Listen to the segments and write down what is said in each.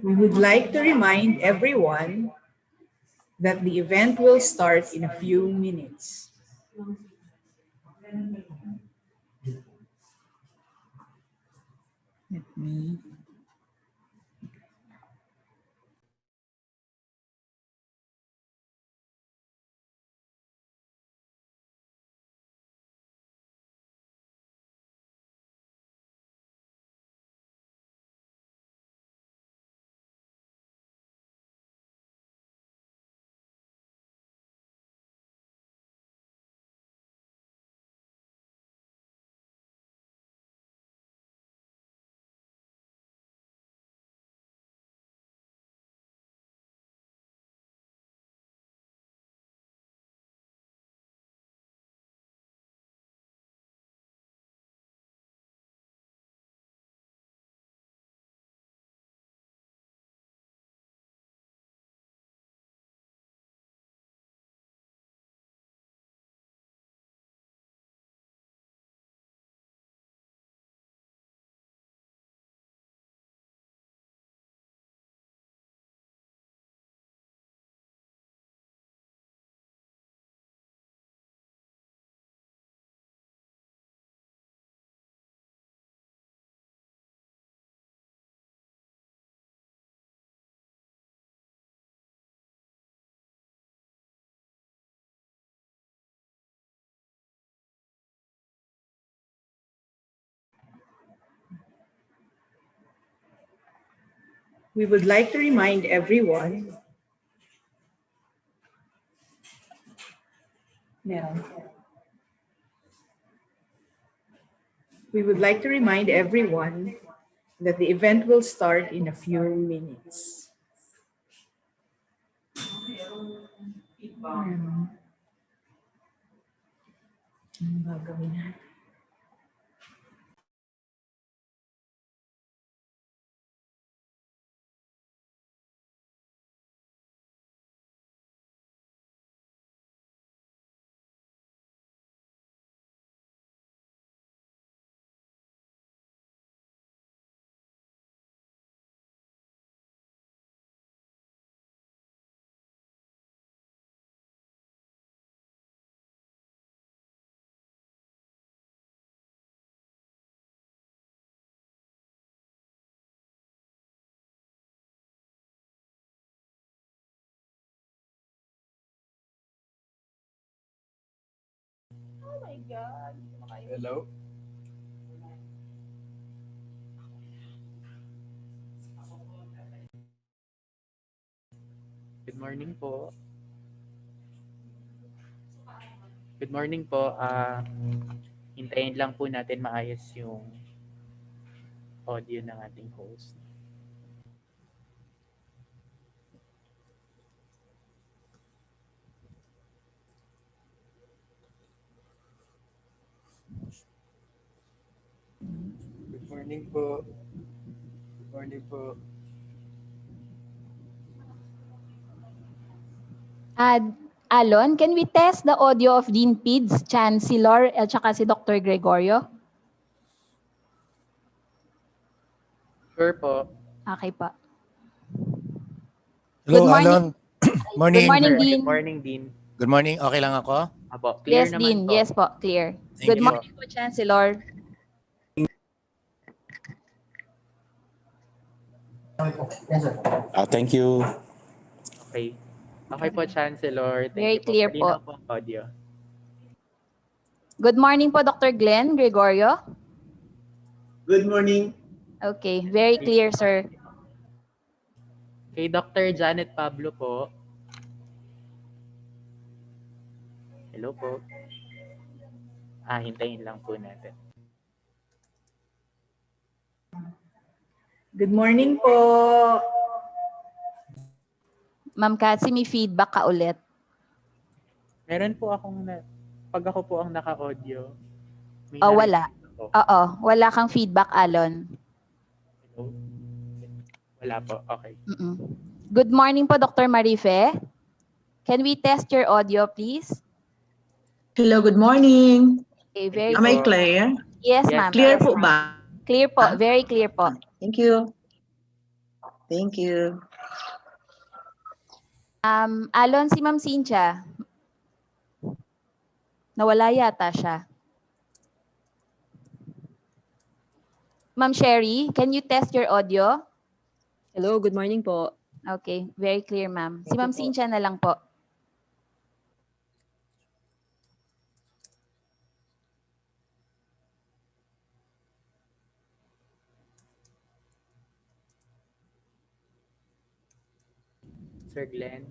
We would like to remind everyone that the event will start in a few minutes. Let me... We would like to remind everyone now. We would like to remind everyone that the event will start in a few minutes. Ano gagawin natin? Oh my God. Hello? Good morning po. Good morning po. Hintayin lang po natin maayos yung audio ng ating host. Good morning po. Good morning po. Alon, can we test the audio of Dean Pids, Chancellor, at saka si Dr. Gregorio? Sure po. Okay pa. Hello, Good morning. Alon. Morning. Good morning, Sir, Dean. good morning, Dean. Good morning. Okay lang ako? Apo, clear Yes, naman Dean. po. Yes po, clear. Thank Good you. morning po, Chancellor. Thank you. Okay. Okay po, Chancellor. Thank Very you po. clear Malinaw po. po ang audio. Good morning po, Dr. Glenn Gregorio. Good morning. Okay, very clear, sir. Kay Dr. Janet Pablo po. Hello po. Hintayin lang po natin. Good morning po. Ma'am Katsi, may feedback ka ulit. Meron po pag ako po ang naka-audio. may Oh, narinig wala. ako. Oo, wala kang feedback, Alon. Hello? Wala po. Okay. Good morning po, Dr. Marife. Can we test your audio, please? Hello, good morning. Okay, Thank very you Am I po. clear? Yes, Yes, ma'am. Clear Yes, po ma'am. ba? Clear po, Ah? very clear po. Thank you. Thank you. Alon, si Ma'am Cynthia. Nawala yata siya. Ma'am Sherry, can you test your audio? Hello, good morning po. Okay, very clear, ma'am. Si Thank you Ma'am po. Cynthia na lang po. Sir Glenn.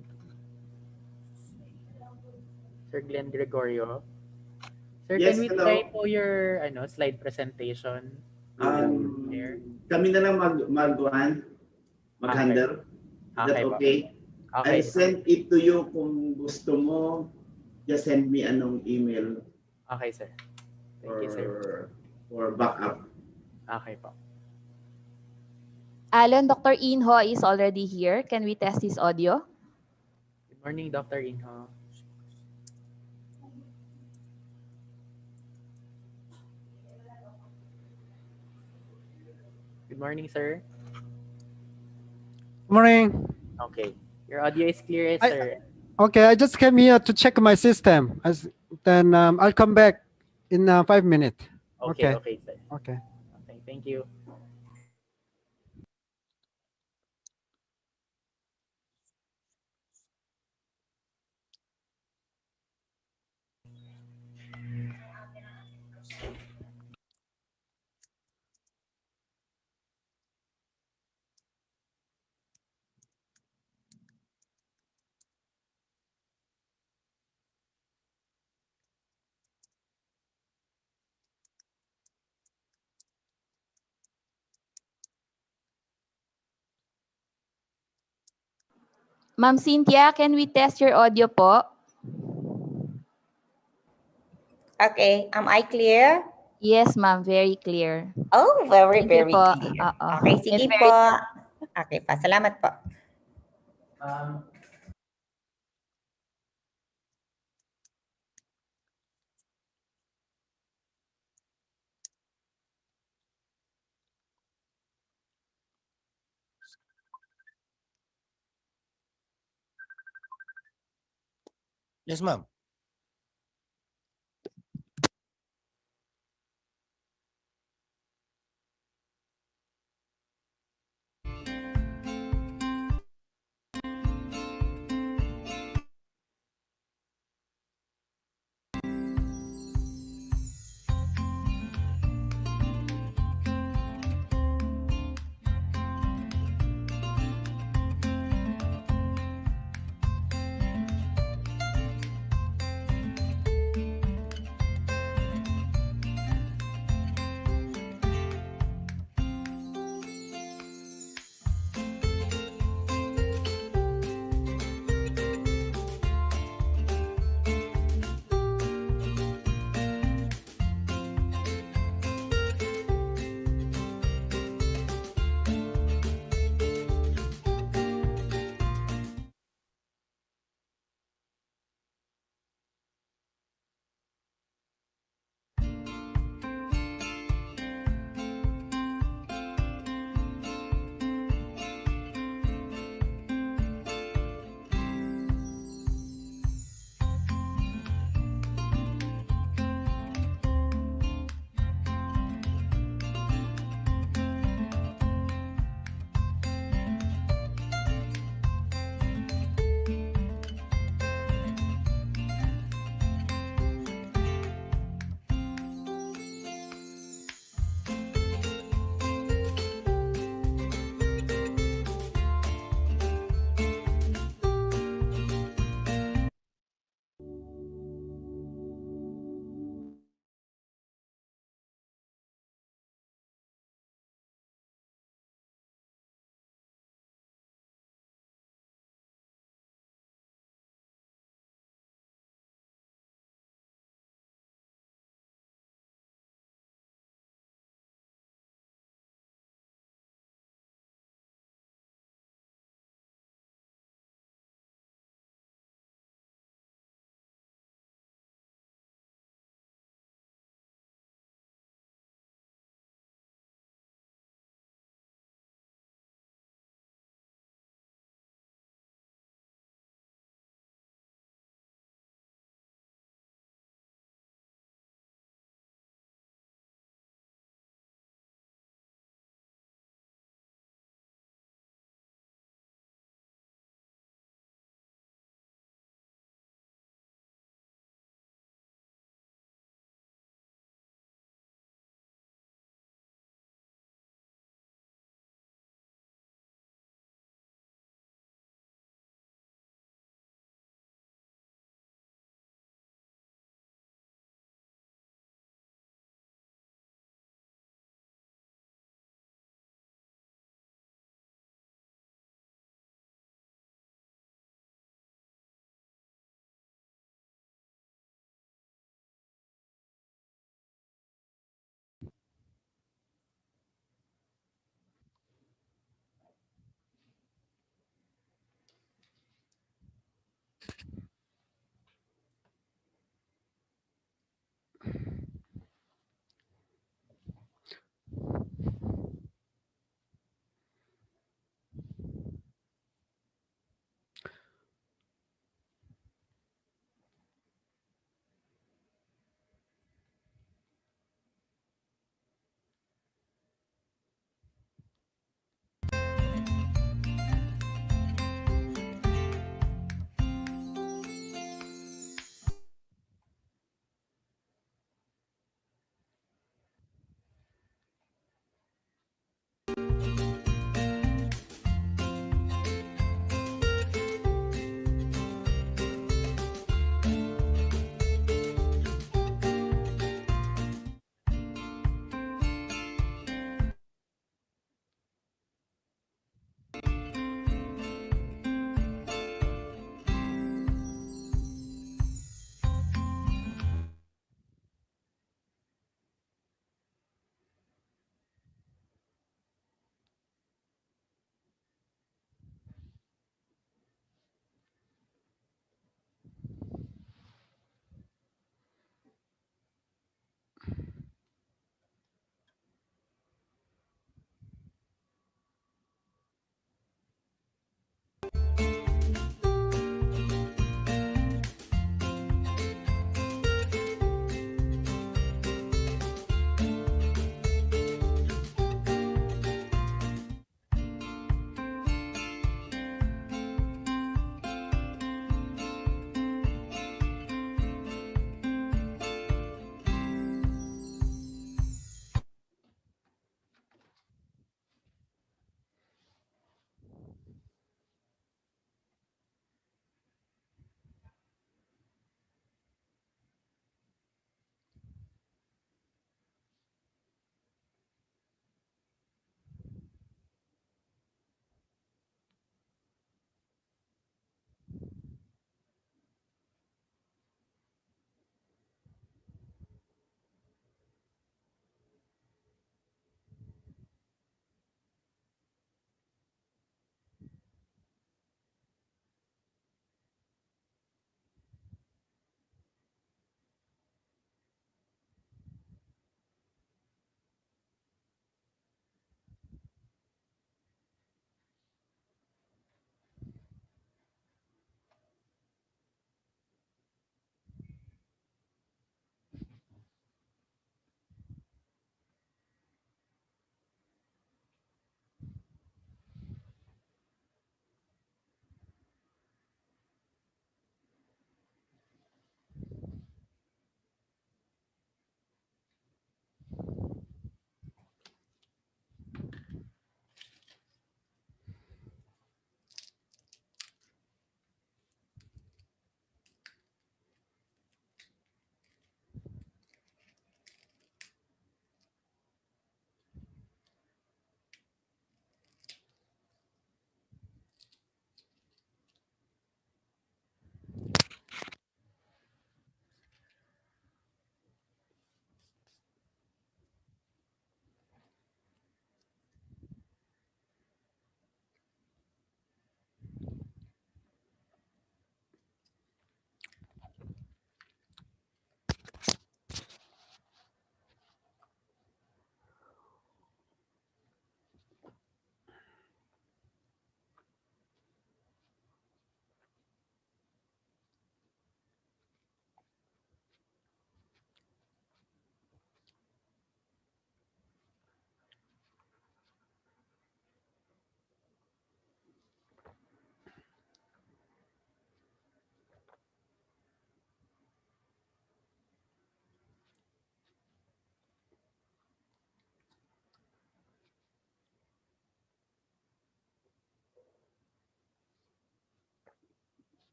Sir Glenn Gregorio. Sir, Yes, can we hello. try po your slide presentation? There. Kami na lang mag-handle. Is that Okay po. okay? Okay. I'll send it to you kung gusto mo. Just send me anong email Okay, sir. Thank you, sir. for backup. Okay po. Alon, Dr. Inho is already here. Can we test his audio? Good morning, Dr. Inho. Good morning, sir. Morning. Okay. Your audio is clear, I- sir. Okay, I just came here to check my system. Then I'll come back in 5 minutes. Okay, okay. okay, sir. Okay. Okay, thank you. Ma'am Cynthia, can we test your audio po? Okay, am I clear? Yes, ma'am, very clear. Oh, very, Thank you very po. clear. Oo. Okay, And sige very- po. Okay pa, salamat po. Yes, ma'am.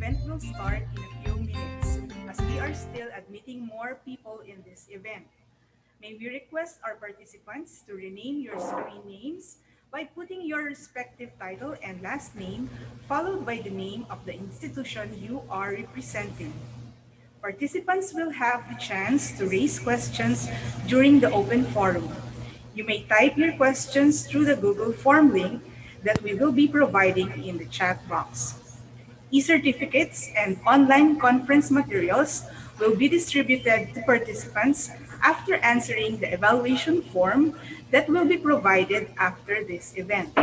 event will start in a few minutes as we are still admitting more people in this event. May we request our participants to rename your screen names by putting your respective title and last name, followed by the name of the institution you are representing. Participants will have the chance to raise questions during the open forum. You may type your questions through the Google form link that we will be providing in the chat box. E-certificates and online conference materials will be distributed to participants after answering the evaluation form that will be provided after this event.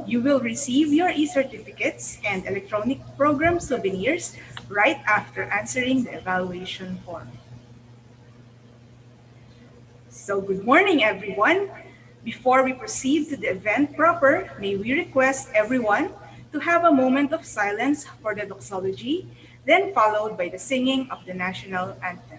You will receive your e-certificates and electronic program souvenirs right after answering the evaluation form. So good morning, everyone. Before we proceed to the event proper, may we request everyone to have a moment of silence for the doxology, then followed by the singing of the national anthem.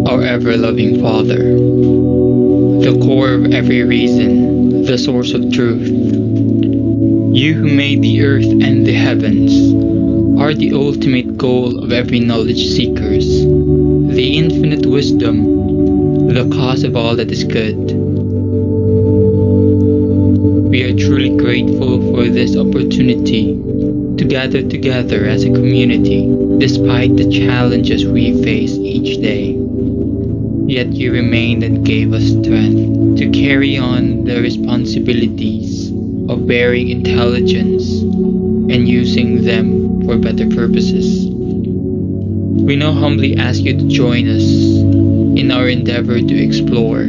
Our ever-loving Father, the core of every reason, the source of truth. You who made the earth and the heavens are the ultimate goal of every knowledge seekers, the infinite wisdom, the cause of all that is good. We are truly grateful for this opportunity to gather together as a community despite the challenges we face each day. Yet you remained and gave us strength to carry on the responsibilities of bearing intelligence and using them for better purposes. We now humbly ask you to join us in our endeavor to explore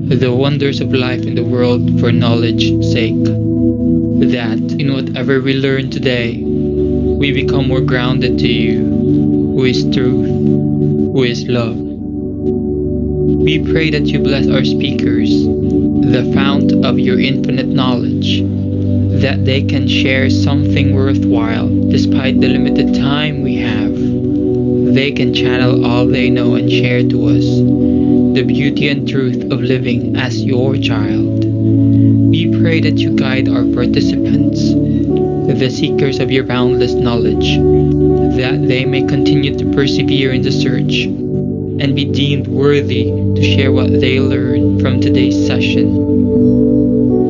the wonders of life in the world for knowledge's sake, that in whatever we learn today, we become more grounded to you, who is truth, who is love. We pray that you bless our speakers, the fount of your infinite knowledge, that they can share something worthwhile despite the limited time we have. They can channel all they know and share to us the beauty and truth of living as your child. We pray that you guide our participants, the seekers of your boundless knowledge, that they may continue to persevere in the search and be deemed worthy to share what they learn from today's session.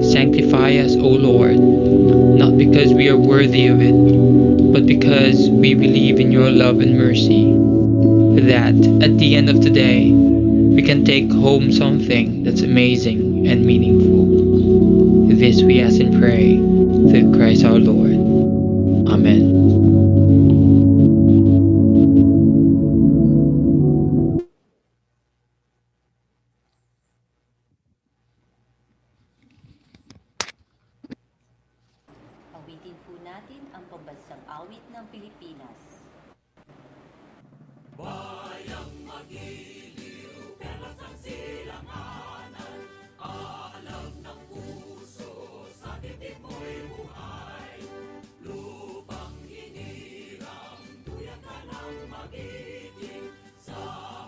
Sanctify us, O Lord, not because we are worthy of it, but because we believe in your love and mercy, that at the end of the day, we can take home something that's amazing and meaningful. This we ask and pray through Christ our Lord. Amen. Awitin po natin ang pambansang awit ng Pilipinas. Bayang magiliw, perlas ang silanganan, alam ng puso, sa titik mo'y buhay. Lupang hinirang, tuyak ka ng magiting, sa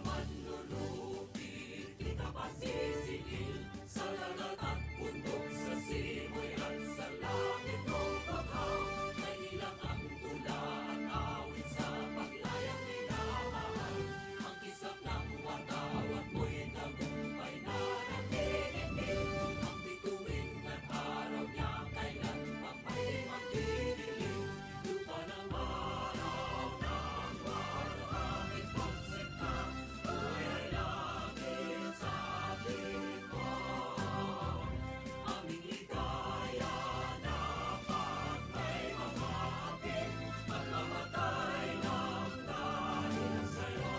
manlulupit, di ka pasisingil, sa dagat at bundok, sa simoy at sa langit mong paghaw, may nilang ang tula at awit sa paglayang minamahal. Ang kisap ng watawat mo'y tagumpay na nagtitipid, ang bituin at araw niya kailan pa may magdidilim. Lupa ng araw ng langit pagsinta, buhay ay langit sa likod. Aming ligaya na pag may mamapit, at mamatay ng dahil sa'yo.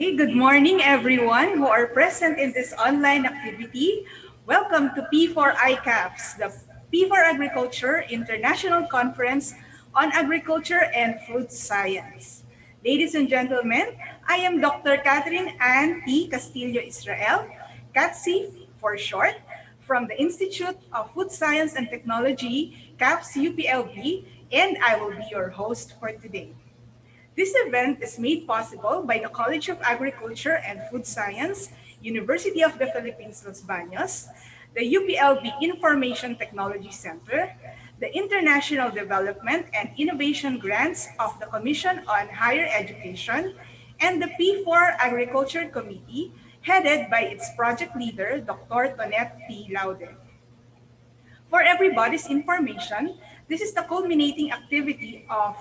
Hey, good morning, everyone who are present in this online activity. Welcome to P4 iCAFS, the P4 Agriculture International Conference on Agriculture and Food Science. Ladies and gentlemen, I am Dr. Catherine Ann T. Castillo Israel, CATSI for short, from the Institute of Food Science and Technology, CAFS UPLB, and I will be your host for today. This event is made possible by the College of Agriculture and Food Science, University of the Philippines, Los Baños, the UPLB Information Technology Center, the International Development and Innovation Grants of the Commission on Higher Education, and the P4 Agriculture Committee, headed by its project leader, Dr. Tonette P. Laude. For everybody's information, this is the culminating activity of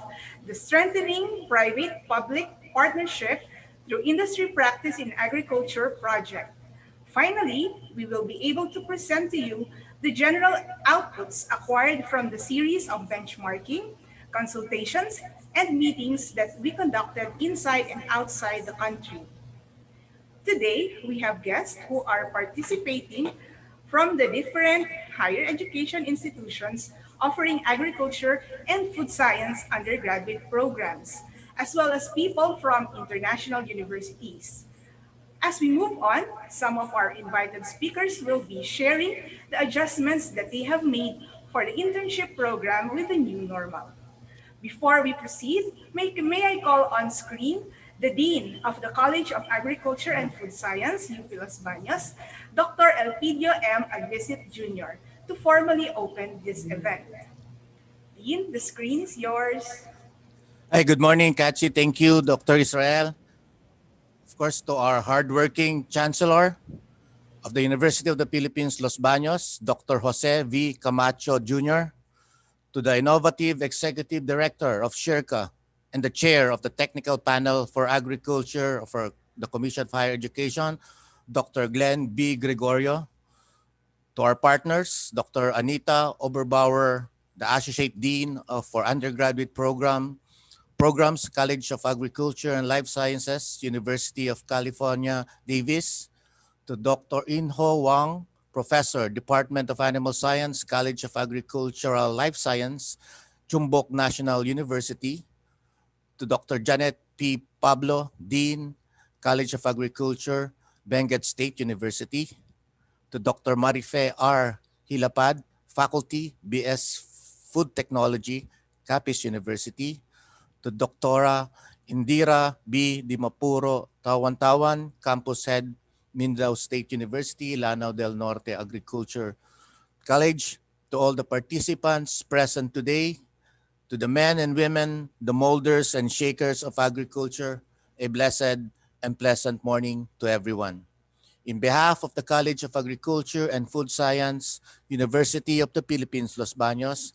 the Strengthening Private-Public Partnership through Industry Practice in Agriculture project. Finally, we will be able to present to you the general outputs acquired from the series of benchmarking, consultations, and meetings that we conducted inside and outside the country. Today, we have guests who are participating from the different higher education institutions offering agriculture and food science undergraduate programs, as well as people from international universities. As we move on, some of our invited speakers will be sharing the adjustments that they have made for the internship program with the new normal. Before we proceed, may I call on screen the Dean of the College of Agriculture and Food Science, UP Los Baños, Dr. Elpidio M. Agvisit Jr., to formally open this event. Dean, the screen is yours. Hi, good morning, Kachi. Thank you, Dr. Israel. Of course, to our hardworking Chancellor of the University of the Philippines, Los Baños, Dr. Jose V. Camacho Jr., to the innovative Executive Director of SHIRCA and the Chair of the Technical Panel for Agriculture for the Commission for Higher Education, Dr. Glenn B. Gregorio, to our partners, Dr. Anita Oberbauer, the Associate Dean for Undergraduate Programs, College of Agriculture and Life Sciences, University of California, Davis, to Dr. Inho Wang, Professor, Department of Animal Science, College of Agricultural Life Science, Chumbok National University, to Dr. Janet P. Pablo, Dean, College of Agriculture, Benguet State University, to Dr. Marife R. Hilapad, Faculty, BS Food Technology, Capiz University, to Dr. Indira B. Dimapuro Tawan, Campus Head, Mindanao State University, Lanao del Norte Agriculture College, to all the participants present today, to the men and women, the molders and shakers of agriculture, a blessed and pleasant morning to everyone. In behalf of the College of Agriculture and Food Science, University of the Philippines, Los Baños,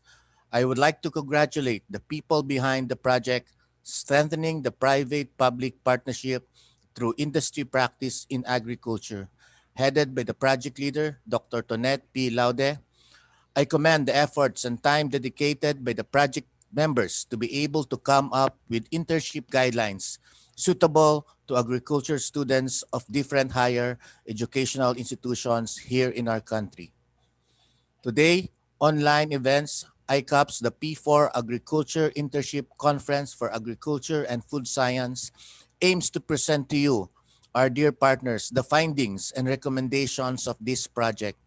I would like to congratulate the people behind the project Strengthening the Private-Public Partnership through Industry Practice in Agriculture, headed by the project leader, Dr. Tonette P. Laude. I commend the efforts and time dedicated by the project members to be able to come up with internship guidelines suitable to agriculture students of different higher educational institutions here in our country. Today, online events, iCAFS, the P4 Agriculture Internship Conference for Agriculture and Food Science, aims to present to you, our dear partners, the findings and recommendations of this project.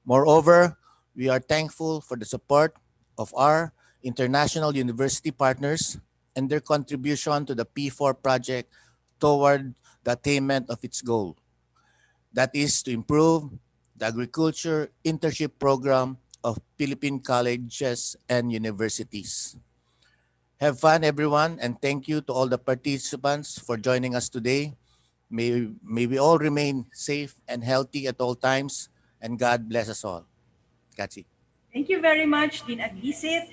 Moreover, we are thankful for the support of our international university partners and their contribution to the P4 project toward the attainment of its goal. That is to improve the agriculture internship program of Philippine colleges and universities. Have fun, everyone, and thank you to all the participants for joining us today. May we all remain safe and healthy at all times, and God bless us all. Katsi. Thank you very much, Dean Advisit.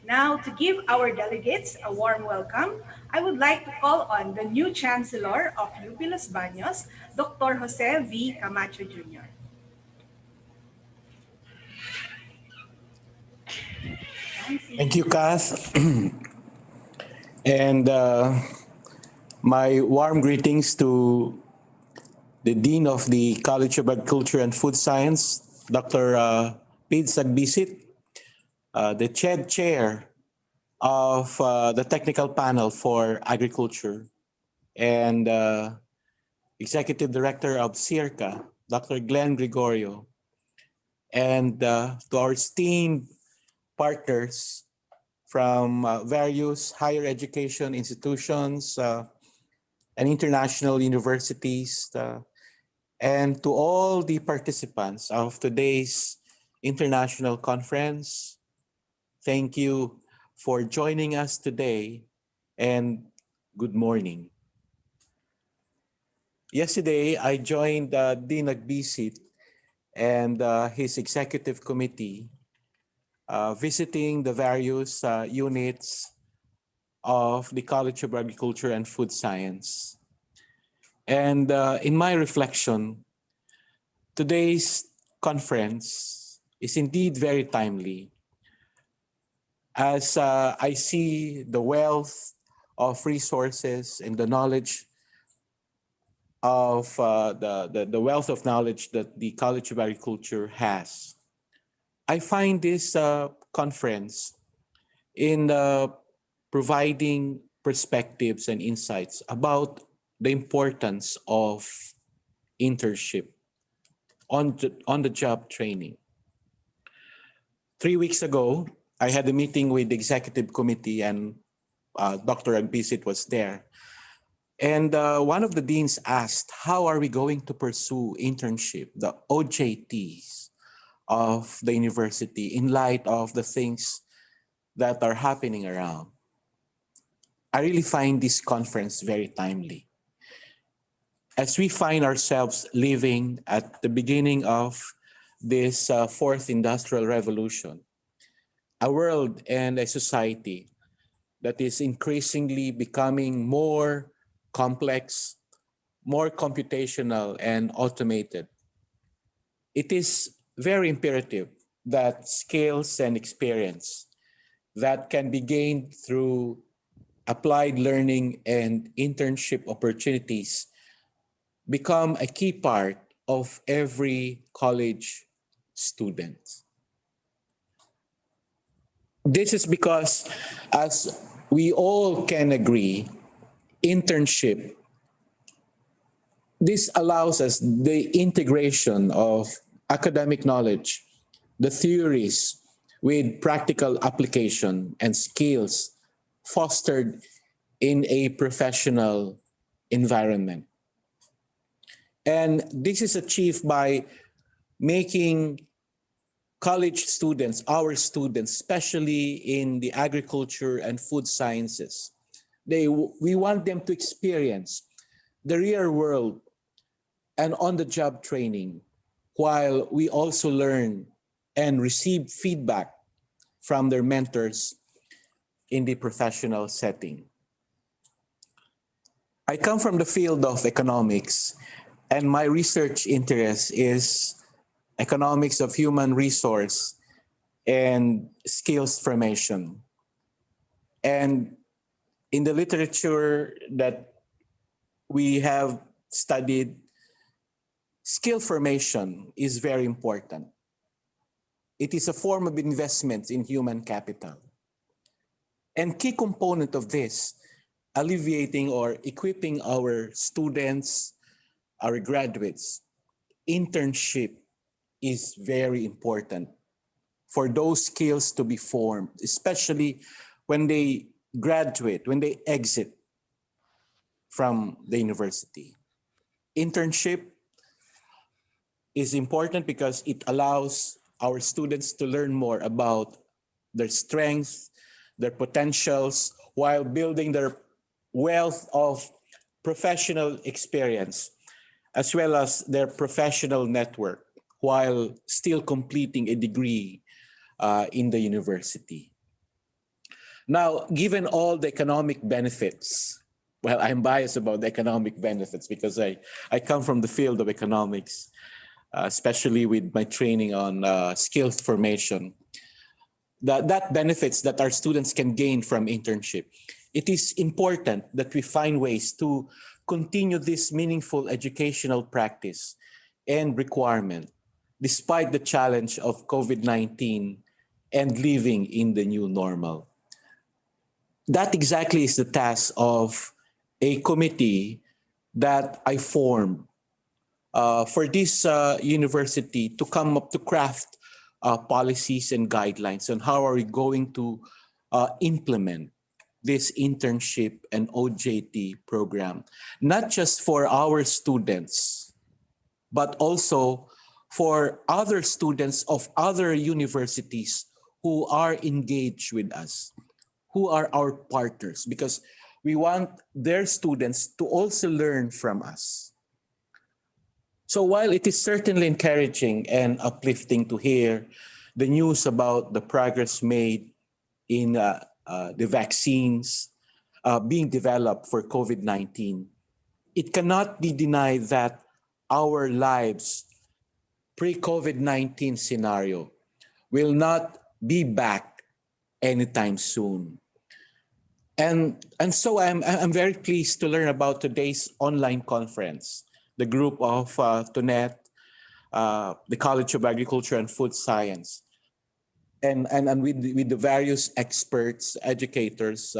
Now, to give our delegates a warm welcome, I would like to call on the new Chancellor of UP Los Baños, Dr. Jose V. Camacho Jr. Thank you, Kath. And my warm greetings to the Dean of the College of Agriculture and Food Science, Dr. Pid Sagbisit, the CHED Chair of the technical panel for agriculture and Executive Director of CIRCA, Dr. Glenn Gregorio, and to our esteemed partners from various higher education institutions and international universities, and to all the participants of today's international conference. Thank you for joining us today, and good morning. Yesterday, I joined Dean Nagbisit and his executive committee visiting the various units of the College of Agriculture and Food Science. And in my reflection, today's conference is indeed very timely as I see the wealth of resources and the knowledge of the wealth of knowledge that the College of Agriculture has. I find this conference in providing perspectives and insights about the importance of internship on the job training. 3 weeks ago, I had a meeting with the executive committee and Dr. Agbisit was there. And one of the deans asked, how are we going to pursue internship, the OJTs of the university in light of the things that are happening around? I really find this conference very timely. As we find ourselves living at the beginning of this fourth industrial revolution, a world and a society that is increasingly becoming more complex, more computational and automated, it is very imperative that skills and experience that can be gained through applied learning and internship opportunities become a key part of every college student. This is because, as we all can agree, internship, this allows us the integration of academic knowledge, the theories, with practical application and skills fostered in a professional environment. And this is achieved by making college students, our students, especially in the agriculture and food sciences, we want them to experience the real world and on-the-job training, while we also learn and receive feedback from their mentors in the professional setting. I come from the field of economics, and my research interest is economics of human resource and skills formation. And in the literature that we have studied, skill formation is very important. It is a form of investment in human capital. And key component of this, alleviating or equipping our students, our graduates, internship is very important for those skills to be formed, especially when they graduate, when they exit from the university. Internship is important because it allows our students to learn more about their strengths, their potentials, while building their wealth of professional experience, as well as their professional network, while still completing a degree in the university. Now, given all the economic benefits, well, I'm biased about the economic benefits because I come from the field of economics, especially with my training on skills formation. That benefits that our students can gain from internship. It is important that we find ways to continue this meaningful educational practice and requirement, despite the challenge of COVID-19 and living in the new normal. that exactly is the task of a committee that I formed for this university to come up to craft policies and guidelines on how are we going to implement this internship and OJT program, not just for our students, but also for other students of other universities who are engaged with us, who are our partners, because we want their students to also learn from us. So while it is certainly encouraging and uplifting to hear the news about the progress made in the vaccines being developed for COVID-19, it cannot be denied that our lives pre-COVID-19 scenario will not be back anytime soon. And so I'm very pleased to learn about today's online conference. The group of TUNET, the College of Agriculture and Food Science, and with the various experts, educators.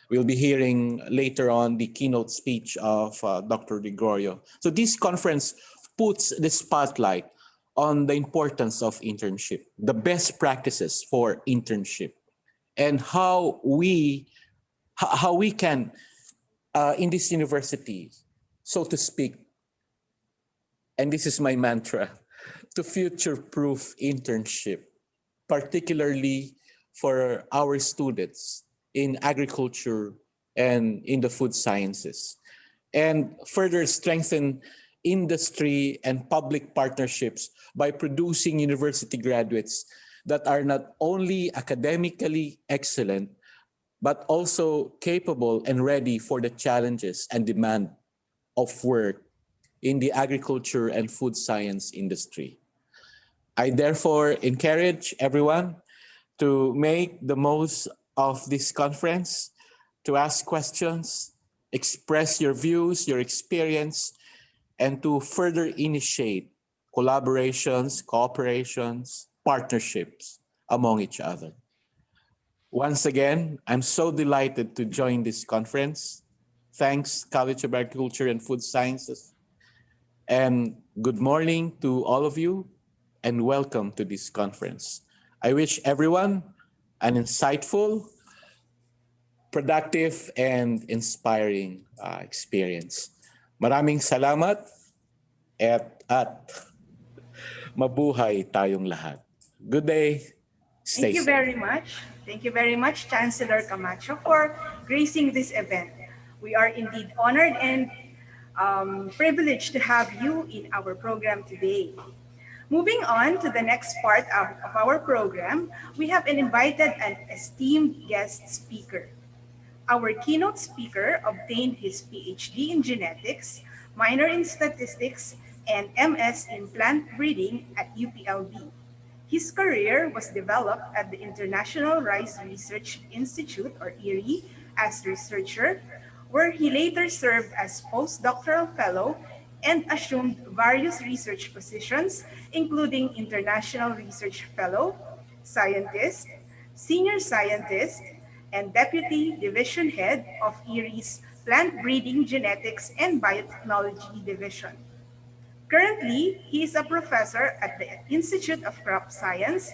We'll be hearing later on the keynote speech of Dr. Gregorio. So this conference puts the spotlight on the importance of internship, the best practices for internship, and how we can, in this university, so to speak, and this is my mantra, to future-proof internship, particularly for our students in agriculture and in the food sciences, and further strengthen industry and public partnerships by producing university graduates that are not only academically excellent, but also capable and ready for the challenges and demand of work in the agriculture and food science industry. I therefore encourage everyone to make the most of this conference, to ask questions, express your views, your experience, and to further initiate collaborations, cooperations, partnerships among each other. Once again, I'm so delighted to join this conference. Thanks, College of Agriculture and Food Sciences. And good morning to all of you, and welcome to this conference. I wish everyone an insightful, productive, and inspiring experience. Maraming salamat at mabuhay tayong lahat. Good day. Stay Thank you safe. very much. Thank you very much, Chancellor Camacho, for gracing this event. We are indeed honored and privileged to have you in our program today. Moving on to the next part of our program, we have invited an esteemed guest speaker. Our keynote speaker obtained his PhD in genetics, minor in statistics, and MS in plant breeding at UPLB. His career was developed at the International Rice Research Institute, or IRI, as researcher, where he later served as postdoctoral fellow and assumed various research positions, including international research fellow, scientist, senior scientist, and deputy division head of IRI's Plant Breeding Genetics and Biotechnology Division. Currently, he is a professor at the Institute of Crop Science,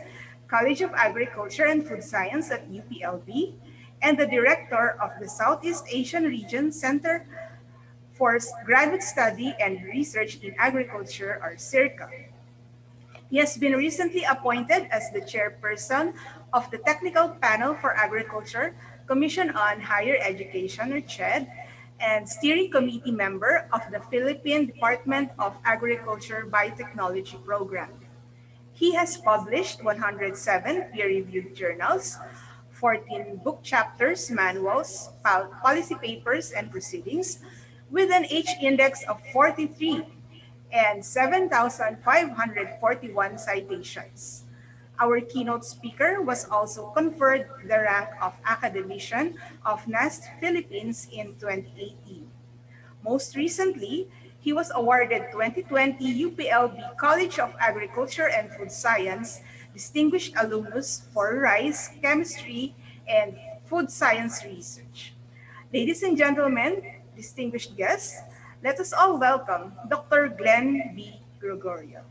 College of Agriculture and Food Science at UPLB, and the director of the Southeast Asian Region Center for Graduate Study and Research in Agriculture, or CIRCA. He has been recently appointed as the chairperson of the Technical Panel for Agriculture, Commission on Higher Education, or CHED, and steering committee member of the Philippine Department of Agriculture Biotechnology Program. He has published 107 peer-reviewed journals, 14 book chapters, manuals, policy papers, and proceedings, with an H index of 43 and 7,541 citations. Our keynote speaker was also conferred the rank of Academician of NAST Philippines in 2018. Most recently, he was awarded 2020 UPLB College of Agriculture and Food Science Distinguished Alumnus for Rice, Chemistry, and food science research. Ladies and gentlemen, distinguished guests, let us all welcome Dr. Glenn B. Gregorio.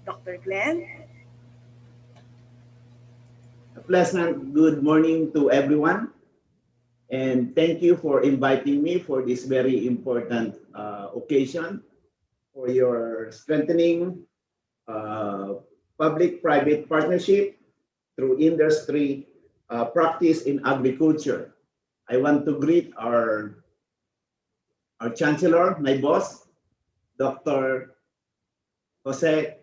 Dr. Glenn. A pleasant good morning to everyone. And thank you for inviting me for this very important occasion for your strengthening public-private partnership through industry practice in agriculture. I want to greet our chancellor, my boss, Dr. Jose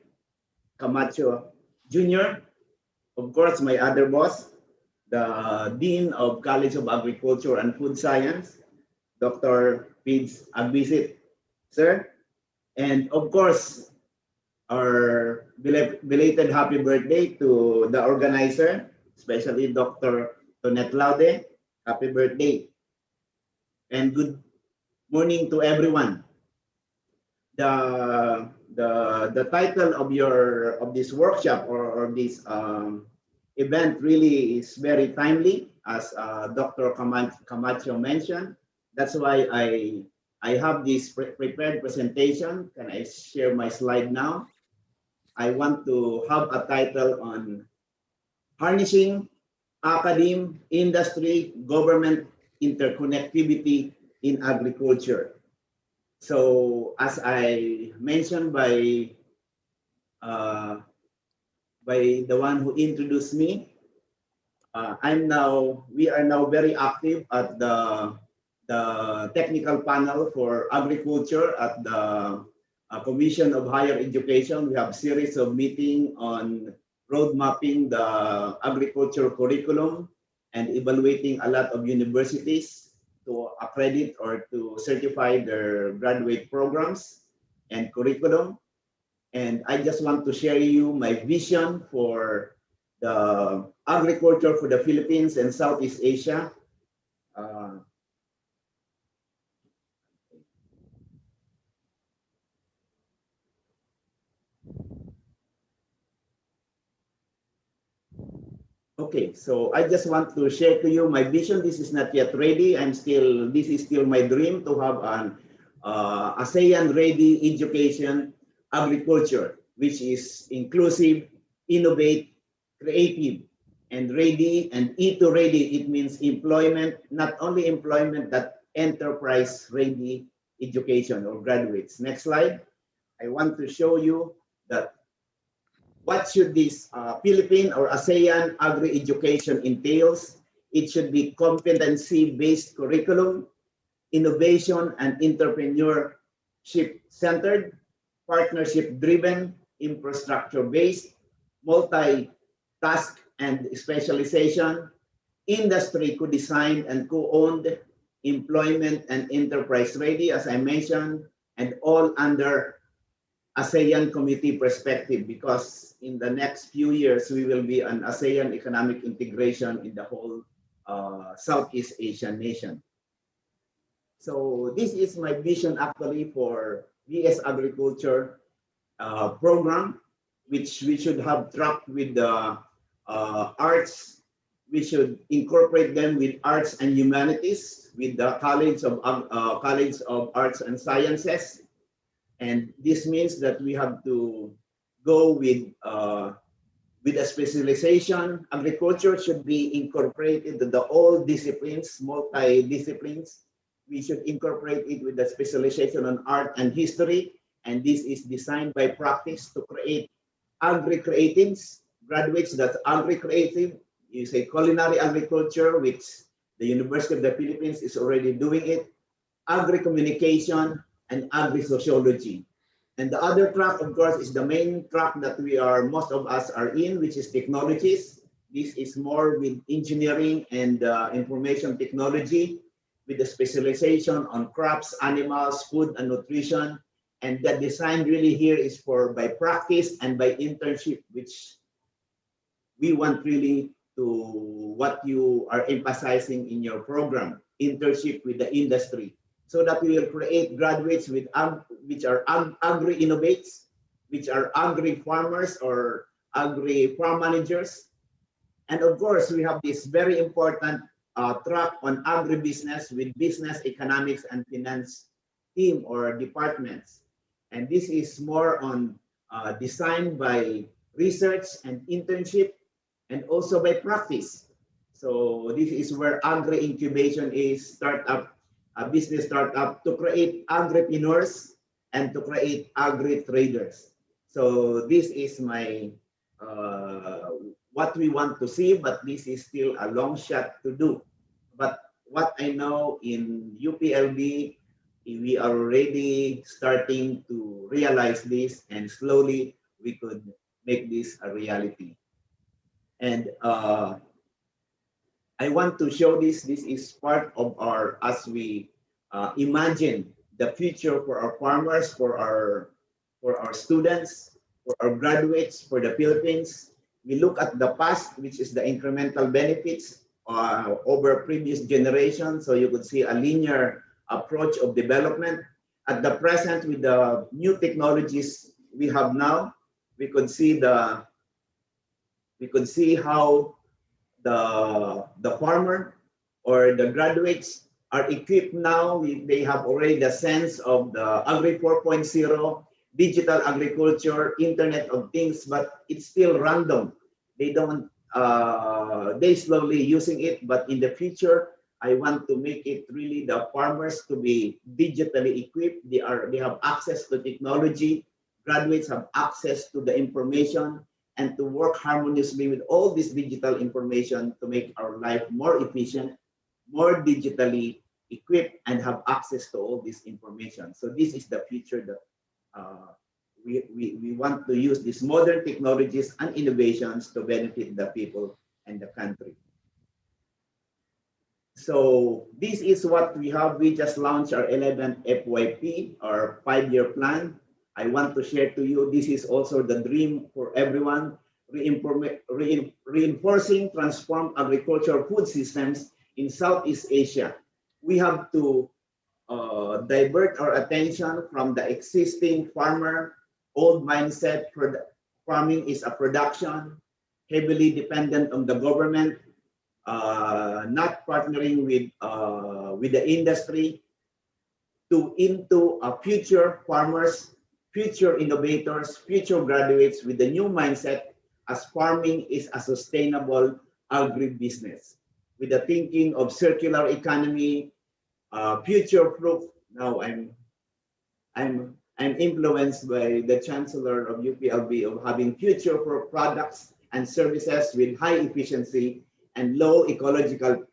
Camacho Jr., of course, my other boss, the Dean of College of Agriculture and Food Science, Dr. Pids Agbisit, sir. And of course, our belated happy birthday to the organizer, especially Dr. Tonette Laude. Happy birthday. And good morning to everyone. The title of this workshop or this event really is very timely, as Dr. Camacho mentioned. That's why I have this prepared presentation. Can I share my slide now? I want to have a title on harnessing academe, industry, government interconnectivity in agriculture. So as I mentioned by the one who introduced me, we are now very active at the technical panel for agriculture at the Commission of Higher Education. We have series of meetings on road mapping the agriculture curriculum and evaluating a lot of universities to accredit or to certify their graduate programs and curriculum. And I just want to share you my vision for the agriculture for the Philippines and Southeast Asia. Okay, so I just want to share to you my vision. This is not yet ready. This is still my dream to have an ASEAN-ready education agriculture, which is inclusive, innovate, creative, and ready. And E to ready, it means employment, not only employment, but enterprise-ready education or graduates. Next slide. I want to show you that what should this Philippine or ASEAN agri-education entails. It should be competency-based curriculum, innovation and entrepreneurship centered, partnership-driven, infrastructure-based, multi-task and specialization, industry co-designed and co-owned, employment and enterprise ready, as I mentioned, and all under ASEAN committee perspective, because in the next few years, we will be an ASEAN economic integration in the whole Southeast Asian nation. So this is my vision actually for VS Agriculture program, which we should have tracked with the arts. We should incorporate them with arts and humanities, with the College of Arts and Sciences. And this means that we have to go with a specialization. Agriculture should be incorporated to the all disciplines, multi-disciplines. We should incorporate it with the specialization on art and history. And this is designed by practice to create agri-creatives, graduates that's agri-creative. You say culinary agriculture, which the University of the Philippines is already doing it, agri-communication, and agri-sociology. And the other track, of course, is the main track that most of us are in, which is technologies. This is more with engineering and information technology, with the specialization on crops, animals, food, and nutrition. And the design really here is by practice and by internship, which we want really to what you are emphasizing in your program, internship with the industry, so that we will create graduates which are agri-innovates, which are agri-farmers or agri-farm managers. And of course, we have this very important track on agribusiness with business economics and finance team or departments. And this is more on designed by research and internship and also by practice. So this is where agri incubation is startup, a business startup to create agripreneurs and to create agri traders. So this is my what we want to see, but this is still a long shot to do. But what I know in UPLB, we are already starting to realize this, and slowly we could make this a reality. And I want to show this. This is part of our, as we imagine the future for our farmers, for our students, for our graduates, for the Philippines. We look at the past, which is the incremental benefits over previous generations. So you could see a linear approach of development. At the present, with the new technologies we have now, we could see how the farmer or the graduates are equipped now. They have already the sense of the Agri 4.0, digital agriculture, Internet of Things, but it's still random. They don't, they slowly using it, but in the future, I want to make it really the farmers to be digitally equipped. They have access to technology. Graduates have access to the information and to work harmoniously with all this digital information to make our life more efficient, more digitally equipped, and have access to all this information. So this is the future that we want to use these modern technologies and innovations to benefit the people and the country. So this is what we have. We just launched our 11th FYP, our 5-year plan. I want to share to you, this is also the dream for everyone, reinforcing transformed agricultural food systems in Southeast Asia. We have to divert our attention from the existing farmer, old mindset. Farming is a production, heavily dependent on the government, not partnering with the industry, into a future farmers, future innovators, future graduates with the new mindset as farming is a sustainable agribusiness, with the thinking of circular economy, future-proof. Now I'm influenced by the Chancellor of UPLB of having future-proof products and services with high efficiency and low ecological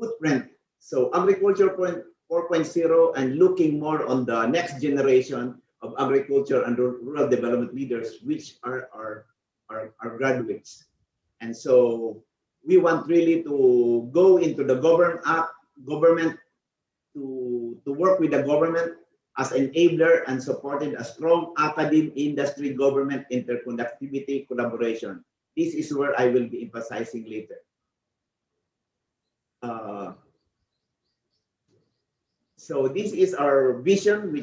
footprint. So agriculture 4.0 and looking more on the next generation of agriculture and rural development leaders, which are our graduates. And so we want really to go into the government to work with the government as enabler and supported a strong academic industry government interconnectivity collaboration. This is where I will be emphasizing later. So this is our vision,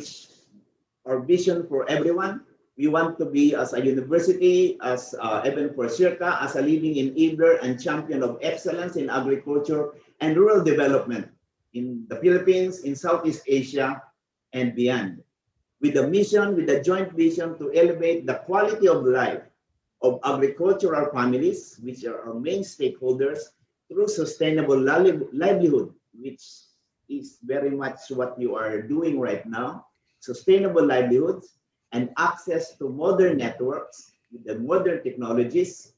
our vision for everyone. We want to be as a university, as even for CIRCA, as a leading enabler and champion of excellence in agriculture and rural development in the Philippines, in Southeast Asia, and beyond. With the mission, with the joint vision to elevate the quality of life of agricultural families, which are our main stakeholders, through sustainable livelihood, which is very much what you are doing right now, sustainable livelihoods, and access to modern networks with the modern technologies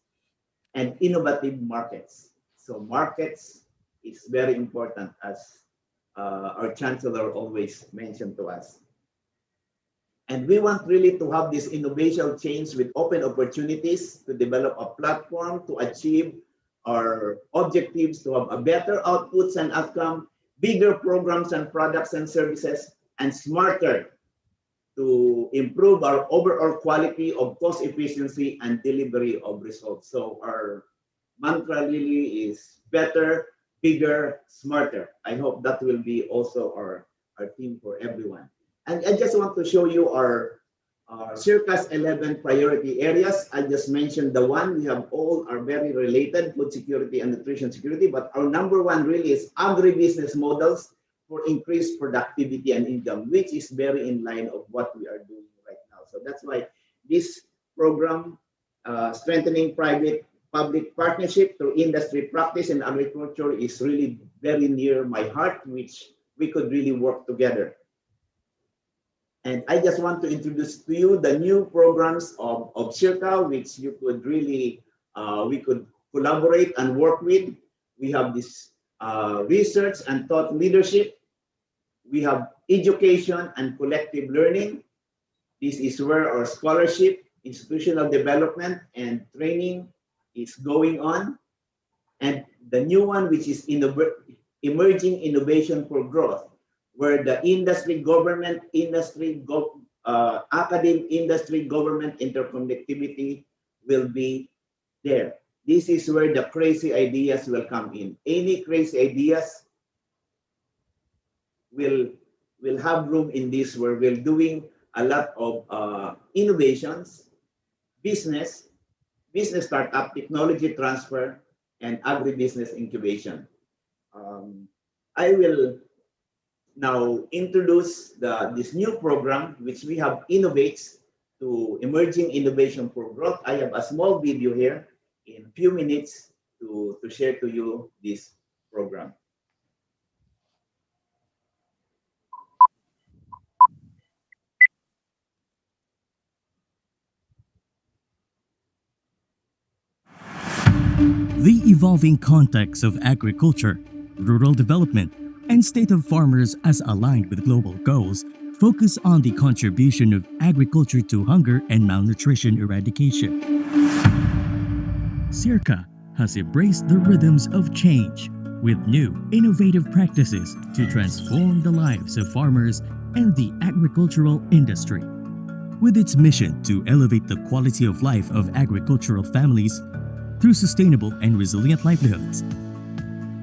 and innovative markets. So markets is very important, as our Chancellor always mentioned to us. And we want really to have this innovation change with open opportunities to develop a platform to achieve our objectives, to have a better outputs and outcome, bigger programs and products and services, and smarter to improve our overall quality of cost efficiency and delivery of results. So our mantra really is better, bigger, smarter. I hope that will be also our theme for everyone. And I just want to show you our Circa's 11 priority areas. I just mentioned the one. We have all are very related, food security and nutrition security, but our number one really is agribusiness models for increased productivity and income, which is very in line of what we are doing right now. So that's why this program, strengthening private-public partnership through industry practice in agriculture, is really very near my heart, which we could really work together. And I just want to introduce to you the new programs of Circa, which you could really, we could collaborate and work with. We have this research and thought leadership. We have education and collective learning. This is where our scholarship, institutional development, and training is going on. And the new one, which is emerging innovation for growth, where the industry, government, academic, industry, government interconnectivity will be there. This is where the crazy ideas will come in. Any crazy ideas will have room in this, where we're doing a lot of innovations, business startup, technology transfer, and agribusiness incubation. I will now introduce this new program, which we have innovates to emerging innovation for growth. I have a small video here in a few minutes to share to you this program. The evolving context of agriculture, rural development, and state of farmers as aligned with global goals focus on the contribution of agriculture to hunger and malnutrition eradication. Circa has embraced the rhythms of change with new, innovative practices to transform the lives of farmers and the agricultural industry. With its mission to elevate the quality of life of agricultural families through sustainable and resilient livelihoods,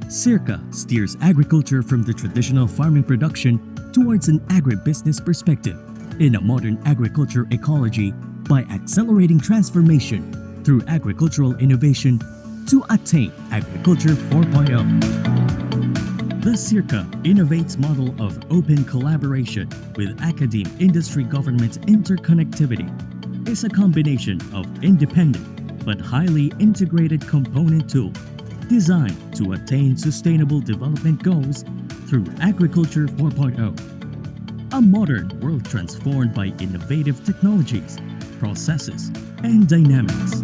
Circa steers agriculture from the traditional farming production towards an agribusiness perspective in a modern agriculture ecology by accelerating transformation through agricultural innovation to attain Agriculture 4.0. The Circa innovates model of open collaboration with academe industry government interconnectivity is a combination of independent but highly integrated component tool designed to attain sustainable development goals through Agriculture 4.0. A modern world transformed by innovative technologies, processes, and dynamics.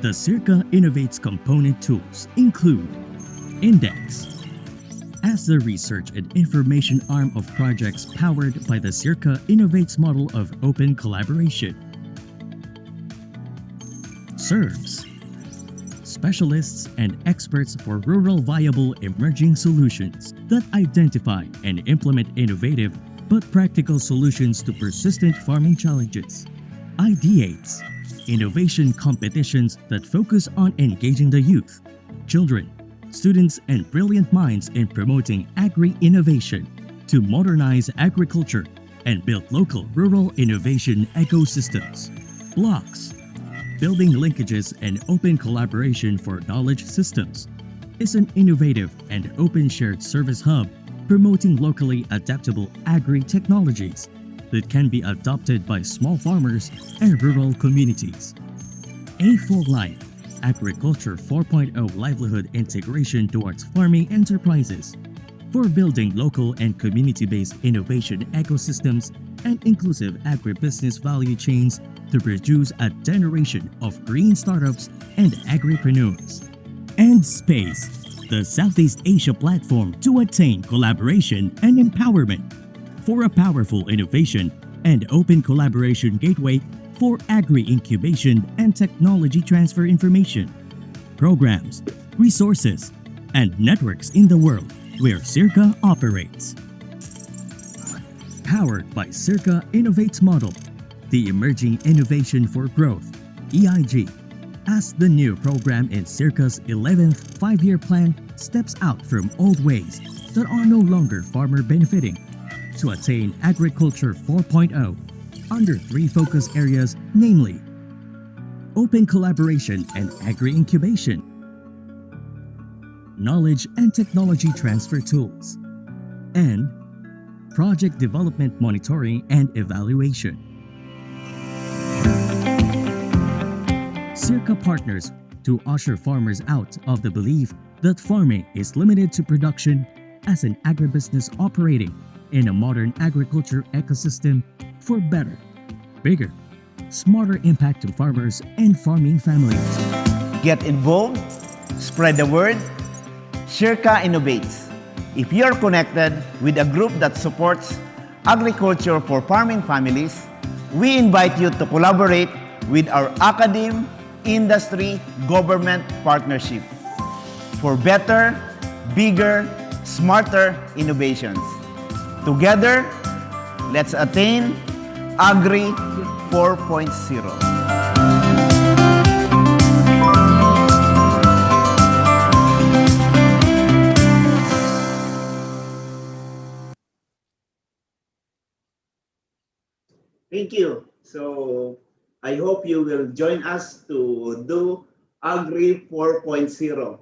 The Circa innovates component tools include Index. As the research and information arm of projects powered by the Circa innovates model of open collaboration. Serves. Specialists and experts for rural viable emerging solutions that identify and implement innovative but practical solutions to persistent farming challenges. Ideates. Innovation competitions that focus on engaging the youth, children, students, and brilliant minds in promoting agri-innovation to modernize agriculture and build local rural innovation ecosystems. Blocks. Building linkages and open collaboration for knowledge systems is an innovative and open shared service hub promoting locally adaptable agri-technologies that can be adopted by small farmers and rural communities. A Full Life Agriculture 4.0 livelihood integration towards farming enterprises for building local and community-based innovation ecosystems and inclusive agribusiness value chains to produce a generation of green startups and agripreneurs. And Space, the Southeast Asia platform to attain collaboration and empowerment for a powerful innovation and open collaboration gateway for agri-incubation and technology transfer information, programs, resources, and networks in the world where Circa operates. Powered by Circa Innovates Model, the emerging innovation for growth, EIG, as the new program in Circa's 11th five-year plan steps out from old ways that are no longer farmer benefiting to attain Agriculture 4.0 under three focus areas, namely open collaboration and agri-incubation, knowledge and technology transfer tools, and project development monitoring and evaluation. Circa partners to usher farmers out of the belief that farming is limited to production as an agribusiness operating in a modern agriculture ecosystem for better, bigger, smarter impact to farmers and farming families. Get involved, spread the word. Circa innovates. If you're connected with a group that supports agriculture for farming families, we invite you to collaborate with our academe, industry, government partnership for better, bigger, smarter innovations. Together, let's attain Agri 4.0. Thank you. So I hope you will join us to do Agri 4.0.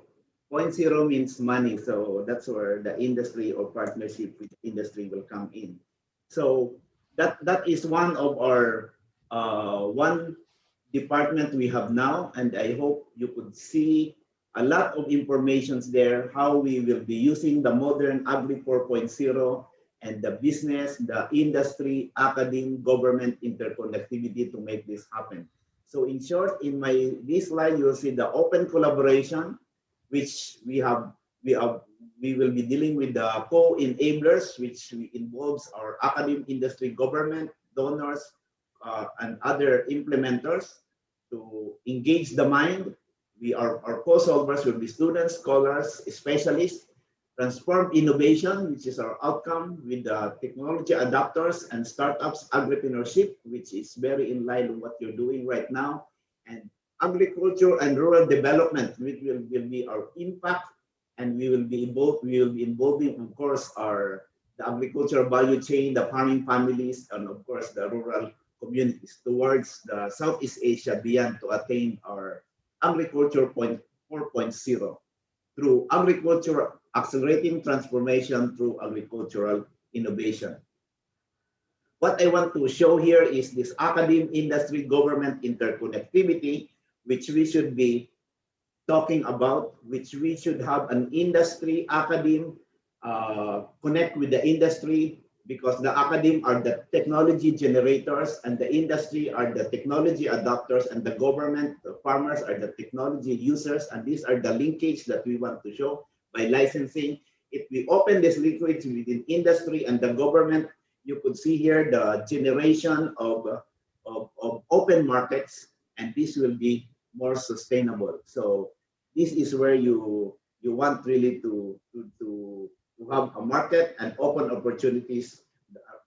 0.0 means money, so that's where the industry or partnership with industry will come in. So that is one of our one department we have now, and I hope you could see a lot of informations there, how we will be using the modern Agri 4.0 and the business, the industry, academe, government interconnectivity to make this happen. So in short, in this slide, you'll see the open collaboration, which we will be dealing with the co-enablers, which involves our academe, industry, government, donors, and other implementers to engage the mind. Our co-solvers will be students, scholars, specialists. Transform innovation, which is our outcome, with the technology adapters and startups entrepreneurship, which is very in line with what you're doing right now. And agriculture and rural development, which will be our impact, and we will be involving, of course, the agricultural value chain, the farming families, and of course the rural communities towards the Southeast Asia beyond to attain our agriculture 4.0 through agriculture, accelerating transformation through agricultural innovation. What I want to show here is this academe, industry, government interconnectivity, which we should be talking about, which we should have an industry, academe, connect with the industry, because the academe are the technology generators and the industry are the technology adopters, and the government, the farmers are the technology users, and these are the linkage that we want to show by licensing. If we open this linkage within industry and the government, you could see here the generation of open markets, and this will be more sustainable. So this is where you want really to have a market and open opportunities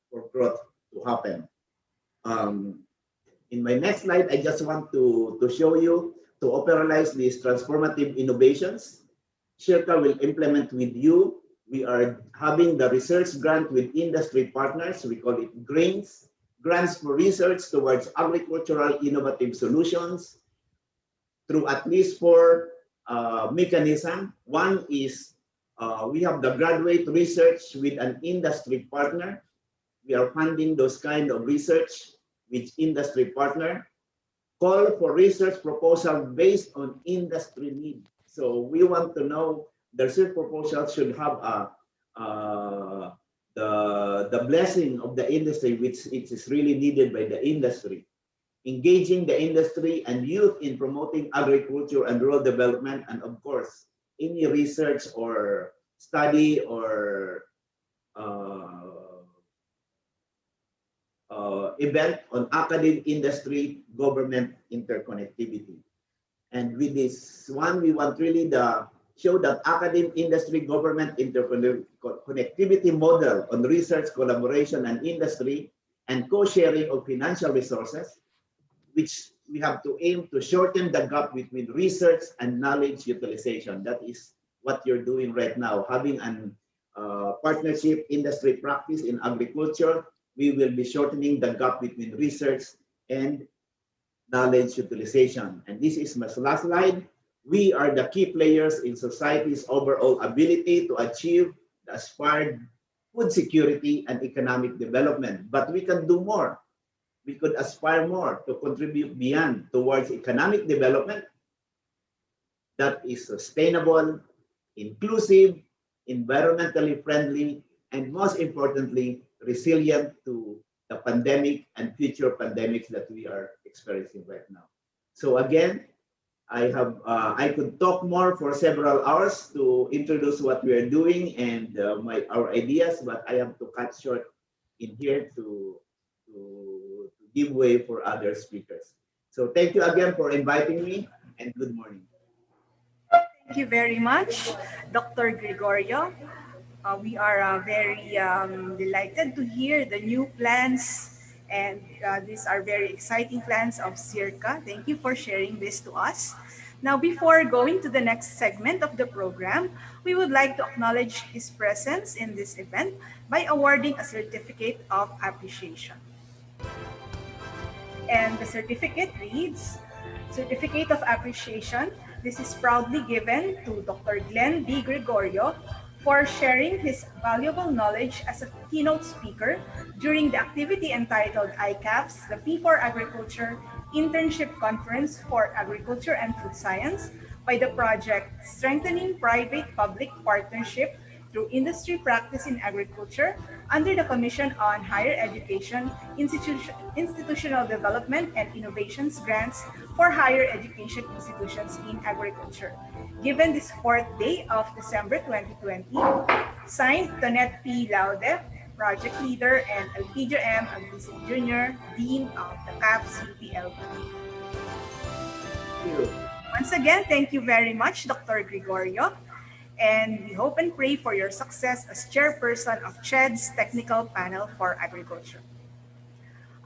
for growth to happen. In my next slide, I just want to show you to operationalize these transformative innovations. Circa will implement with you. We are having the research grant with industry partners. We call it GRAINS, grants for research towards agricultural innovative solutions through at least 4 mechanisms. One is we have the graduate research with an industry partner. We are funding those kind of research with industry partner. Call for research proposal based on industry need. So we want to know the research proposal should have the blessing of the industry, which it is really needed by the industry. Engaging the industry and youth in promoting agriculture and rural development, and of course, any research or study or event on academic, industry, government interconnectivity. And with this one, we want really show that academic, industry, government interconnectivity model on research, collaboration, and industry, and co-sharing of financial resources, which we have to aim to shorten the gap between research and knowledge utilization. That is what you're doing right now, having an partnership industry practice in agriculture. We will be shortening the gap between research and knowledge utilization. And this is my last slide. We are the key players in society's overall ability to achieve the aspired food security and economic development. But we can do more. We could aspire more to contribute beyond towards economic development that is sustainable, inclusive, environmentally friendly, and most importantly, resilient to the pandemic and future pandemics that we are experiencing right now. So again, I could talk more for several hours to introduce what we are doing and our ideas, but I have to cut short in here to give way for other speakers. So thank you again for inviting me, and good morning. Thank you very much, Dr. Gregorio. We are very delighted to hear the new plans, and these are very exciting plans of CIRCA. Thank you for sharing this to us. Now, before going to the next segment of the program, we would like to acknowledge his presence in this event by awarding a certificate of appreciation. And the certificate reads, Certificate of Appreciation. This is proudly given to Dr. Glenn D. Gregorio for sharing his valuable knowledge as a keynote speaker during the activity entitled iCAFS, the P4 Agriculture Internship Conference for Agriculture and Food Science, by the project Strengthening Private-Public Partnership through Industry Practice in Agriculture under the Commission on Higher Education, Institutional Development and Innovations Grants for Higher Education Institutions in Agriculture. Given this 4th day of December 2020, signed Tonette P. Laude, Project Leader, and Elpidio M. Agusin Jr., Dean of the CAFS UPLP. Once again, thank you very much, Dr. Gregorio. And we hope and pray for your success as chairperson of CHED's Technical Panel for Agriculture.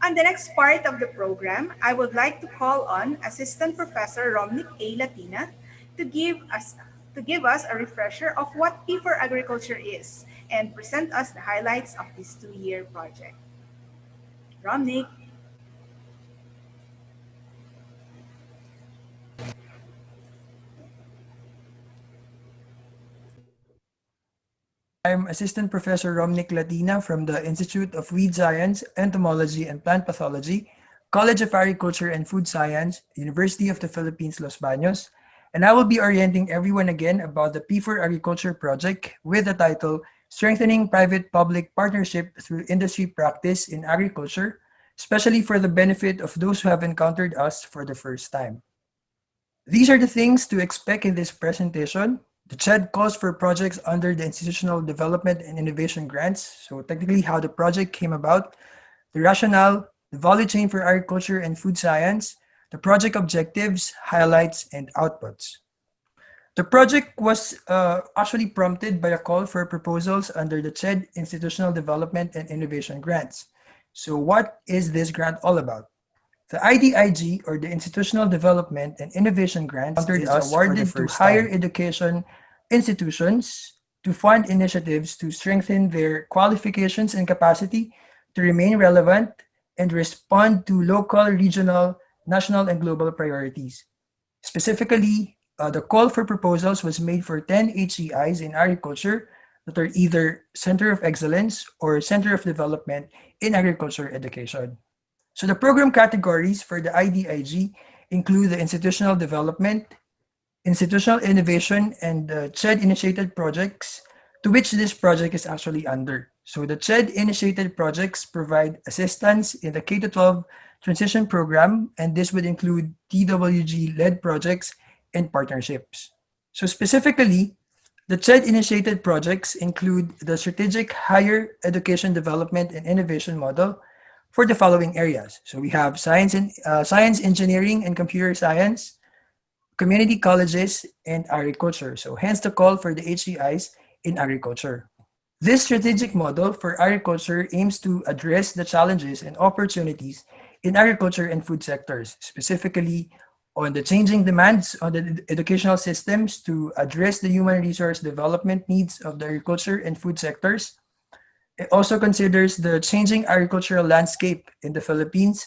On the next part of the program, I would like to call on Assistant Professor Romnick A. Latina to give us a refresher of what P4 Agriculture is and present us the highlights of this 2-year project. Romnick. I'm Assistant Professor Romnick Latina from the Institute of Weed Science, Entomology, and Plant Pathology, College of Agriculture and Food Science, University of the Philippines, Los Baños, and I will be orienting everyone again about the P4 Agriculture project with the title Strengthening Private-Public Partnership Through Industry Practice in Agriculture, especially for the benefit of those who have encountered us for the first time. These are the things to expect in this presentation. The CHED calls for projects under the Institutional Development and Innovation Grants, so technically how the project came about, the rationale, the value chain for agriculture and food science, the project objectives, highlights, and outputs. The project was actually prompted by a call for proposals under the CHED Institutional Development and Innovation Grants. So what is this grant all about? The IDIG, or the Institutional Development and Innovation Grants, is awarded to higher education institutions to fund initiatives to strengthen their qualifications and capacity to remain relevant and respond to local, regional, national, and global priorities. Specifically, the call for proposals was made for 10 HEIs in agriculture that are either Center of Excellence or Center of Development in Agriculture Education. So the program categories for the IDIG include the institutional development, institutional innovation, and CHED-initiated projects to which this project is actually under. So the CHED-initiated projects provide assistance in the K-12 transition program, and this would include TWG-led projects and partnerships. So specifically, the CHED-initiated projects include the Strategic Higher Education Development and Innovation Model, for the following areas. So we have science, engineering, and computer science, community colleges, and agriculture. So hence the call for the HEIs in agriculture. This strategic model for agriculture aims to address the challenges and opportunities in agriculture and food sectors, specifically on the changing demands on the educational systems to address the human resource development needs of the agriculture and food sectors. It also considers the changing agricultural landscape in the Philippines,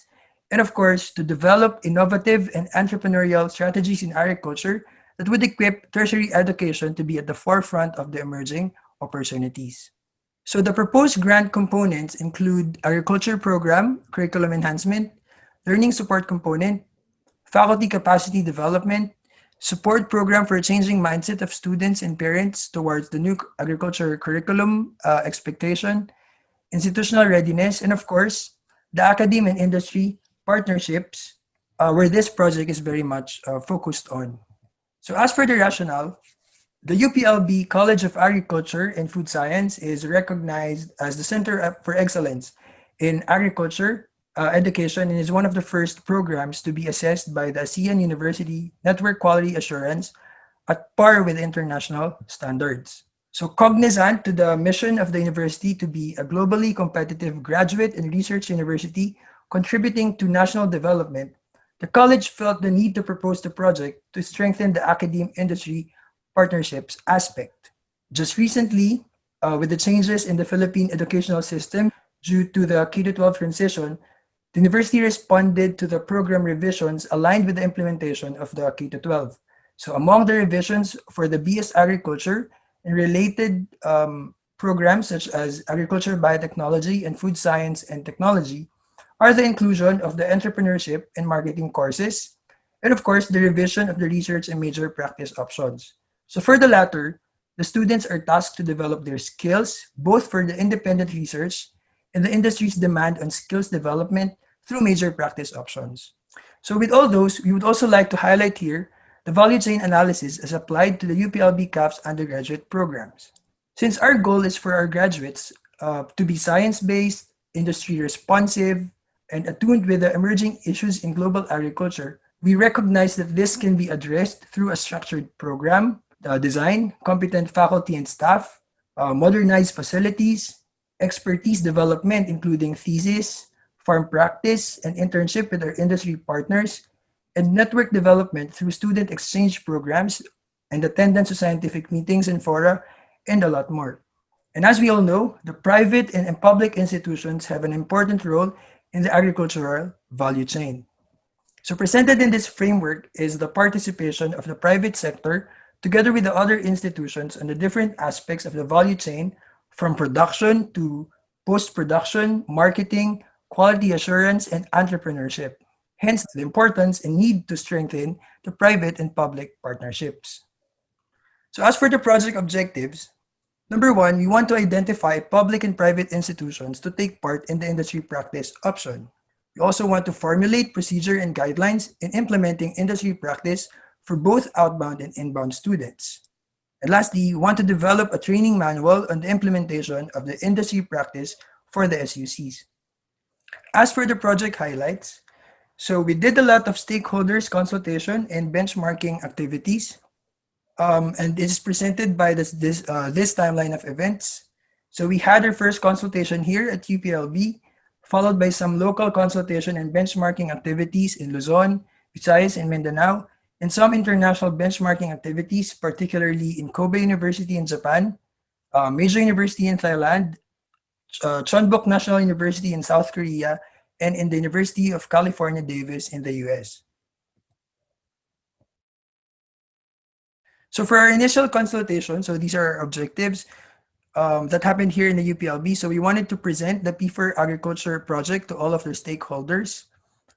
and of course, to develop innovative and entrepreneurial strategies in agriculture that would equip tertiary education to be at the forefront of the emerging opportunities. So the proposed grant components include agriculture program, curriculum enhancement, learning support component, faculty capacity development, support program for changing mindset of students and parents towards the new agriculture curriculum expectation, institutional readiness, and of course, the academe and industry partnerships, where this project is very much focused on. So as for the rationale, the UPLB College of Agriculture and Food Science is recognized as the Center for Excellence in Agriculture Education and is one of the first programs to be assessed by the ASEAN University Network Quality Assurance at par with international standards. So cognizant to the mission of the university to be a globally competitive graduate and research university contributing to national development, the college felt the need to propose the project to strengthen the academe industry partnerships aspect. Just recently, with the changes in the Philippine educational system due to the K-12 transition, the university responded to the program revisions aligned with the implementation of the K-12. So among the revisions for the BS Agriculture and related programs such as Agriculture, Biotechnology, and Food Science and Technology are the inclusion of the entrepreneurship and marketing courses, and of course, the revision of the research and major practice options. So for the latter, the students are tasked to develop their skills, both for the independent research and the industry's demand on skills development through major practice options. So with all those, we would also like to highlight here the value chain analysis as applied to the UPLB CAFS undergraduate programs. Since our goal is for our graduates to be science-based, industry responsive, and attuned with the emerging issues in global agriculture, we recognize that this can be addressed through a structured program, design, competent faculty and staff, modernized facilities, expertise development, including thesis, farm practice, and internship with our industry partners, and network development through student exchange programs and attendance to scientific meetings and fora, and a lot more. And as we all know, the private and public institutions have an important role in the agricultural value chain. So presented in this framework is the participation of the private sector together with the other institutions on the different aspects of the value chain from production to post-production, marketing, quality assurance, and entrepreneurship. Hence, the importance and need to strengthen the private and public partnerships. So as for the project objectives, number one, we want to identify public and private institutions to take part in the industry practice option. We also want to formulate procedure and guidelines in implementing industry practice for both outbound and inbound students. And lastly, we want to develop a training manual on the implementation of the industry practice for the SUCs. As for the project highlights, so we did a lot of stakeholders consultation and benchmarking activities. And it is presented by this timeline of events. So we had our first consultation here at UPLB, followed by some local consultation and benchmarking activities in Luzon, Visayas, and Mindanao, and some international benchmarking activities, particularly in Kobe University in Japan, Major University in Thailand, Chonbuk National University in South Korea, and in the University of California, Davis in the US. So for our initial consultation, so these are our objectives that happened here in the UPLB. So we wanted to present the P4 Agriculture project to all of their stakeholders.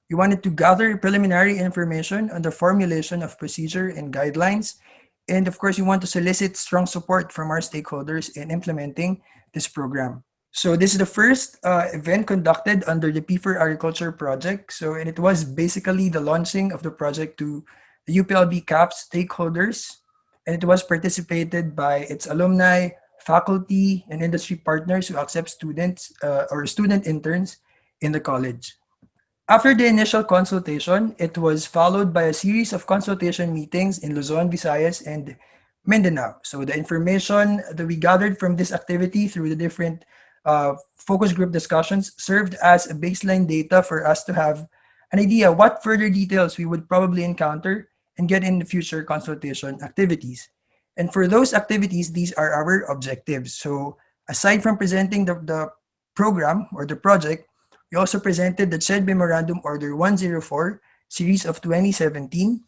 We wanted to gather preliminary information on the formulation of procedure and guidelines. And of course, we want to solicit strong support from our stakeholders in implementing this program. So this is the first event conducted under the P4 Agriculture project. And it was basically the launching of the project to the UPLB CAFS stakeholders. And it was participated by its alumni, faculty, and industry partners who accept students or student interns in the college. After the initial consultation, it was followed by a series of consultation meetings in Luzon, Visayas, and Mindanao. So the information that we gathered from this activity through the different focus group discussions served as a baseline data for us to have an idea what further details we would probably encounter and get in the future consultation activities. And for those activities, these are our objectives. So aside from presenting the program or the project, we also presented the CHED Memorandum Order 104 series of 2017.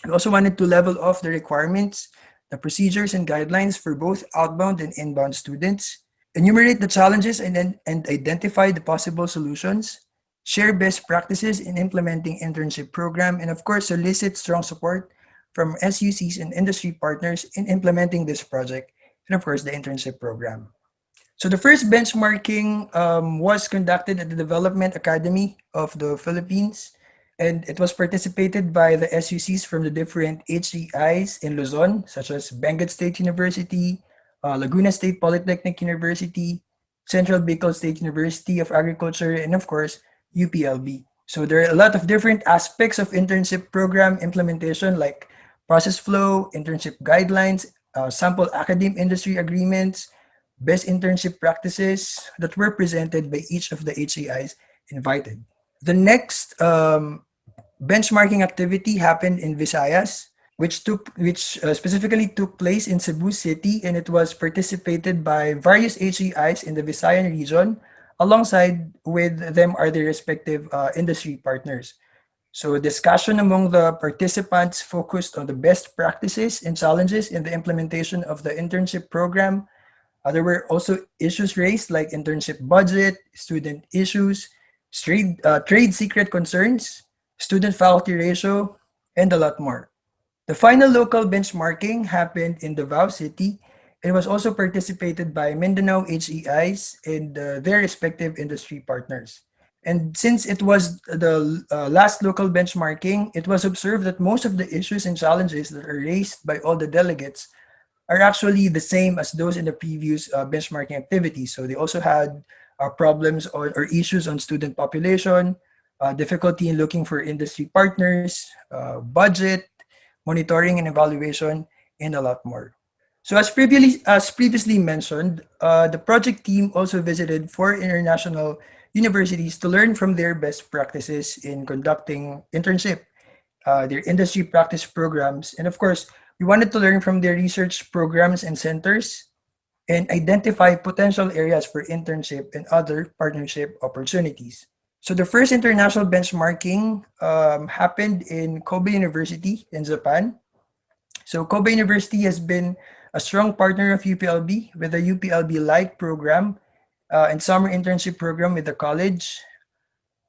We also wanted to level off the requirements, the procedures and guidelines for both outbound and inbound students, enumerate the challenges and identify the possible solutions, share best practices in implementing internship program, and of course, solicit strong support from SUCs and industry partners in implementing this project, and of course, the internship program. So the first benchmarking was conducted at the Development Academy of the Philippines, and it was participated by the SUCs from the different HEIs in Luzon, such as Benguet State University, Laguna State Polytechnic University, Central Bicol State University of Agriculture, and of course, UPLB. So there are a lot of different aspects of internship program implementation like process flow, internship guidelines, sample academic industry agreements, best internship practices that were presented by each of the HEIs invited. The next benchmarking activity happened in Visayas, which specifically took place in Cebu City, and it was participated by various HEIs in the Visayan region. Alongside with them are their respective industry partners. So discussion among the participants focused on the best practices and challenges in the implementation of the internship program. There were also issues raised like internship budget, student issues, trade secret concerns, student-faculty ratio, and a lot more. The final local benchmarking happened in Davao City. It was also participated by Mindanao HEIs and their respective industry partners. And since it was the last local benchmarking, it was observed that most of the issues and challenges that are raised by all the delegates are actually the same as those in the previous benchmarking activities. So they also had problems or issues on student population, difficulty in looking for industry partners, budget, monitoring and evaluation, and a lot more. So as previously mentioned, the project team also visited 4 international universities to learn from their best practices in conducting internship, their industry practice programs, and of course, we wanted to learn from their research programs and centers and identify potential areas for internship and other partnership opportunities. So the first international benchmarking happened in Kobe University in Japan. So Kobe University has been a strong partner of UPLB with the UPLB Light program and summer internship program with the college.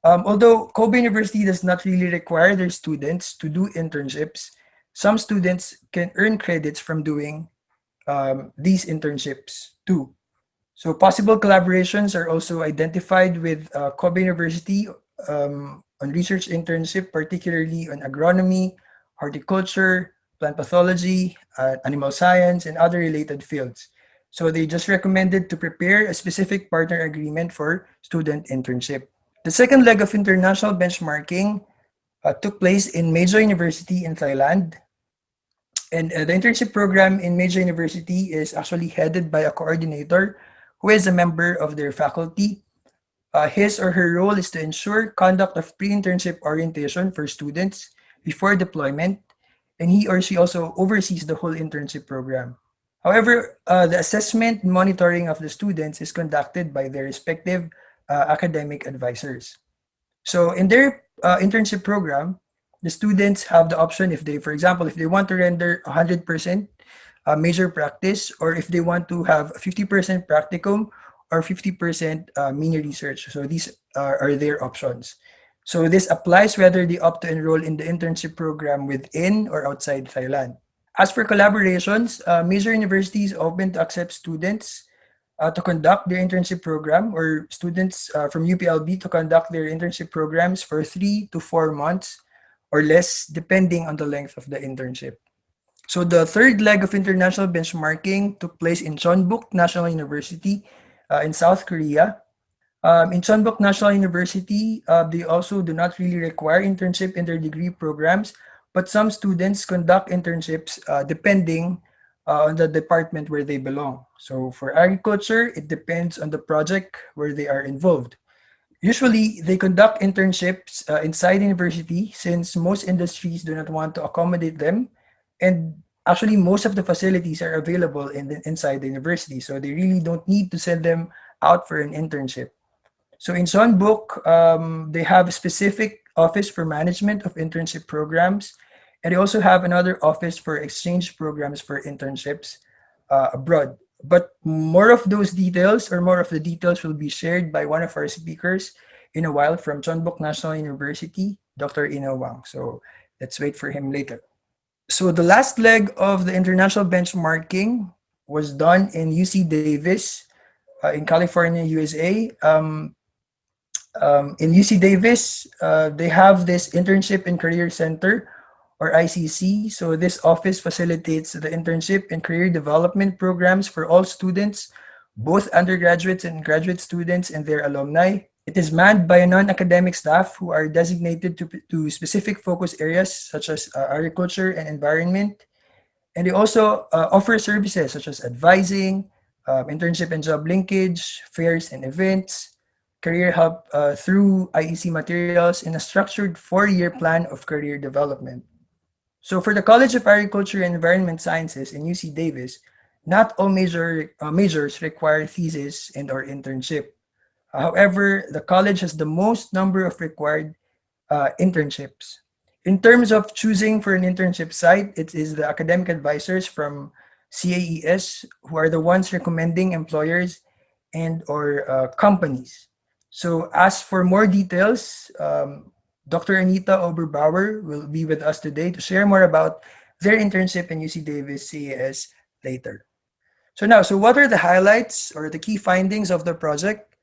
Although Kobe University does not really require their students to do internships, some students can earn credits from doing these internships too. So possible collaborations are also identified with Kobe University on research internship, particularly on agronomy, horticulture, plant pathology, animal science, and other related fields. So they just recommended to prepare a specific partner agreement for student internship. The second leg of international benchmarking took place in Major University in Thailand. And the internship program in Major University is actually headed by a coordinator who is a member of their faculty. His or her role is to ensure conduct of pre-internship orientation for students before deployment, and he or she also oversees the whole internship program. However, the assessment and monitoring of the students is conducted by their respective academic advisors. So in their internship program, the students have the option if they, for example, if they want to render 100% major practice, or if they want to have 50% practicum or 50% mini research. So these are their options. So this applies whether they opt to enroll in the internship program within or outside Thailand. As for collaborations, major universities open to accept students to conduct their internship program, or students from UPLB to conduct their internship programs for 3 to 4 months or less, depending on the length of the internship. So the third leg of international benchmarking took place in Chonbuk National University in South Korea. In Chonbuk National University, they also do not really require internship in their degree programs, but some students conduct internships depending on the department where they belong. So for agriculture, it depends on the project where they are involved. Usually, they conduct internships inside university since most industries do not want to accommodate them. And actually, most of the facilities are available inside the university. So they really don't need to send them out for an internship. So in Sunbook, they have a specific office for management of internship programs. And they also have another office for exchange programs for internships abroad. But more of those details or more of the details will be shared by one of our speakers in a while from Chonbuk National University, Dr. Ina Wang. So let's wait for him later. So the last leg of the international benchmarking was done in UC Davis in California, USA. In UC Davis, they have this Internship and Career Center or ICC. So this office facilitates the internship and career development programs for all students, both undergraduates and graduate students and their alumni. It is manned by a non-academic staff who are designated to specific focus areas such as agriculture and environment. And they also offer services such as advising, internship and job linkage, fairs and events, career help through IEC materials, and a structured 4-year plan of career development. So for the College of Agriculture and Environment Sciences in UC Davis, not all majors require thesis and or internship. However, the college has the most number of required internships. In terms of choosing for an internship site, it is the academic advisors from CAES who are the ones recommending employers and or companies. So as for more details, Dr. Anita Oberbauer will be with us today to share more about their internship in UC Davis CAS later. So what are the highlights or the key findings of the project?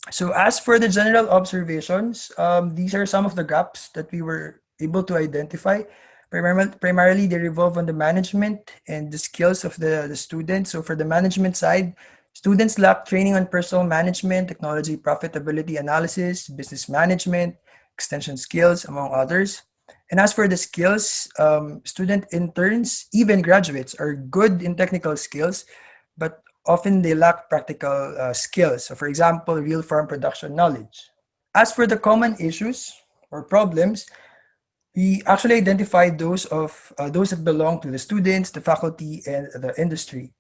So as for the general observations, these are some of the gaps that we were able to identify. Primarily, they revolve on the management and the skills of the students. So for the management side, students lack training on personal management, technology profitability analysis, business management, extension skills, among others. And as for the skills, student interns, even graduates, are good in technical skills, but often they lack practical skills. So for example, real farm production knowledge. As for the common issues or problems, we actually identified those that belong to the students, the faculty, and the industry.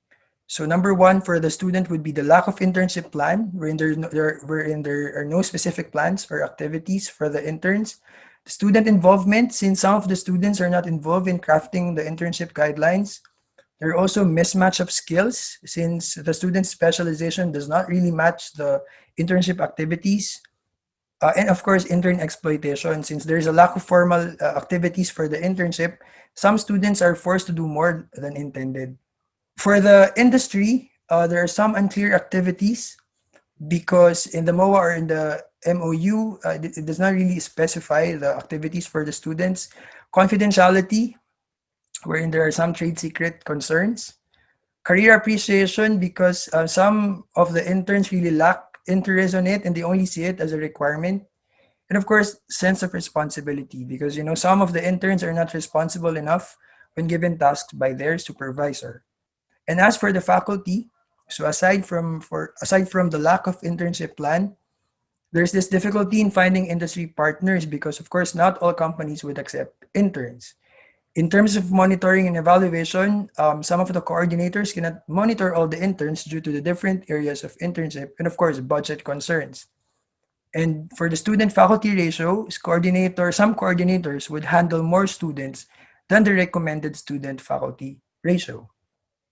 So number one for the student would be the lack of internship plan, wherein there are no specific plans or activities for the interns. The student involvement, since some of the students are not involved in crafting the internship guidelines. There are also mismatch of skills, since the student's specialization does not really match the internship activities. And of course, intern exploitation, since there's a lack of formal activities for the internship, some students are forced to do more than intended. For the industry, there are some unclear activities because in the MOA or in the MOU, it does not really specify the activities for the students. Confidentiality, wherein there are some trade secret concerns. Career appreciation, because some of the interns really lack interest on it and they only see it as a requirement. And of course, sense of responsibility, because some of the interns are not responsible enough when given tasks by their supervisor. And as for the faculty, so aside from the lack of internship plan, there's this difficulty in finding industry partners because of course not all companies would accept interns. In terms of monitoring and evaluation, some of the coordinators cannot monitor all the interns due to the different areas of internship and of course budget concerns. And for the student-faculty ratio, some coordinators would handle more students than the recommended student-faculty ratio.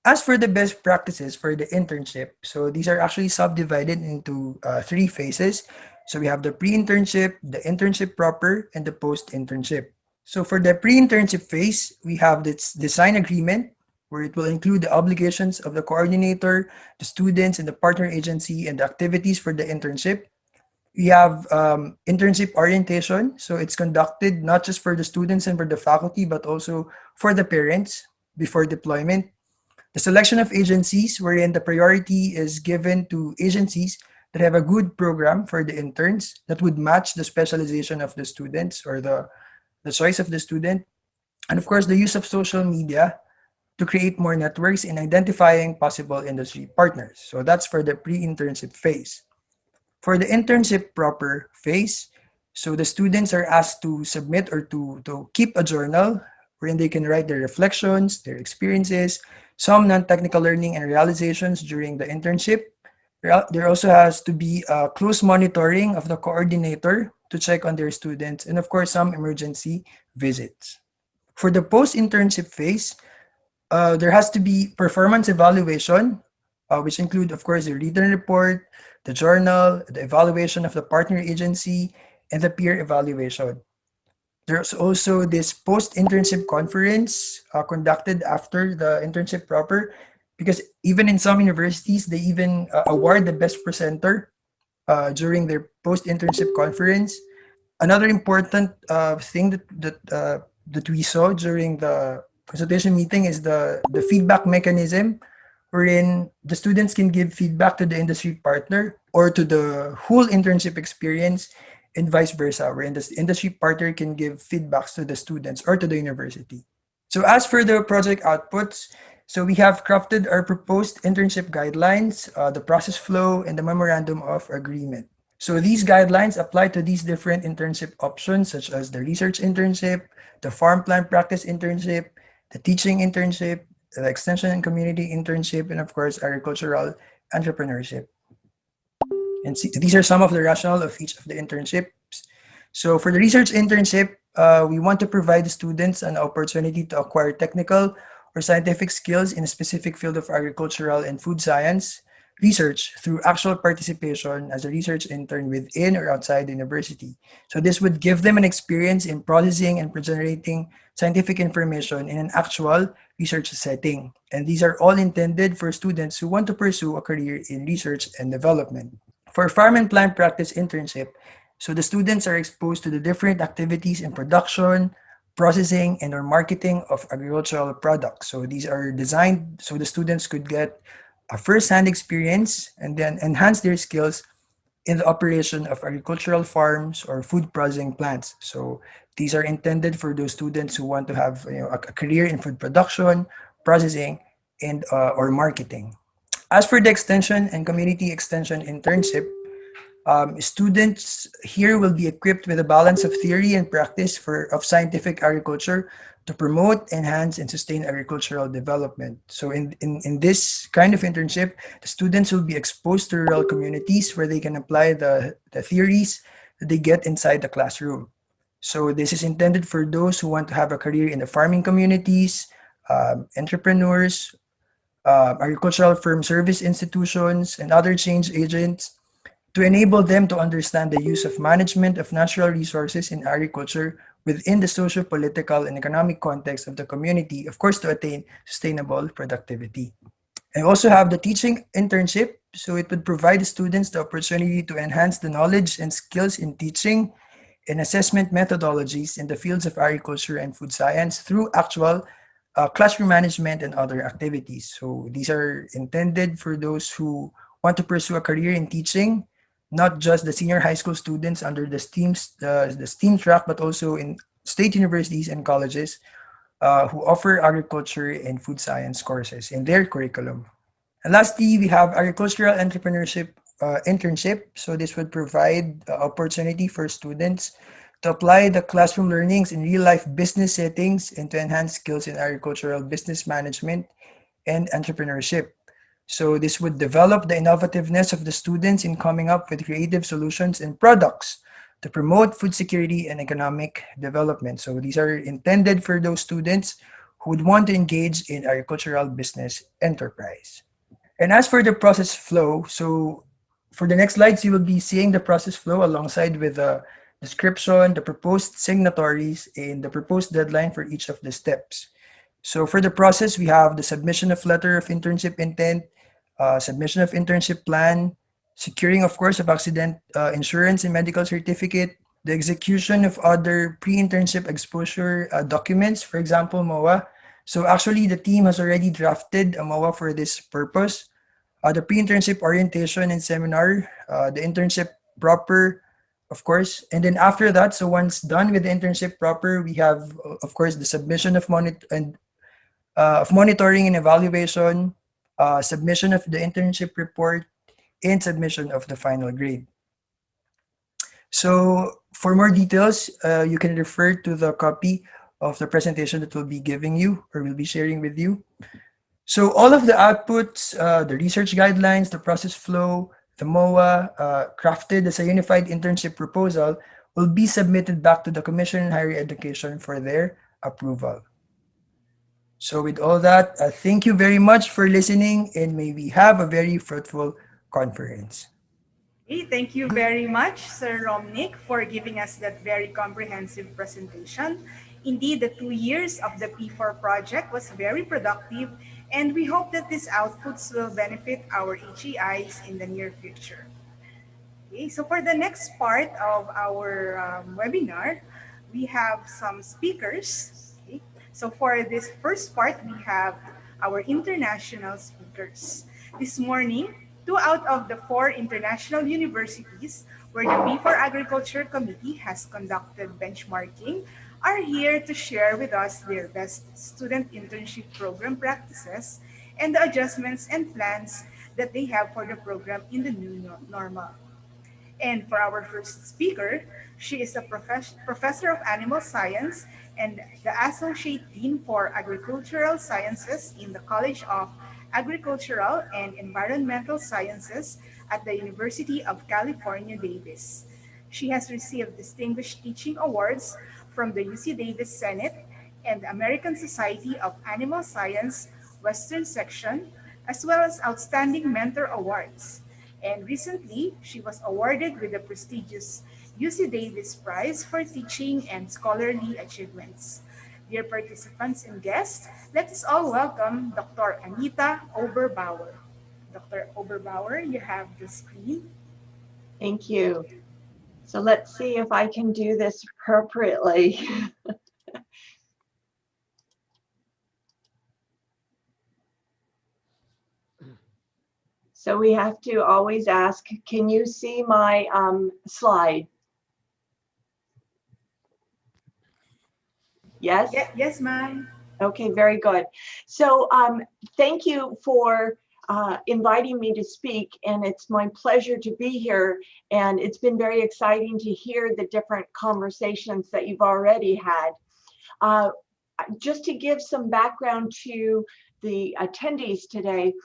As for the best practices for the internship, so these are actually subdivided into 3 phases. So we have the pre-internship, the internship proper, and the post-internship. So for the pre-internship phase, we have this design agreement where it will include the obligations of the coordinator, the students, and the partner agency, and the activities for the internship. We have internship orientation. So it's conducted not just for the students and for the faculty, but also for the parents before deployment. The selection of agencies, wherein the priority is given to agencies that have a good program for the interns that would match the specialization of the students or the choice of the student. And of course, the use of social media to create more networks in identifying possible industry partners. So that's for the pre-internship phase. For the internship proper phase, so the students are asked to submit or to keep a journal wherein they can write their reflections, their experiences, some non-technical learning and realizations during the internship. There also has to be a close monitoring of the coordinator to check on their students, and of course, some emergency visits. For the post-internship phase, there has to be performance evaluation, which include, of course, the written report, the journal, the evaluation of the partner agency, and the peer evaluation. There's also this post-internship conference conducted after the internship proper, because even in some universities, they even award the best presenter during their post-internship conference. Another important thing that we saw during the consultation meeting is the feedback mechanism, wherein the students can give feedback to the industry partner or to the whole internship experience, and vice versa, wherein the industry partner can give feedbacks to the students or to the university. So as for the project outputs, so we have crafted our proposed internship guidelines, the process flow, and the memorandum of agreement. So these guidelines apply to these different internship options, such as the research internship, the farm plant practice internship, the teaching internship, the extension and community internship, and of course, agricultural entrepreneurship. And these are some of the rationale of each of the internships. So for the research internship, we want to provide the students an opportunity to acquire technical or scientific skills in a specific field of agricultural and food science research through actual participation as a research intern within or outside the university. So this would give them an experience in processing and generating scientific information in an actual research setting. And these are all intended for students who want to pursue a career in research and development. For farm and plant practice internship, so the students are exposed to the different activities in production, processing, and or marketing of agricultural products. So these are designed so the students could get a first-hand experience and then enhance their skills in the operation of agricultural farms or food processing plants. So these are intended for those students who want to have a career in food production, processing, and or marketing. As for the extension and community extension internship, students here will be equipped with a balance of theory and practice of scientific agriculture to promote, enhance, and sustain agricultural development. So in this kind of internship, the students will be exposed to rural communities where they can apply the theories that they get inside the classroom. So this is intended for those who want to have a career in the farming communities, entrepreneurs, agricultural firm service institutions, and other change agents, to enable them to understand the use of management of natural resources in agriculture within the socio-political and economic context of the community, of course, to attain sustainable productivity. I also have the teaching internship, so it would provide the students the opportunity to enhance the knowledge and skills in teaching and assessment methodologies in the fields of agriculture and food science through actual classroom management and other activities. So these are intended for those who want to pursue a career in teaching, not just the senior high school students under the STEAM track, but also in state universities and colleges who offer agriculture and food science courses in their curriculum. And lastly, we have agricultural entrepreneurship internship. So this would provide opportunity for students to apply the classroom learnings in real-life business settings and to enhance skills in agricultural business management and entrepreneurship. So this would develop the innovativeness of the students in coming up with creative solutions and products to promote food security and economic development. So these are intended for those students who would want to engage in agricultural business enterprise. And as for the process flow, so for the next slides, you will be seeing the process flow alongside with the description, the proposed signatories, and the proposed deadline for each of the steps. So for the process, we have the submission of letter of internship intent, submission of internship plan, securing, of course, of accident insurance and medical certificate, the execution of other pre-internship exposure documents, for example, MOA. So actually, the team has already drafted a MOA for this purpose. The pre-internship orientation and seminar, the internship proper, of course. And then after that, so once done with the internship proper, we have, of course, the submission of of monitoring and evaluation, submission of the internship report, and submission of the final grade. So for more details, you can refer to the copy of the presentation that we'll be giving you or we'll be sharing with you. So all of the outputs, the research guidelines, the process flow, the MOA, crafted as a unified internship proposal, will be submitted back to the Commission on Higher Education for their approval. So with all that, thank you very much for listening, and may we have a very fruitful conference. Okay, thank you very much, Sir Romnick, for giving us that very comprehensive presentation. Indeed, the 2 years of the P4 project was very productive, and we hope that these outputs will benefit our HEIs in the near future. Okay, so for the next part of our webinar, we have some speakers. Okay, so for this first part, we have our international speakers. This morning, 2 out of the 4 international universities where the B4 Agriculture Committee has conducted benchmarking are here to share with us their best student internship program practices and the adjustments and plans that they have for the program in the new normal. And for our first speaker, she is a professor of animal science and the associate dean for agricultural sciences in the College of Agricultural and Environmental Sciences at the University of California, Davis. She has received distinguished teaching awards from the UC Davis Senate and the American Society of Animal Science Western Section, as well as outstanding mentor awards. And recently, she was awarded with the prestigious UC Davis Prize for Teaching and Scholarly Achievements. Dear participants and guests, let us all welcome Dr. Anita Oberbauer. Dr. Oberbauer, you have the screen. Thank you. So let's see if I can do this appropriately. So we have to always ask, can you see my slide? Yes? Yes, ma'am. Okay, very good. So thank you for inviting me to speak, and it's my pleasure to be here. And it's been very exciting to hear the different conversations that you've already had. Just to give some background to the attendees today,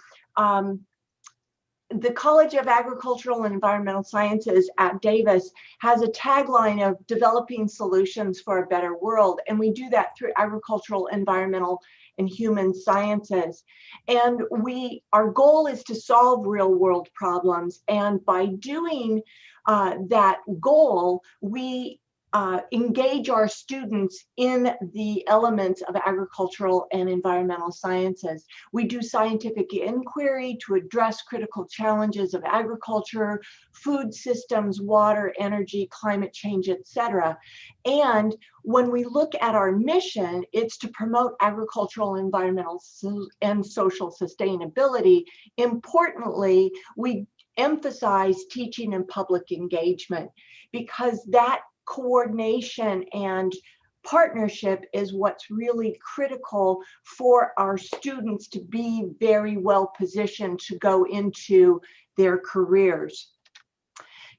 the College of Agricultural and Environmental Sciences at Davis has a tagline of developing solutions for a better world. And we do that through agricultural, environmental, and human sciences. And our goal is to solve real world problems. And by doing that goal, we engage our students in the elements of agricultural and environmental sciences. We do scientific inquiry to address critical challenges of agriculture, food systems, water, energy, climate change, etc. And when we look at our mission, it's to promote agricultural, environmental, and social sustainability. Importantly, we emphasize teaching and public engagement because that coordination and partnership is what's really critical for our students to be very well positioned to go into their careers.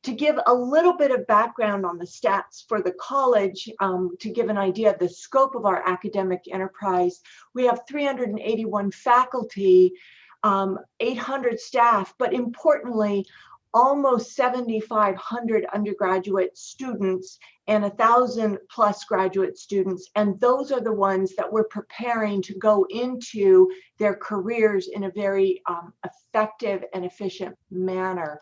To give a little bit of background on the stats for the college, to give an idea of the scope of our academic enterprise, we have 381 faculty, 800 staff, but importantly, almost 7,500 undergraduate students and 1,000 plus graduate students. And those are the ones that we're preparing to go into their careers in a very effective and efficient manner.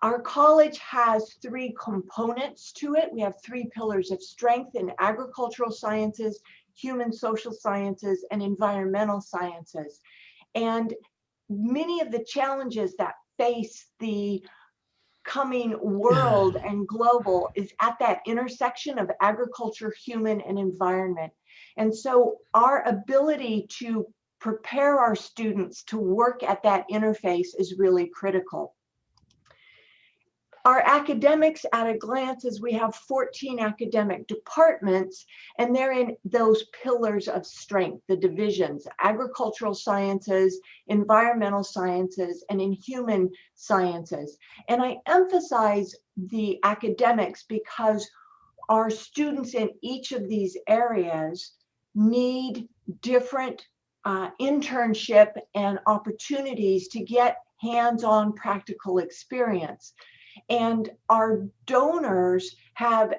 Our college has 3 components to it. We have 3 pillars of strength in agricultural sciences, human social sciences, and environmental sciences. And many of the challenges that face the coming world and global is at that intersection of agriculture, human, and environment. And so our ability to prepare our students to work at that interface is really critical. Our academics at a glance is we have 14 academic departments, and they're in those pillars of strength, the divisions: agricultural sciences, environmental sciences, and in human sciences. And I emphasize the academics because our students in each of these areas need different internship and opportunities to get hands-on practical experience. And our donors have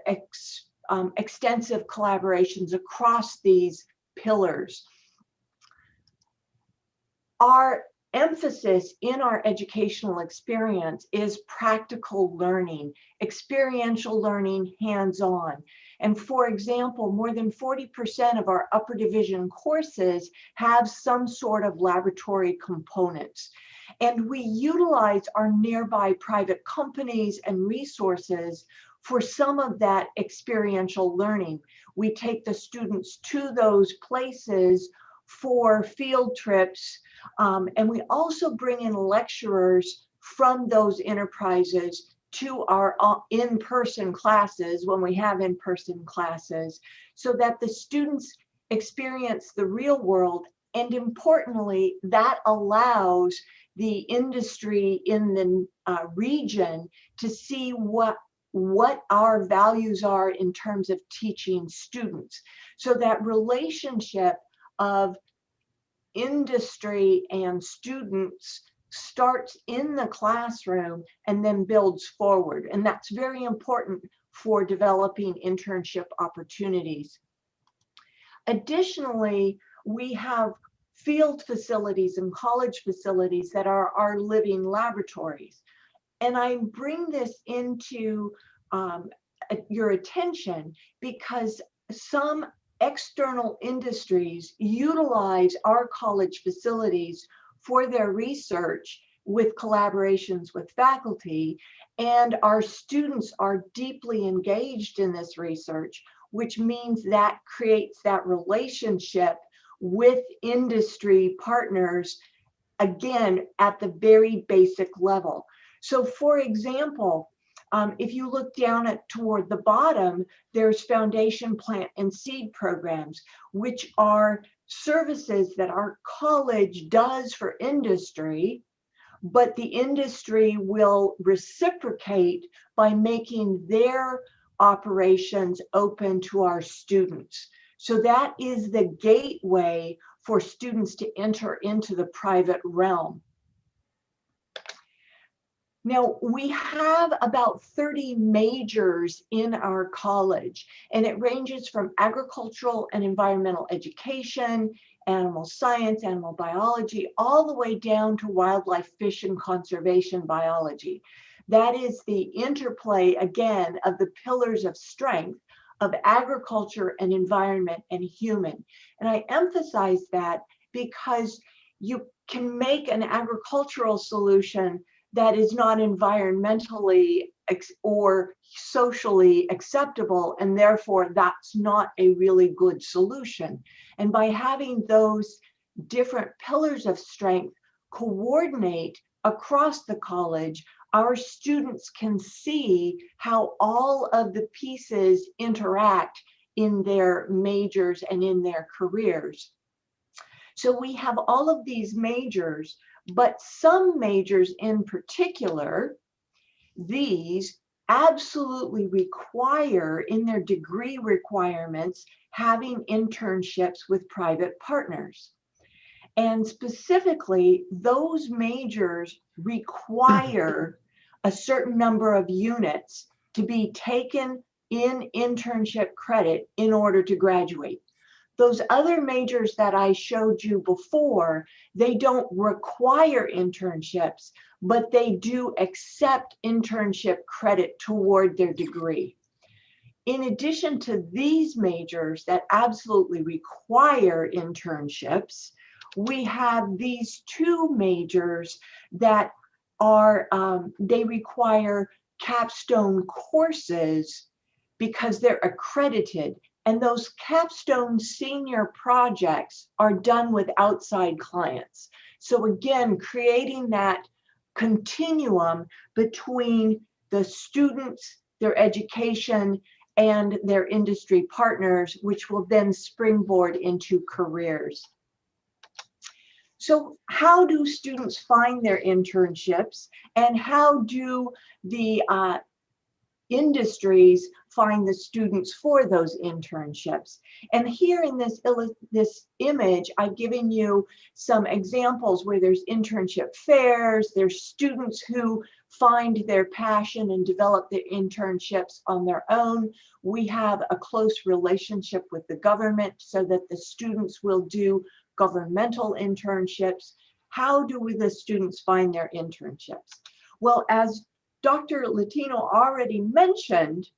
extensive collaborations across these pillars. Our emphasis in our educational experience is practical learning, experiential learning, hands-on. And for example, more than 40% of our upper division courses have some sort of laboratory components. And we utilize our nearby private companies and resources for some of that experiential learning. We take the students to those places for field trips, and we also bring in lecturers from those enterprises to our in-person classes when we have in-person classes, so that the students experience the real world. And importantly, that allows the industry in the region to see what our values are in terms of teaching students. So that relationship of industry and students starts in the classroom and then builds forward. And that's very important for developing internship opportunities. Additionally, we have field facilities and college facilities that are our living laboratories. And I bring this into your attention because some external industries utilize our college facilities for their research with collaborations with faculty, and our students are deeply engaged in this research, which means that creates that relationship with industry partners, again, at the very basic level. So for example, if you look down toward the bottom, there's foundation, plant, and seed programs, which are services that our college does for industry, but the industry will reciprocate by making their operations open to our students. So that is the gateway for students to enter into the private realm. Now, we have about 30 majors in our college, and it ranges from agricultural and environmental education, animal science, animal biology, all the way down to wildlife, fish, and conservation biology. That is the interplay, again, of the pillars of strength of agriculture and environment and human. And I emphasize that because you can make an agricultural solution that is not environmentally or socially acceptable, and therefore that's not a really good solution. And by having those different pillars of strength coordinate across the college, our students can see how all of the pieces interact in their majors and in their careers. So we have all of these majors, but some majors in particular, these absolutely require in their degree requirements having internships with private partners. And specifically, those majors require a certain number of units to be taken in internship credit in order to graduate. Those other majors that I showed you before, they don't require internships, but they do accept internship credit toward their degree. In addition to these majors that absolutely require internships, we have these two majors that are, they require capstone courses because they're accredited. And those capstone senior projects are done with outside clients. So again, creating that continuum between the students, their education, and their industry partners, which will then springboard into careers. So how do students find their internships, and how do the industries find the students for those internships? And here in this image, I've given you some examples where there's internship fairs, there's students who find their passion and develop their internships on their own. We have a close relationship with the government so that the students will do governmental internships. How do the students find their internships? Well, as Dr. Latino already mentioned,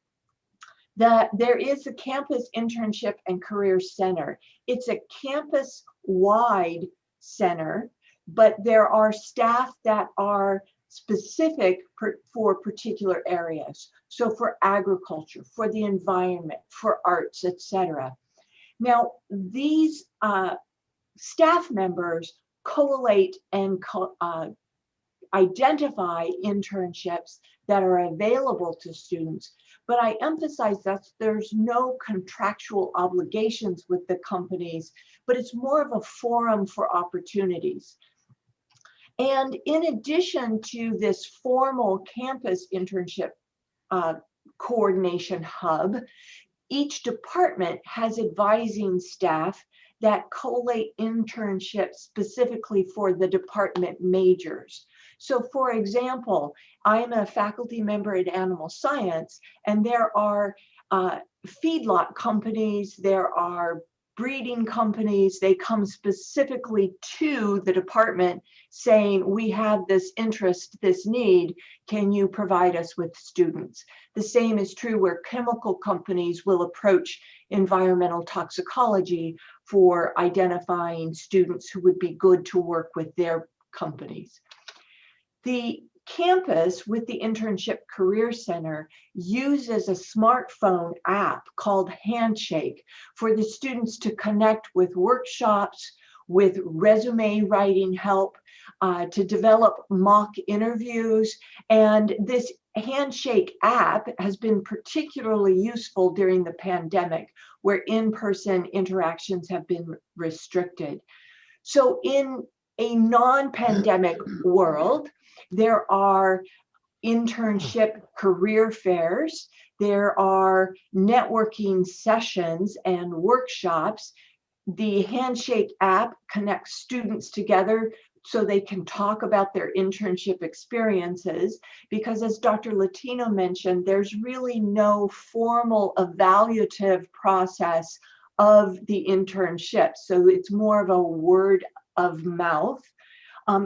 that there is a campus internship and career center. It's a campus-wide center, but there are staff that are specific for particular areas. So for agriculture, for the environment, for arts, etc. Now, these staff members collate and identify internships that are available to students, but I emphasize that there's no contractual obligations with the companies, but it's more of a forum for opportunities. And in addition to this formal campus internship coordination hub, each department has advising staff that collate internships specifically for the department majors. So for example, I am a faculty member in animal science, and there are feedlot companies, there are breeding companies, they come specifically to the department saying, we have this interest, this need, can you provide us with students? The same is true where chemical companies will approach environmental toxicology for identifying students who would be good to work with their companies. The campus with the Internship Career Center uses a smartphone app called Handshake for the students to connect with workshops, with resume writing help, to develop mock interviews. And this Handshake app has been particularly useful during the pandemic, where in-person interactions have been restricted. So in a non-pandemic world, there are internship career fairs, there are networking sessions and workshops. The Handshake app connects students together so they can talk about their internship experiences, because as Dr. Latino mentioned, there's really no formal evaluative process of the internship. So it's more of a word of mouth.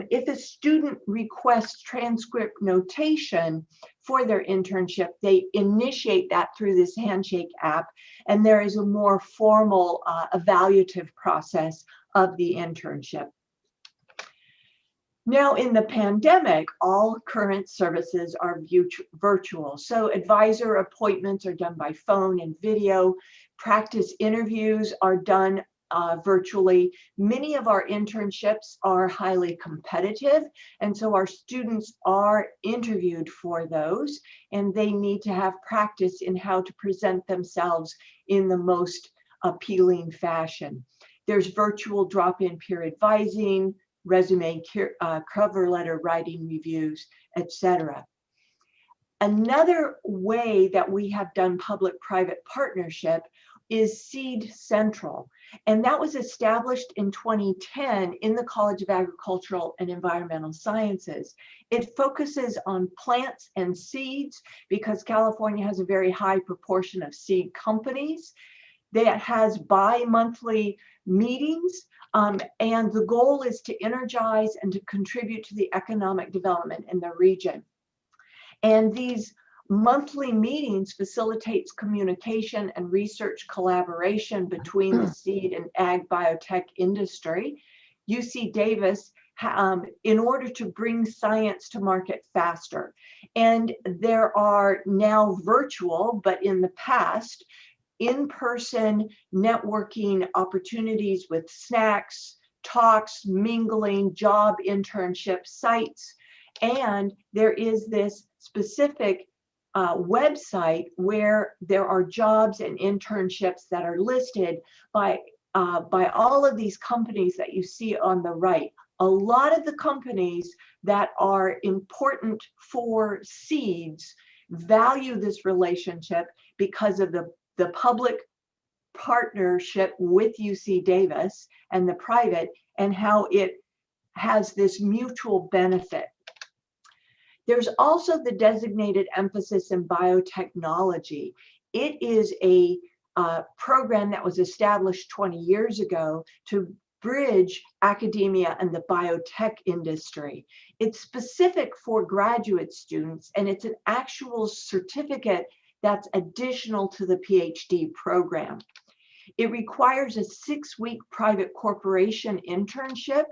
If a student requests transcript notation for their internship, they initiate that through this Handshake app, and there is a more formal evaluative process of the internship. Now, in the pandemic, all current services are virtual. So advisor appointments are done by phone and video. Practice interviews are done virtually. Many of our internships are highly competitive, and so our students are interviewed for those, and they need to have practice in how to present themselves in the most appealing fashion. There's virtual drop-in peer advising, resume cover letter writing reviews, etc. Another way that we have done public-private partnership is Seed Central, and that was established in 2010 in the College of Agricultural and Environmental Sciences. It focuses on plants and seeds because California has a very high proportion of seed companies. That has bi-monthly meetings, and the goal is to energize and to contribute to the economic development in the region. And these monthly meetings facilitates communication and research collaboration between the seed and ag biotech industry. UC Davis, in order to bring science to market faster. And there are now virtual, but in the past, in-person networking opportunities with snacks, talks, mingling, job internship sites. And there is this specific website where there are jobs and internships that are listed by all of these companies that you see on the right. A lot of the companies that are important for seeds value this relationship because of the public partnership with UC Davis and the private, and how it has this mutual benefit. There's also the designated emphasis in biotechnology. It is a program that was established 20 years ago to bridge academia and the biotech industry. It's specific for graduate students, and it's an actual certificate that's additional to the PhD program. It requires a 6-week private corporation internship,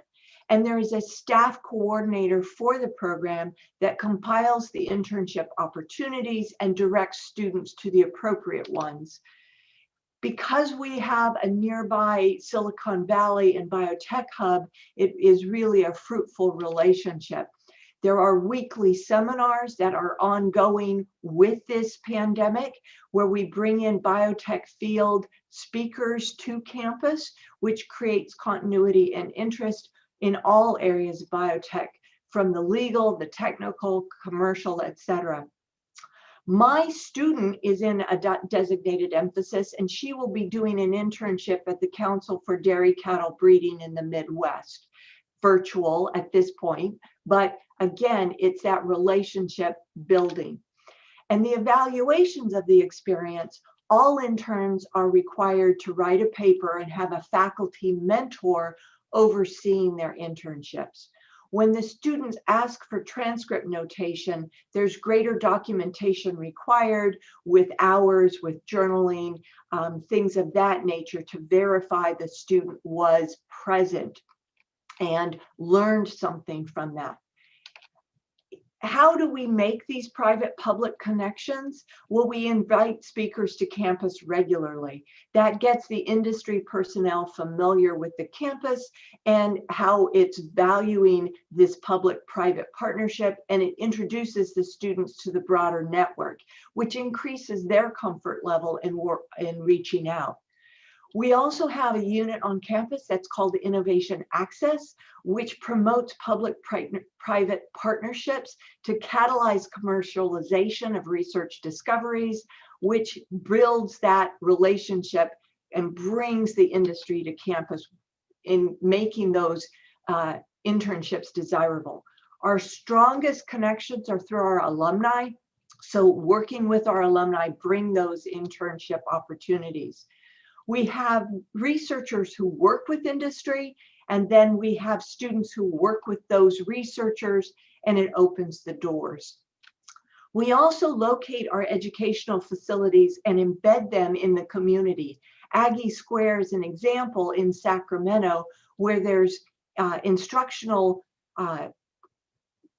and there is a staff coordinator for the program that compiles the internship opportunities and directs students to the appropriate ones. Because we have a nearby Silicon Valley and biotech hub, it is really a fruitful relationship. There are weekly seminars that are ongoing with this pandemic, where we bring in biotech field speakers to campus, which creates continuity and interest in all areas of biotech, from the legal, the technical, commercial, etc. My student is in a designated emphasis, and she will be doing an internship at the Council for Dairy Cattle Breeding in the Midwest, virtual at this point, but again, it's that relationship building. And the evaluations of the experience, all interns are required to write a paper and have a faculty mentor overseeing their internships. When the students ask for transcript notation, there's greater documentation required with hours, with journaling, things of that nature to verify the student was present and learned something from that. How do we make these private-public connections? Well, we invite speakers to campus regularly. That gets the industry personnel familiar with the campus and how it's valuing this public-private partnership, and it introduces the students to the broader network, which increases their comfort level in reaching out. We also have a unit on campus that's called Innovation Access, which promotes public-private partnerships to catalyze commercialization of research discoveries, which builds that relationship and brings the industry to campus in making those internships desirable. Our strongest connections are through our alumni. So working with our alumni bring those internship opportunities. We have researchers who work with industry, and then we have students who work with those researchers, and it opens the doors. We also locate our educational facilities and embed them in the community. Aggie Square is an example in Sacramento where there's instructional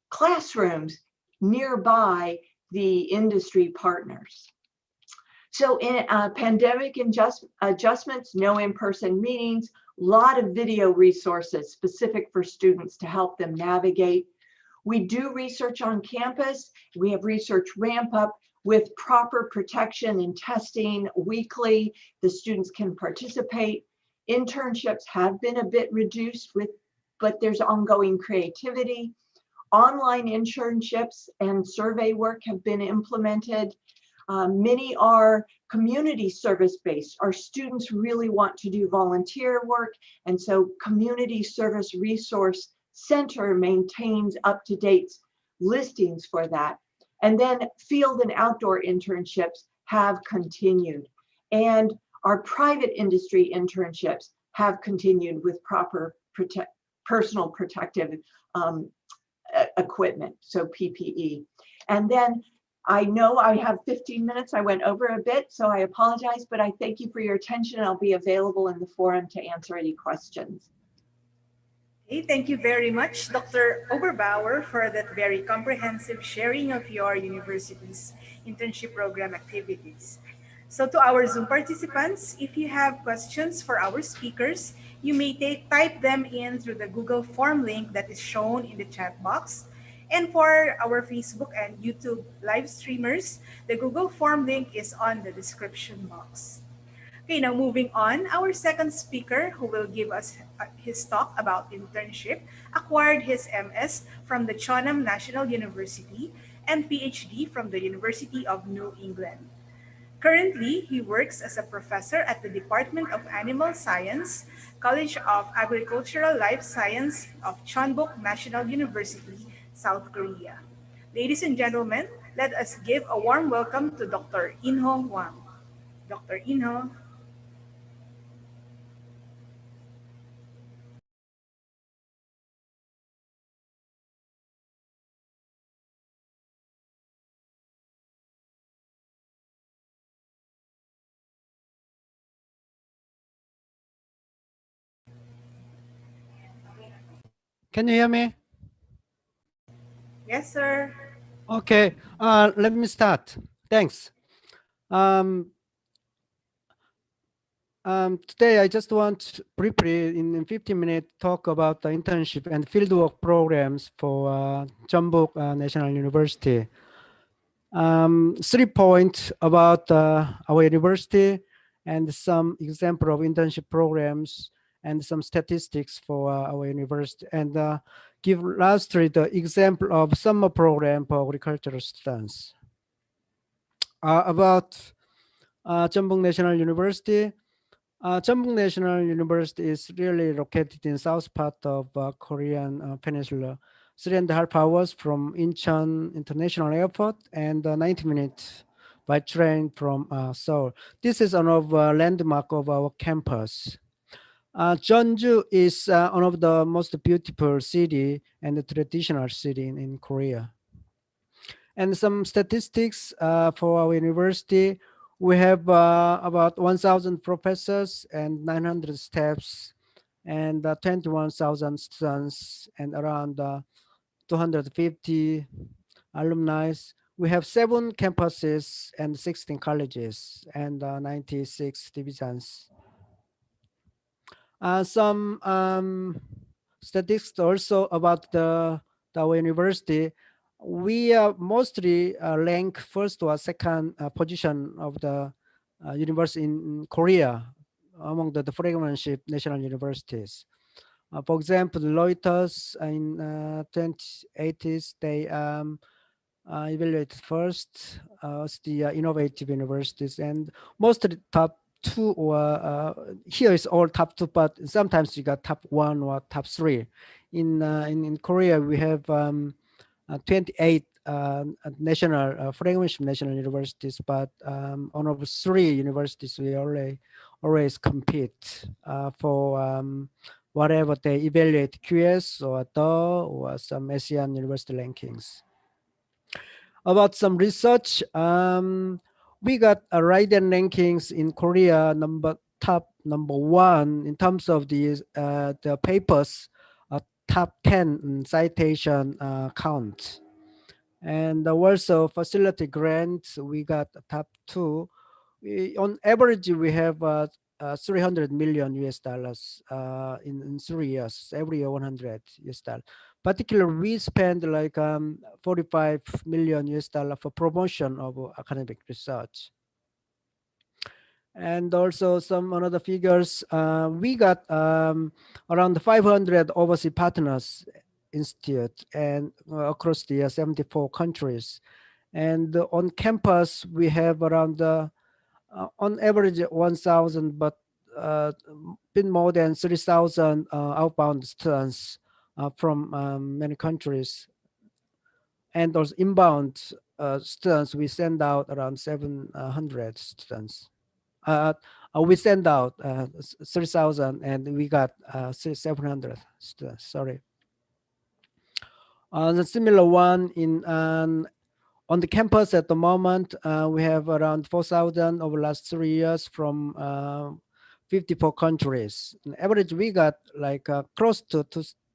classrooms nearby the industry partners. So in pandemic adjustments, no in-person meetings, a lot of video resources specific for students to help them navigate. We do research on campus. We have research ramp up with proper protection and testing weekly. The students can participate. Internships have been a bit reduced but there's ongoing creativity. Online internships and survey work have been implemented. Many are community service-based. Our students really want to do volunteer work, and so Community Service Resource Center maintains up-to-date listings for that. And then field and outdoor internships have continued. And our private industry internships have continued with proper personal protective equipment, so PPE. And then I know I have 15 minutes. I went over a bit, so I apologize, but I thank you for your attention. I'll be available in the forum to answer any questions. Okay, thank you very much, Dr. Oberbauer, for that very comprehensive sharing of your university's internship program activities. So to our Zoom participants, if you have questions for our speakers, you may type them in through the Google form link that is shown in the chat box. And for our Facebook and YouTube live streamers, the Google Form link is on the description box. Okay, now moving on, our second speaker who will give us his talk about internship acquired his MS from the Chonam National University and PhD from the University of New England. Currently, he works as a professor at the Department of Animal Science, College of Agricultural Life Science of Chonbuk National University, South Korea. Ladies and gentlemen, let us give a warm welcome to Dr. Inho Wang. Dr. Inho. Can you hear me? Yes, sir. Okay, let me start. Thanks. Today, I just want briefly, in 15 minutes, talk about the internship and fieldwork programs for Jeonbuk National University. 3 points about our university and some example of internship programs and some statistics for our university, and give lastly the example of summer program for agricultural students. About Jeonbuk National University. Jeonbuk National University is really located in south part of Korean peninsula, 3.5 hours from Incheon International Airport and 90 minutes by train from Seoul. This is one of landmark of our campus. Jeonju is one of the most beautiful city and the traditional city in Korea. And some statistics for our university. We have about 1,000 professors and 900 staffs and 21,000 students and around 250 alumni. We have 7 campuses and 16 colleges and 96 divisions. Some statistics also about our university. We mostly rank first or second position of the university in Korea among the flagship national universities. For example, Reuters in 2080s, they evaluated first as the innovative universities, and most of the top 2 or here is all top 2, but sometimes you got top 1 or top 3. In Korea, we have 28 national flagship national universities, but one of 3 universities we always compete for whatever they evaluate QS or TO or some ASEAN university rankings. About some research, we got a Raiden rankings in Korea top number 1 in terms of the papers, top 10 citation count. And also facility grants, we got top 2. On average, we have 300 million US dollars in 3 years, every year 100 US dollars. Particularly, we spend like 45 million US dollar for promotion of academic research. And also some other figures, we got around 500 overseas partners institute and across the 74 countries. And on campus, we have around on average 1,000, but been more than 3,000 outbound students from many countries. And those inbound students, we send out around 700 students. We send out 3,000 and we got 700 students, sorry. The similar one on the campus at the moment, we have around 4,000 over the last 3 years from 54 countries. On average, we got like close to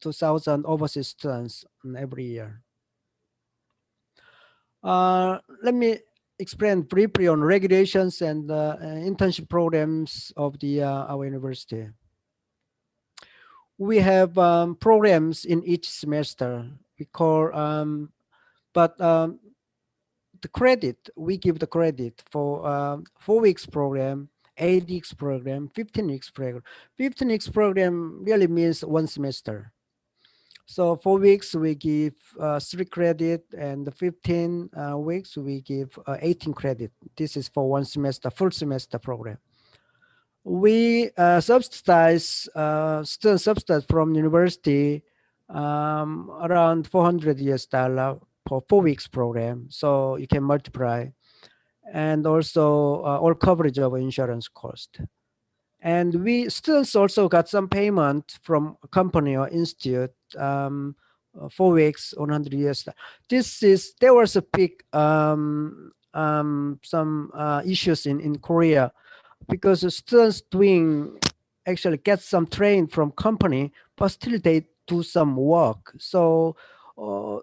2,000 overseas students every year. Let me explain briefly on regulations and internship programs of our university. We have programs in each semester, we call but the credit, we give the credit for 4 weeks program, 8 weeks program, 15 weeks program. 15 weeks program really means 1 semester. So 4 weeks we give 3 credit, and the 15 weeks we give 18 credit. This is for 1 semester, full semester program. We subsidize student subsidize from university around $400 for 4 weeks program. So you can multiply, and also all coverage of insurance cost. And we students also got some payment from a company or institute, 4 weeks, $100. There was a big some issues in Korea, because the students doing actually get some train from company, but still they do some work. So uh,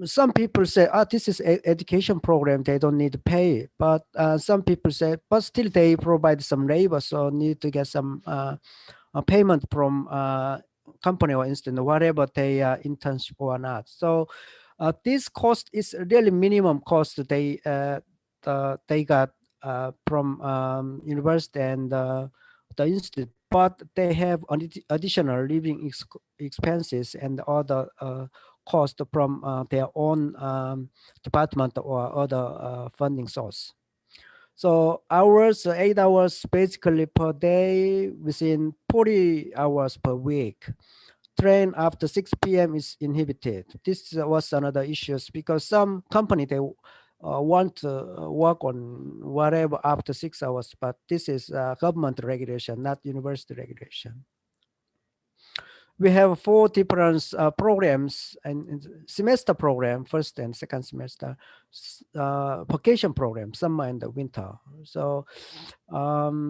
some people say, this is education program, they don't need to pay. But some people say, but still they provide some labor, so need to get some payment from company or institute, whatever they internship or not. So this cost is really minimum cost they got from university and the institute, but they have additional living expenses and other cost from their own department or other funding source. So hours, 8 hours basically per day, within 40 hours per week. Train after 6 p.m. is inhibited. This was another issue, because some company, they want to work on whatever after 6 hours, but this is government regulation, not university regulation. We have 4 different programs, and semester program, first and second semester, vacation program, summer and the winter. So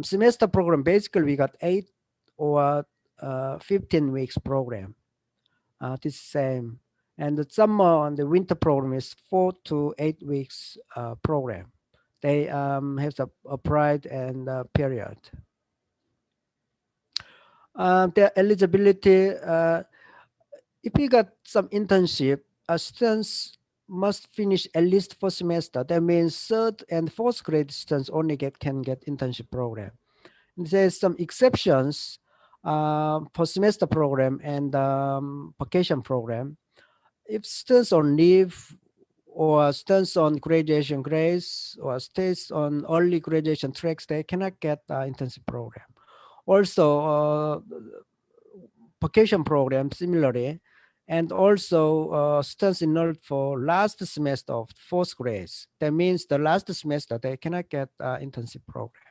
semester program, basically we got 8 or 15 weeks program. This same. And the summer and the winter program is 4 to 8 weeks program. They have a pride and period. Their eligibility, if you got some internship, students must finish at least 4 semester. That means third and fourth grade students only can get internship program. There's some exceptions for semester program and vacation program. If students on leave, or students on graduation grades, or students on early graduation tracks, they cannot get intensive program. Also, vacation program similarly, and also students enrolled for last semester of fourth grades. That means the last semester they cannot get intensive program.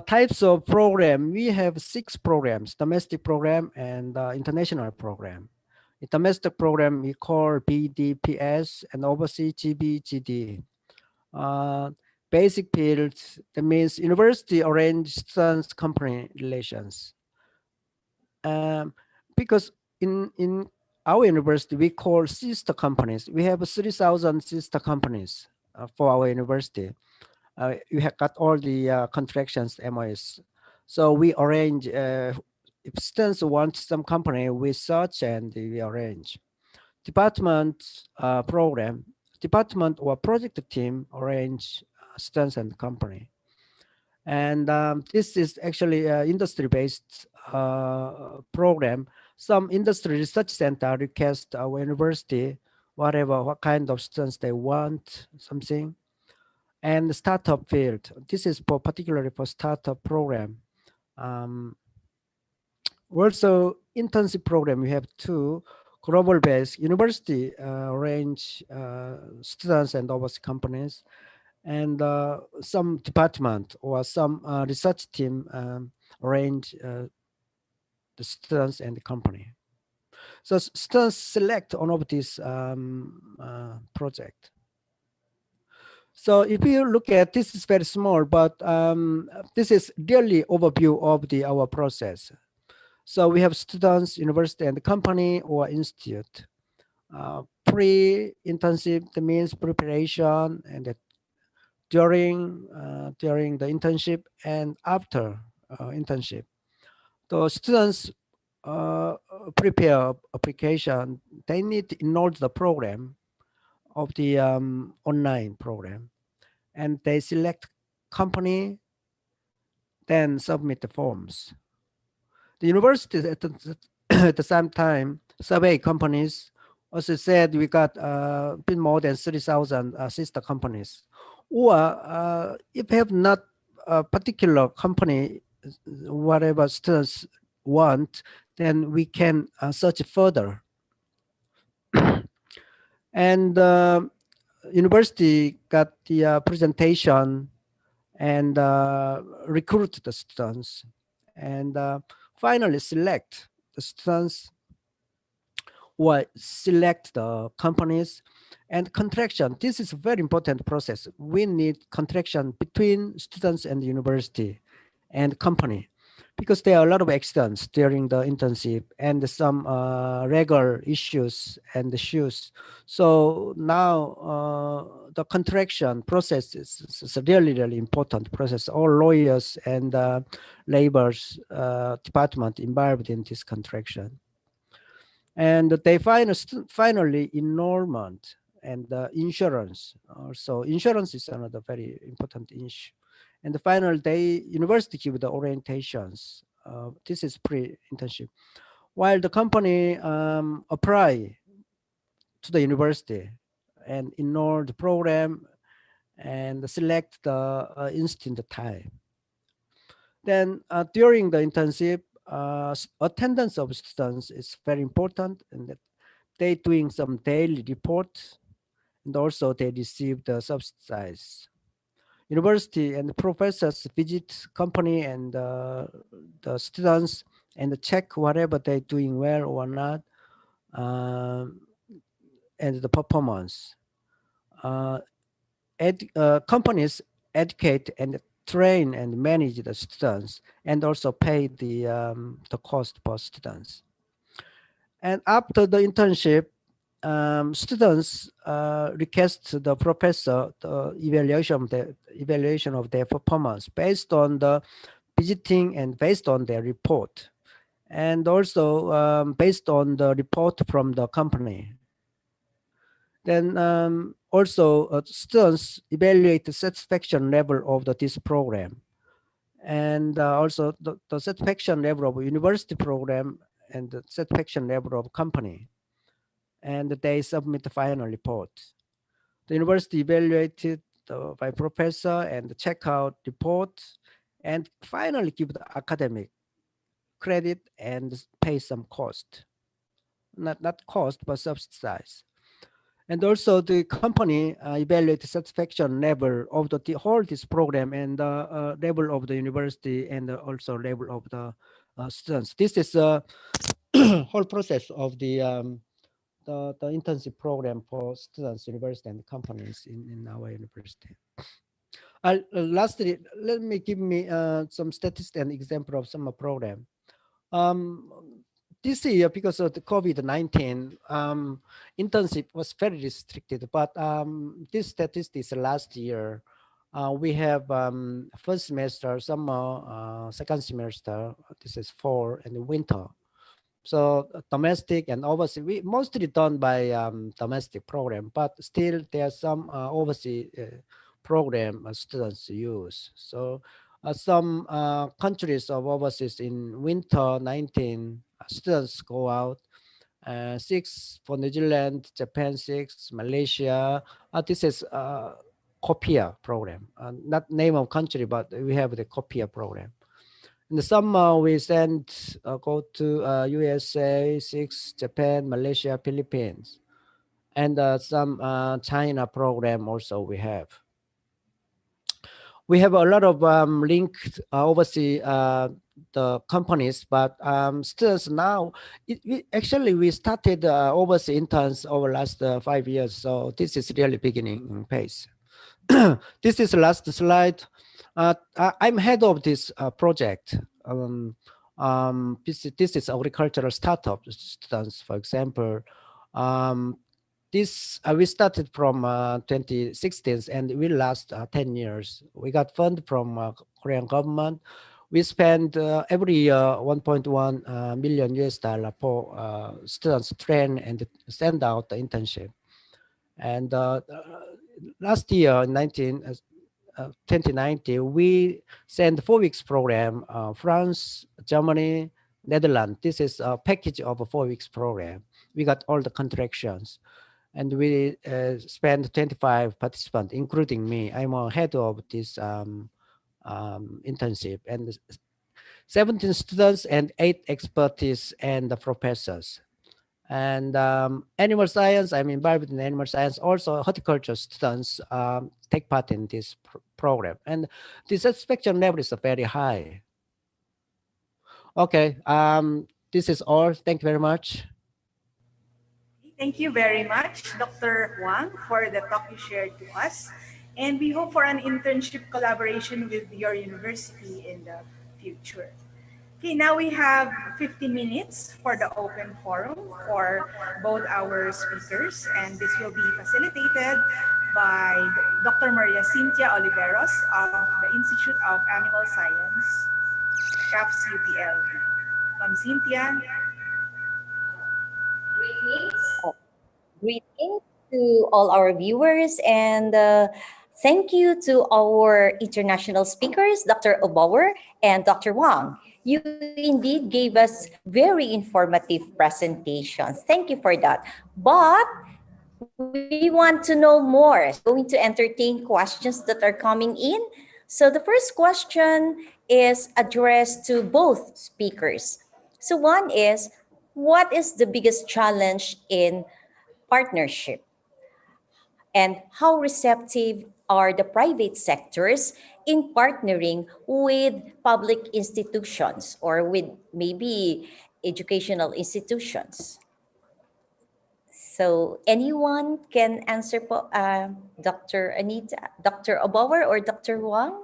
Types of program, we have 6 programs: domestic program and international program. In domestic program, we call BDPS, and overseas GBGD. Basic fields, that means university arranged students company relations. Because in our university, we call sister companies. We have 3,000 sister companies for our university. You have got all the contractions, MOS. So we arrange, if students want some company, we search and we arrange. Department program, department or project team arrange students and company. And this is actually an industry-based program. Some industry research center request our university, what kind of students they want, something. And the startup field, this is for particularly for startup program. Also, intensive program, we have 2 global-based university range students and overseas companies, and some department or some research team arrange the students and the company. So students select one of these project. So if you look at this, is very small, but this is really overview of our process. So we have students, university, and the company or institute. Pre-internship, that means preparation, and during the internship and after internship. The students prepare application, they need to enroll the program of the online program, and they select company, then submit the forms. The university at at the same time survey companies. As I said, we got a bit more than 30,000 sister companies. Or if you have not a particular company, whatever students want, then we can search further. And university got the presentation and recruit the students, and finally select the students, or select the companies. And contraction, this is a very important process. We need contraction between students and university and company, because there are a lot of accidents during the internship and some regular issues and issues. So now the contraction process is a really, really important process. All lawyers and labor's department involved in this contraction. And they finally enrollment and insurance. Also, insurance is another very important issue. And the final day, university give the orientations. This is pre-internship. While the company apply to the university and enroll the program and select the instant time. Then during the internship, attendance of students is very important, and that they doing some daily reports, and also they receive the subsidies. University and the professors visit company and the students and check whatever they doing well or not, and the performance. Companies educate and train and manage the students, and also pay the cost per students. And after the internship, students request the professor the evaluation of their performance based on the visiting and based on their report, and also based on the report from the company. Then also students evaluate the satisfaction level of this program, and also the satisfaction level of university program and the satisfaction level of company, and they submit the final report. The university evaluated by professor and check out report, and finally give the academic credit and pay some cost, not cost but subsidize. And also the company evaluate the satisfaction level of the whole this program, and level of the university, and also level of the students. This is a whole process of the internship program for students, university, and companies in our university. Lastly, let me give me some statistics and example of some program. This year, because of the COVID-19, internship was very restricted, but this statistics last year, we have first semester, summer, second semester, this is fall, and winter. So domestic and overseas, we mostly done by domestic program, but still there are some overseas program students use. So some countries of overseas in winter 19 students go out. 6 for New Zealand, Japan 6, Malaysia. This is COPIA program, not name of country, but we have the COPIA program. In the summer, we send go to USA 6, Japan, Malaysia, Philippines, and some China program also we have. We have a lot of linked overseas the companies, but students now, we started overseas interns over last 5 years. So this is really beginning pace. This is the last slide. I'm head of this project. This is agricultural startup students, for example. This we started from 2016, and we last 10 years. We got fund from Korean government. we spend every year 1.1 million US dollar for students train and send out the internship. And last year, 2019, we sent 4 weeks program, France, Germany, Netherlands. This is a package of a 4 weeks program. We got all the contractions. And we spent 25 participants, including me. I'm a head of this internship, and 17 students and 8 expertise and the professors. And animal science, I'm involved in animal science. Also, horticulture students take part in this program. And the satisfaction level is very high. Okay, this is all. Thank you very much. Thank you very much, Dr. Wang, for the talk you shared to us. And we hope for an internship collaboration with your university in the future. Okay, now we have 15 minutes for the open forum for both our speakers, and this will be facilitated by Dr. Maria Cynthia Oliveros of the Institute of Animal Science, CAFS UPL. Ma'am Cynthia. Greetings to all our viewers, and thank you to our international speakers, Dr. Obauer and Dr. Wang. You indeed gave us very informative presentations. Thank you for that. But we want to know more. So we're going to entertain questions that are coming in. So the first question is addressed to both speakers. So one is, what is the biggest challenge in partnership? And how receptive are the private sectors in partnering with public institutions or with maybe educational institutions? So anyone can answer po, Dr. Anita, Dr. Obauer or Dr. Wang?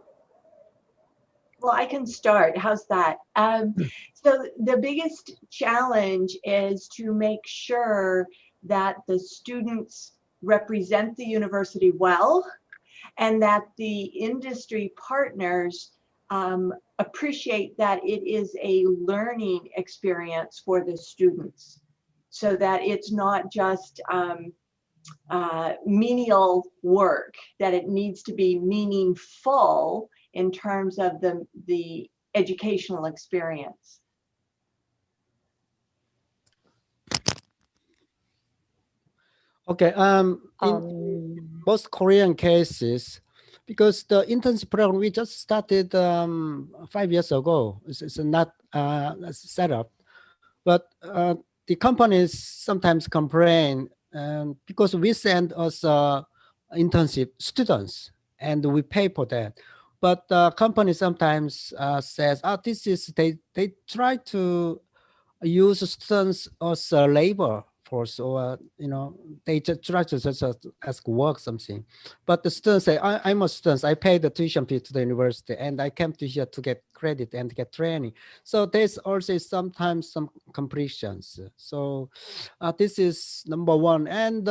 Well, I can start. How's that? So the biggest challenge is to make sure that the students represent the university well, and that the industry partners appreciate that it is a learning experience for the students, so that it's not just menial work, that it needs to be meaningful in terms of the educational experience. Okay, in most Korean cases, because the internship program we just started 5 years ago, it's not set up, but the companies sometimes complain because we send us internship students and we pay for that. But the company sometimes says, this is, they try to use students as a labor force, or they just try to just ask work something. But the students say, I'm a student, I pay the tuition fee to the university and I came to here to get credit and get training. So there's also sometimes some completions. So this is number one. And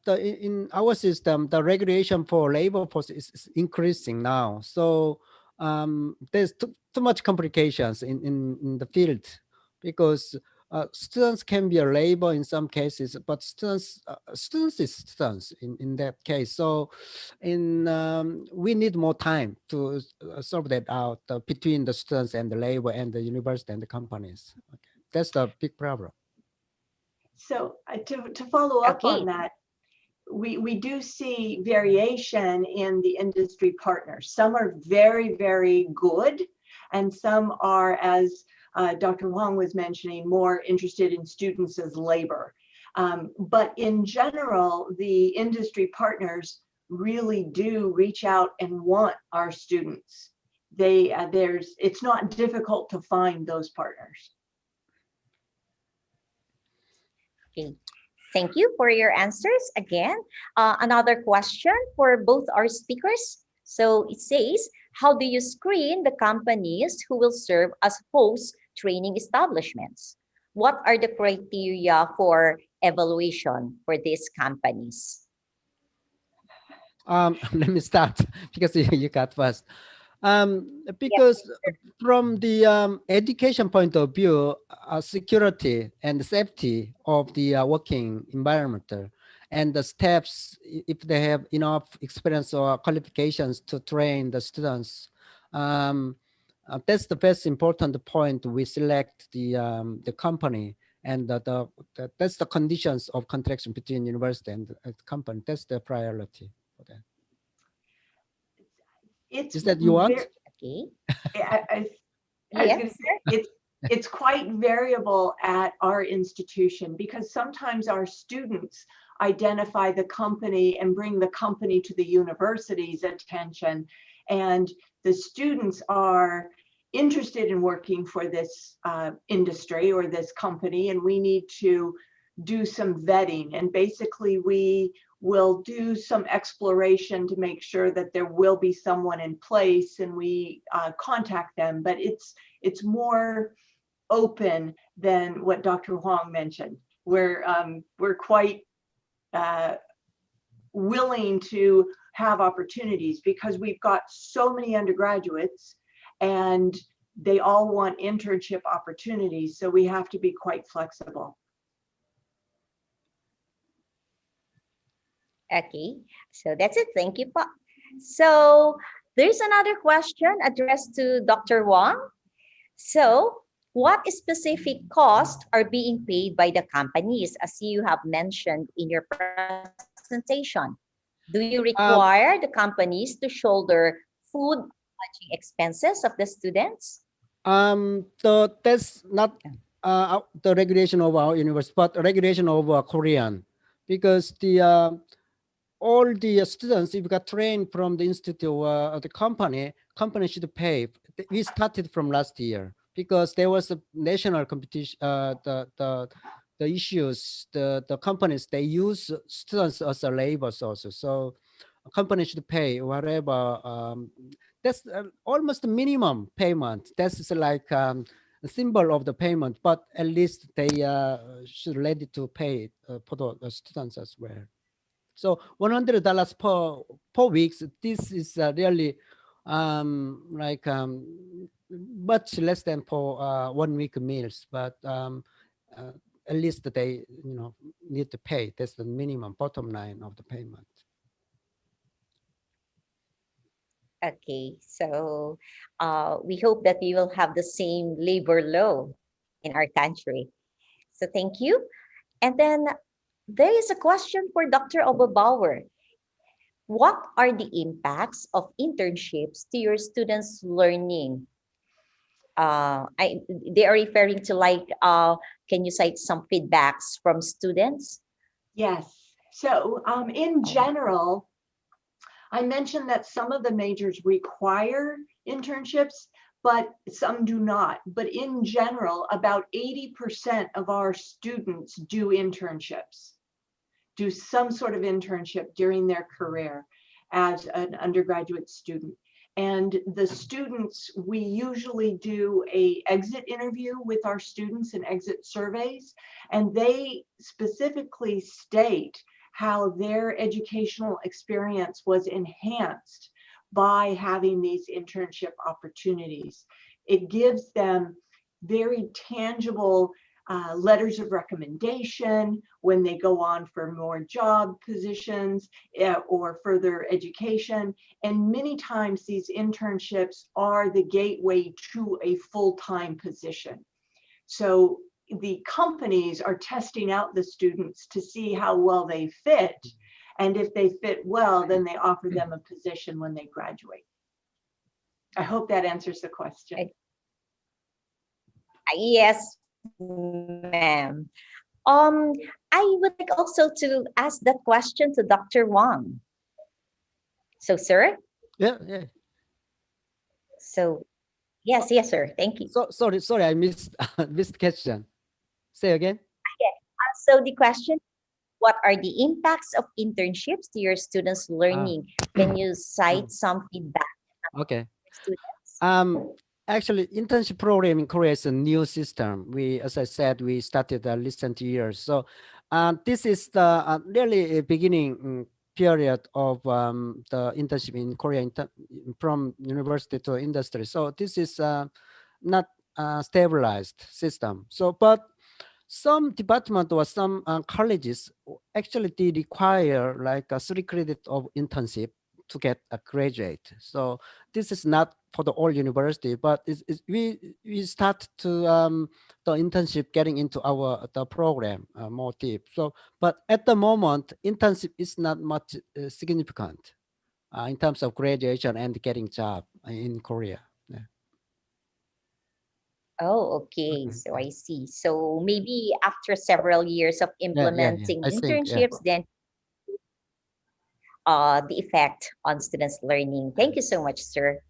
in our system, the regulation for labor force is increasing now. So there's too much complications in the field, because students can be a labor in some cases, but students is students in that case. So we need more time to sort that out between the students and the labor and the university and the companies. Okay. That's the big problem. So to follow up on that, we do see variation in the industry partners. Some are very, very good, and some are, as Dr. Wang was mentioning, more interested in students as labor. But in general, the industry partners really do reach out and want our students. It's not difficult to find those partners. Okay. Thank you for your answers. Again, another question for both our speakers. So it says, how do you screen the companies who will serve as host training establishments? What are the criteria for evaluation for these companies? Let me start because you got first. Because from the education point of view, security and safety of the working environment and the steps, if they have enough experience or qualifications to train the students, that's the best important point. We select the company, and that's the conditions of contraction between university and the company. That's the priority for that. It's Is that you want? Okay. I was going to say it's quite variable at our institution, because sometimes our students identify the company and bring the company to the university's attention, and the students are interested in working for this industry or this company, and we need to do some vetting, and basically we will do some exploration to make sure that there will be someone in place, and we contact them. But it's more open than what Dr. Huang mentioned. We're quite willing to have opportunities, because we've got so many undergraduates and they all want internship opportunities, so we have to be quite flexible. Okay, so that's it. Thank you, po. So there's another question addressed to Dr. Wang. So what specific costs are being paid by the companies, as you have mentioned in your presentation? Do you require the companies to shoulder food lodging expenses of the students? So that's not the regulation of our university, but regulation of Korean, because the all the students, if you got trained from the institute or the company should pay. We started from last year because there was a national competition. The issues, the companies, they use students as a labor source. So a company should pay whatever. That's almost the minimum payment. That's like a symbol of the payment, but at least they should ready to pay for the students as well. So $100 per week. This is really like much less than for 1 week meals, but at least they need to pay. That's the minimum bottom line of the payment. Okay, so we hope that we will have the same labor law in our country. So thank you. And then there is a question for Dr. Oberbauer. What are the impacts of internships to your students' learning? They are referring to like, can you cite some feedbacks from students? Yes. So in general, I mentioned that some of the majors require internships, but some do not. But in general, about 80% of our students do internships, do some sort of internship during their career as an undergraduate student. And the students, we usually do a exit interview with our students and exit surveys, and they specifically state how their educational experience was enhanced by having these internship opportunities. It gives them very tangible letters of recommendation when they go on for more job positions or further education. And many times these internships are the gateway to a full-time position. So the companies are testing out the students to see how well they fit. And if they fit well, then they offer them a position when they graduate. I hope that answers the question. Yes, ma'am. I would like also to ask that question to Dr. Wang. So, sir? Yeah. So, yes, sir. Thank you. So sorry, I missed missed question. Say again. Okay. So the question, what are the impacts of internships to your students' learning? Can you cite some feedback? Okay. Students? Actually, internship program in Korea is a new system. As I said, we started recent years. So this is the really a beginning period of the internship in Korea from university to industry. So this is not a stabilized system. So, but some department or some colleges actually did require like a 3 credit of internship to get a graduate. So this is not for the all university, but we start to the internship getting into the program more deep. So, but at the moment, internship is not much significant in terms of graduation and getting job in Korea. Yeah. Oh, okay. So I see. So maybe after several years of Yeah. implementing I think, yeah. internships, then the effect on students' learning. Thank you so much, sir.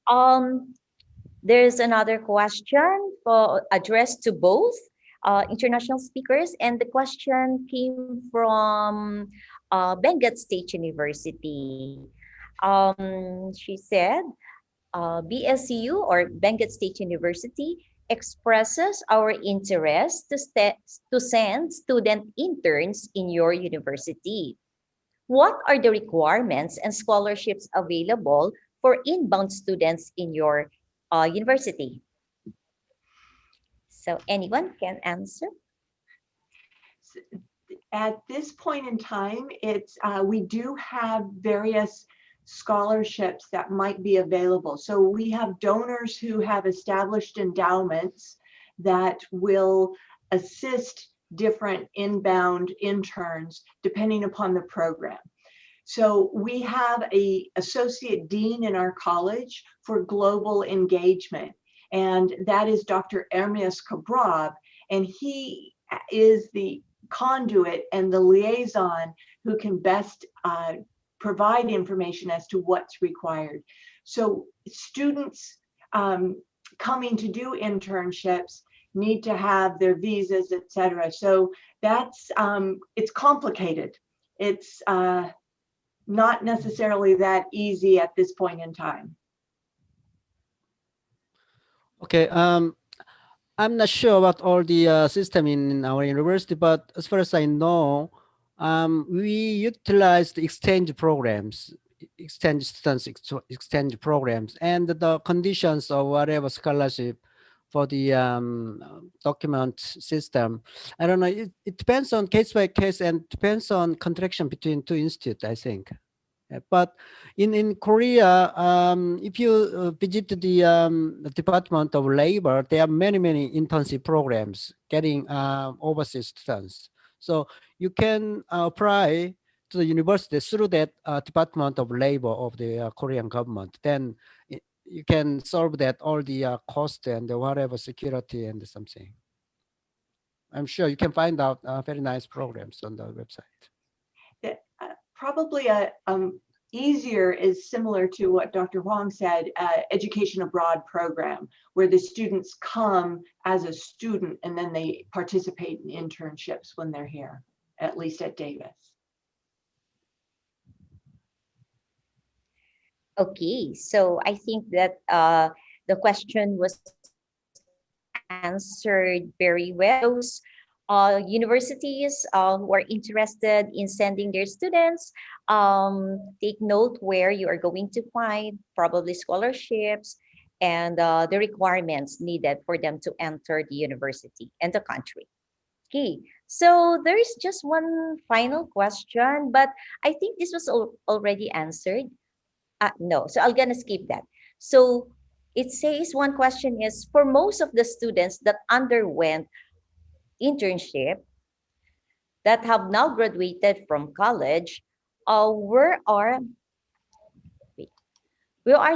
Um, there's another question for addressed to both international speakers, and the question came from Benguet State University. She said, BSU or Benguet State University expresses our interest to send student interns in your university. What are the requirements and scholarships available for inbound students in your university? So anyone can answer? At this point in time, we do have various scholarships that might be available. So we have donors who have established endowments that will assist different inbound interns depending upon the program. So we have an associate dean in our college for global engagement, and that is Dr. Hermes Cabrab, and he is the conduit and the liaison who can best provide information as to what's required. So students coming to do internships need to have their visas, etc. So that's it's complicated. It's not necessarily that easy at this point in time. Okay. I'm not sure about all the system in our university, but as far as I know, we utilize the exchange programs, exchange students, exchange programs, and the conditions of whatever scholarship for the document system. I don't know. It depends on case by case and depends on contraction between two institutes, I think. But in Korea, if you visit the Department of Labor, there are many internship programs getting overseas students. So you can apply to the university through that Department of Labor of the Korean government. Then you can solve that all the cost and the whatever security and something. I'm sure you can find out very nice programs on the website. Probably easier is similar to what Dr. Huang said, education abroad program, where the students come as a student and then they participate in internships when they're here, at least at Davis. Okay, so I think that the question was answered very well. Those universities who are interested in sending their students, take note where you are going to find probably scholarships and the requirements needed for them to enter the university and the country. Okay, so there is just one final question, but I think this was already answered. No, so I'm gonna skip that. So it says one question is, for most of the students that underwent internship that have now graduated from college, where are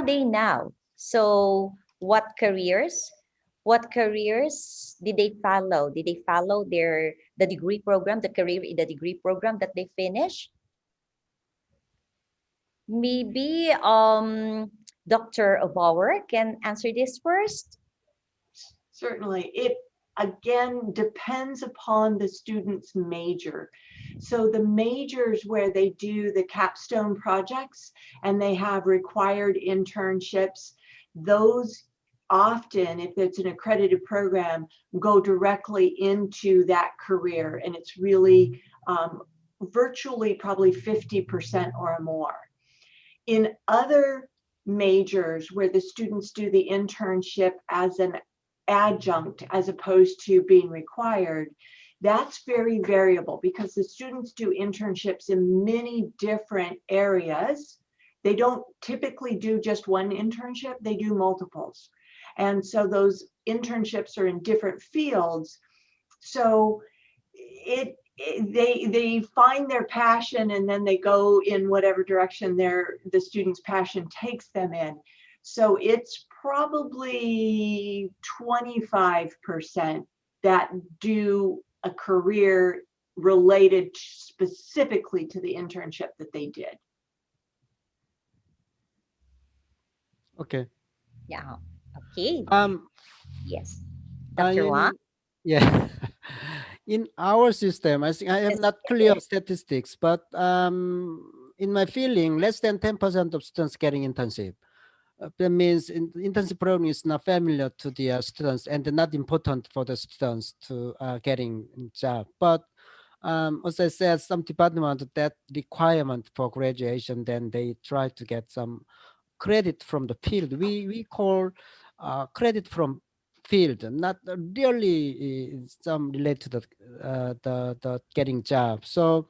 they now? So what careers did they follow? Did they follow the degree program, the career in the degree program that they finished? Maybe Dr. Bauer can answer this first. Certainly. It again depends upon the student's major. So the majors where they do the capstone projects and they have required internships, those often, if it's an accredited program, go directly into that career. And it's really virtually probably 50% or more. In other majors where the students do the internship as an adjunct as opposed to being required, that's very variable because the students do internships in many different areas. They don't typically do just one internship, they do multiples. And so those internships are in different fields. So they find their passion and then they go in whatever direction the student's passion takes them in. So it's probably 25% that do a career related specifically to the internship that they did. Okay. Yeah. Okay. Yes. Uh, Dr. Wang? in, yeah. In our system, I think I have not clear statistics, but in my feeling, less than 10% of students getting internship. That means internship program is not familiar to the students and not important for the students to getting job. But as I said, some department that requirement for graduation, then they try to get some credit from the field. We call credit from field, not really some related to the getting job. So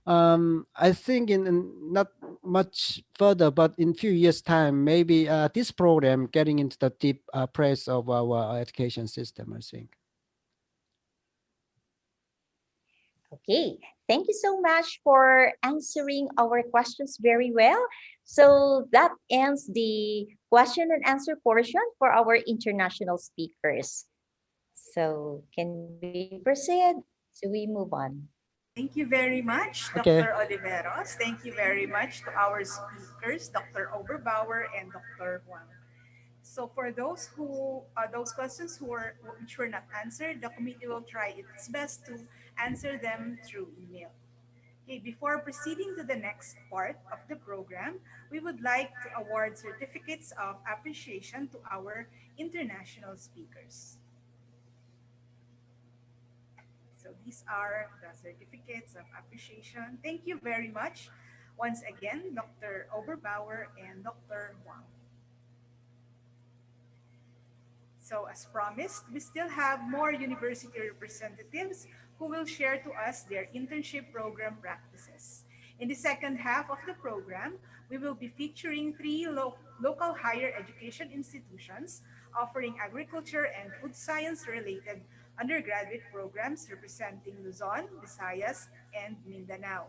I think in not much further, but in few years time, maybe this program getting into the deep praise of our education system, I think. Okay, thank you so much for answering our questions very well. So that ends the question and answer portion for our international speakers. So can we proceed? So we move on. Thank you very much, Okay. Dr. Oliveros. Thank you very much to our speakers, Dr. Oberbauer and Dr. Huang. So for those questions which were not answered, the committee will try its best to answer them through email. Okay, before proceeding to the next part of the program, we would like to award certificates of appreciation to our international speakers. So these are the certificates of appreciation. Thank you very much once again, Dr. Oberbauer and Dr. Huang. So as promised, we still have more university representatives who will share to us their internship program practices. In the second half of the program, we will be featuring three local higher education institutions offering agriculture and food science related undergraduate programs representing Luzon, Visayas, and Mindanao.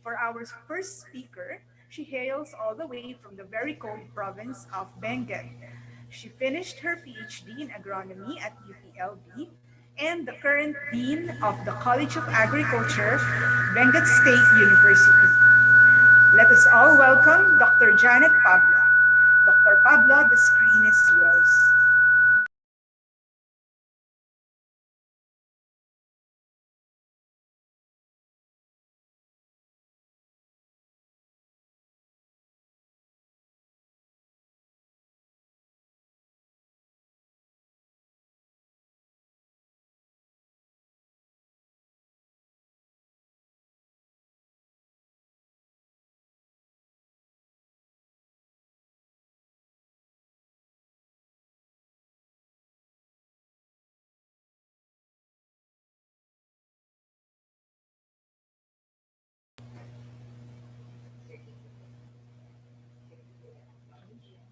For our first speaker, she hails all the way from the very cold province of Benguet. She finished her PhD in agronomy at UPLB and the current Dean of the College of Agriculture, Benguet State University. Let us all welcome Dr. Janet Pablo. Dr. Pablo, the screen is yours.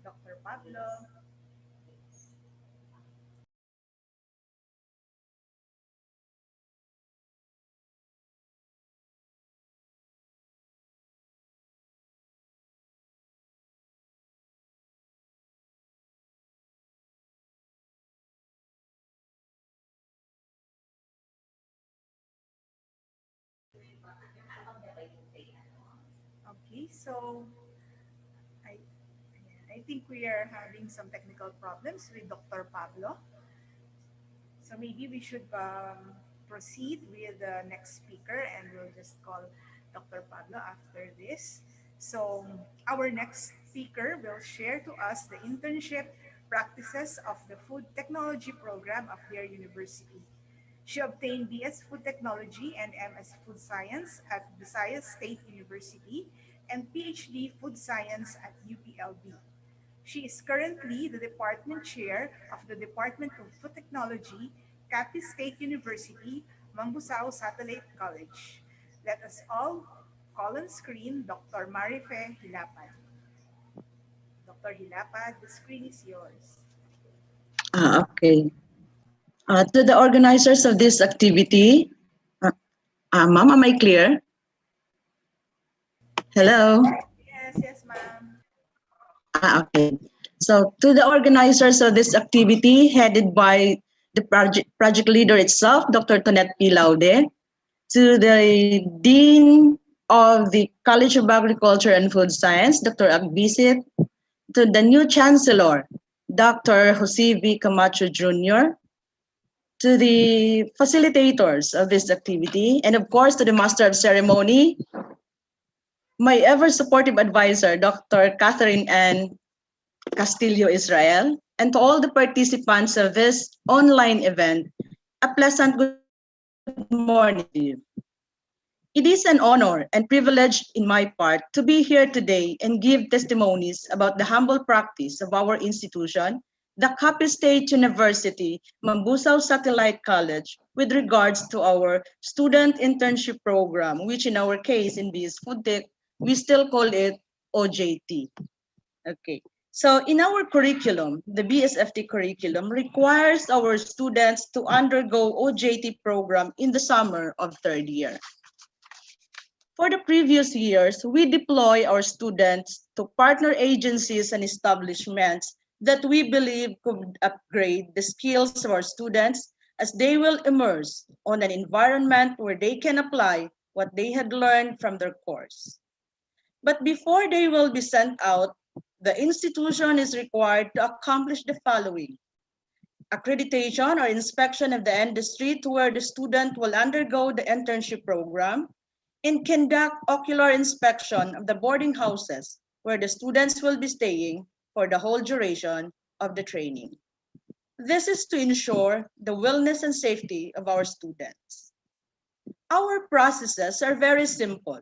Dr. Pablo. Okay, so I, I think we are having some technical problems with Dr. Pablo. So maybe we should proceed with the next speaker and we'll just call Dr. Pablo after this. So our next speaker will share to us the internship practices of the food technology program of their university. She obtained BS Food Technology and MS Food Science at Visayas State University and PhD Food Science at UPLB. She is currently the department chair of the Department of Food Technology, Capiz State University, Mambusao Satellite College. Let us all call on screen Dr. Marife Hilapad. Dr. Hilapad, the screen is yours. Okay. To the organizers of this activity, ma'am, am I clear? Hello? Yes, yes, ma'am. Okay. So to the organizers of this activity, headed by the project leader itself, Dr. Tonette P. Laude, to the Dean of the College of Agriculture and Food Science, Dr. Agbisit, to the new Chancellor, Dr. Jose V. Camacho Jr., to the facilitators of this activity, and of course to the Master of Ceremony, my ever supportive advisor, Dr. Catherine Ann Castillo Israel, and to all the participants of this online event, a pleasant good morning to you. It is an honor and privilege in my part to be here today and give testimonies about the humble practice of our institution, the Capiz State University, Mambusao Satellite College, with regards to our student internship program, which in our case in BS Food Tech, we still call it OJT. Okay. So in our curriculum, the BSFT curriculum requires our students to undergo OJT program in the summer of third year. For the previous years, we deploy our students to partner agencies and establishments that we believe could upgrade the skills of our students as they will immerse on an environment where they can apply what they had learned from their course. But before they will be sent out, the institution is required to accomplish the following: accreditation or inspection of the industry to where the student will undergo the internship program, and conduct ocular inspection of the boarding houses where the students will be staying for the whole duration of the training. This is to ensure the wellness and safety of our students. Our processes are very simple.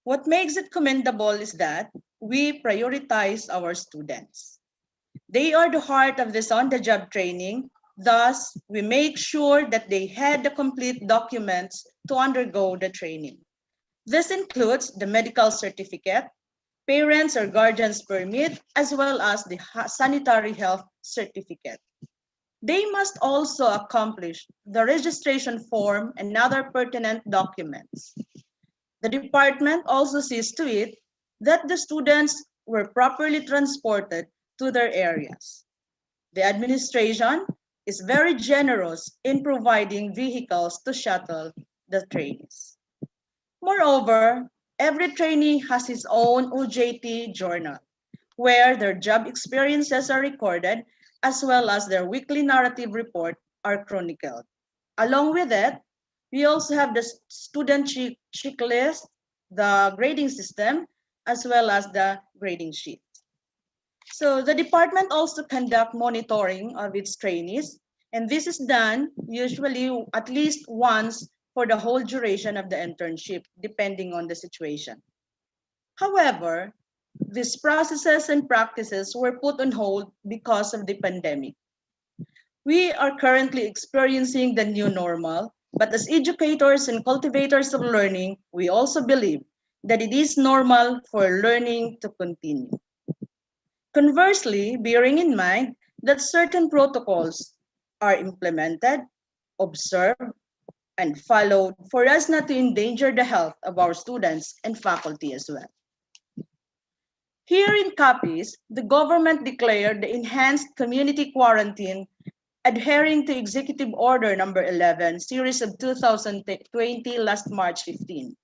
What makes it commendable is that we prioritize our students. They are the heart of this on-the-job training. Thus, we make sure that they had the complete documents to undergo the training. This includes the medical certificate, parents or guardians permit, as well as the sanitary health certificate. They must also accomplish the registration form and other pertinent documents. The department also sees to it that the students were properly transported to their areas. The administration is very generous in providing vehicles to shuttle the trainees. Moreover, every trainee has his own OJT journal, where their job experiences are recorded, as well as their weekly narrative report are chronicled. Along with it, we also have the student checklist, the grading system, as well as the grading sheet. So the department also conduct monitoring of its trainees, and this is done usually at least once for the whole duration of the internship, depending on the situation. However, these processes and practices were put on hold because of the pandemic. We are currently experiencing the new normal, but as educators and cultivators of learning, we also believe that it is normal for learning to continue. Conversely, bearing in mind that certain protocols are implemented, observed, and followed for us not to endanger the health of our students and faculty as well. Here in Capiz, the government declared the enhanced community quarantine adhering to Executive Order number 11, series of 2020, last March 15.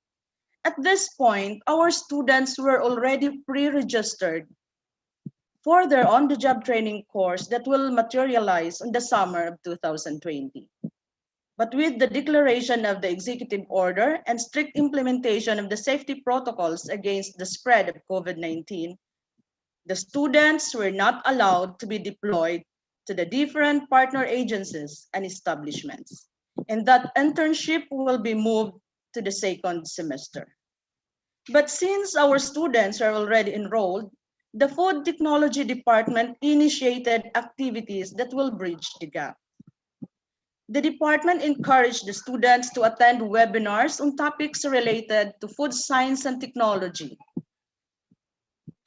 At this point, our students were already pre-registered for their on-the-job training course that will materialize in the summer of 2020. But with the declaration of the executive order and strict implementation of the safety protocols against the spread of COVID-19, the students were not allowed to be deployed to the different partner agencies and establishments. and that internship will be moved to the second semester. But since our students are already enrolled, the Food Technology Department initiated activities that will bridge the gap. The department encouraged the students to attend webinars on topics related to food science and technology.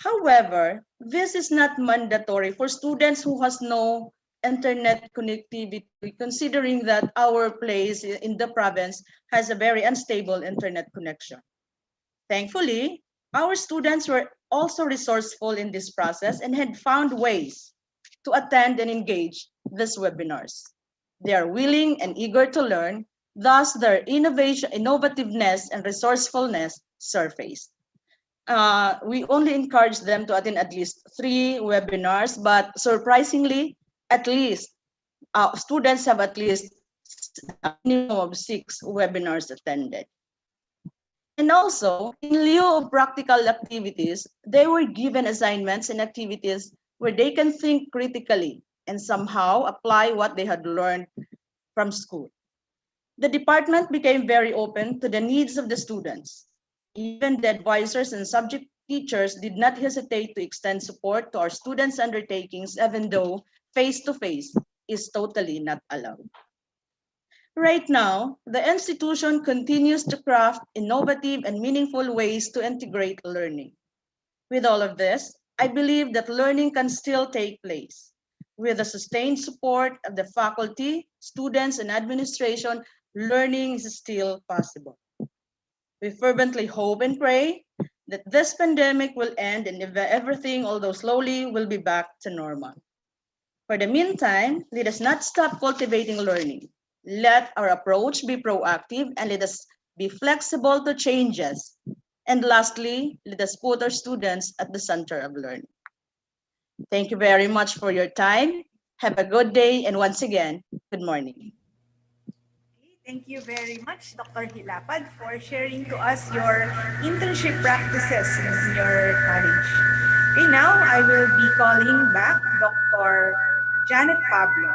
However, this is not mandatory for students who has no internet connectivity, considering that our place in the province has a very unstable internet connection. Thankfully, our students were also resourceful in this process and had found ways to attend and engage these webinars. They are willing and eager to learn, thus their innovativeness and resourcefulness surfaced. We only encourage them to attend at least 3 webinars, but surprisingly, at least students have at least a minimum of 6 webinars attended. And also, in lieu of practical activities, they were given assignments and activities where they can think critically and somehow apply what they had learned from school. The department became very open to the needs of the students. Even the advisors and subject teachers did not hesitate to extend support to our students' undertakings, even though face-to-face is totally not allowed. Right now, the institution continues to craft innovative and meaningful ways to integrate learning. With all of this, I believe that learning can still take place. With the sustained support of the faculty, students, and administration, learning is still possible. We fervently hope and pray that this pandemic will end and everything, although slowly, will be back to normal. For the meantime, let us not stop cultivating learning. Let our approach be proactive and let us be flexible to changes. And lastly, let us put our students at the center of learning. Thank you very much for your time. Have a good day, and once again, good morning. Thank you very much, Dr. Hilapad, for sharing to us your internship practices in your college. Okay, now I will be calling back Dr. Janet Pablo.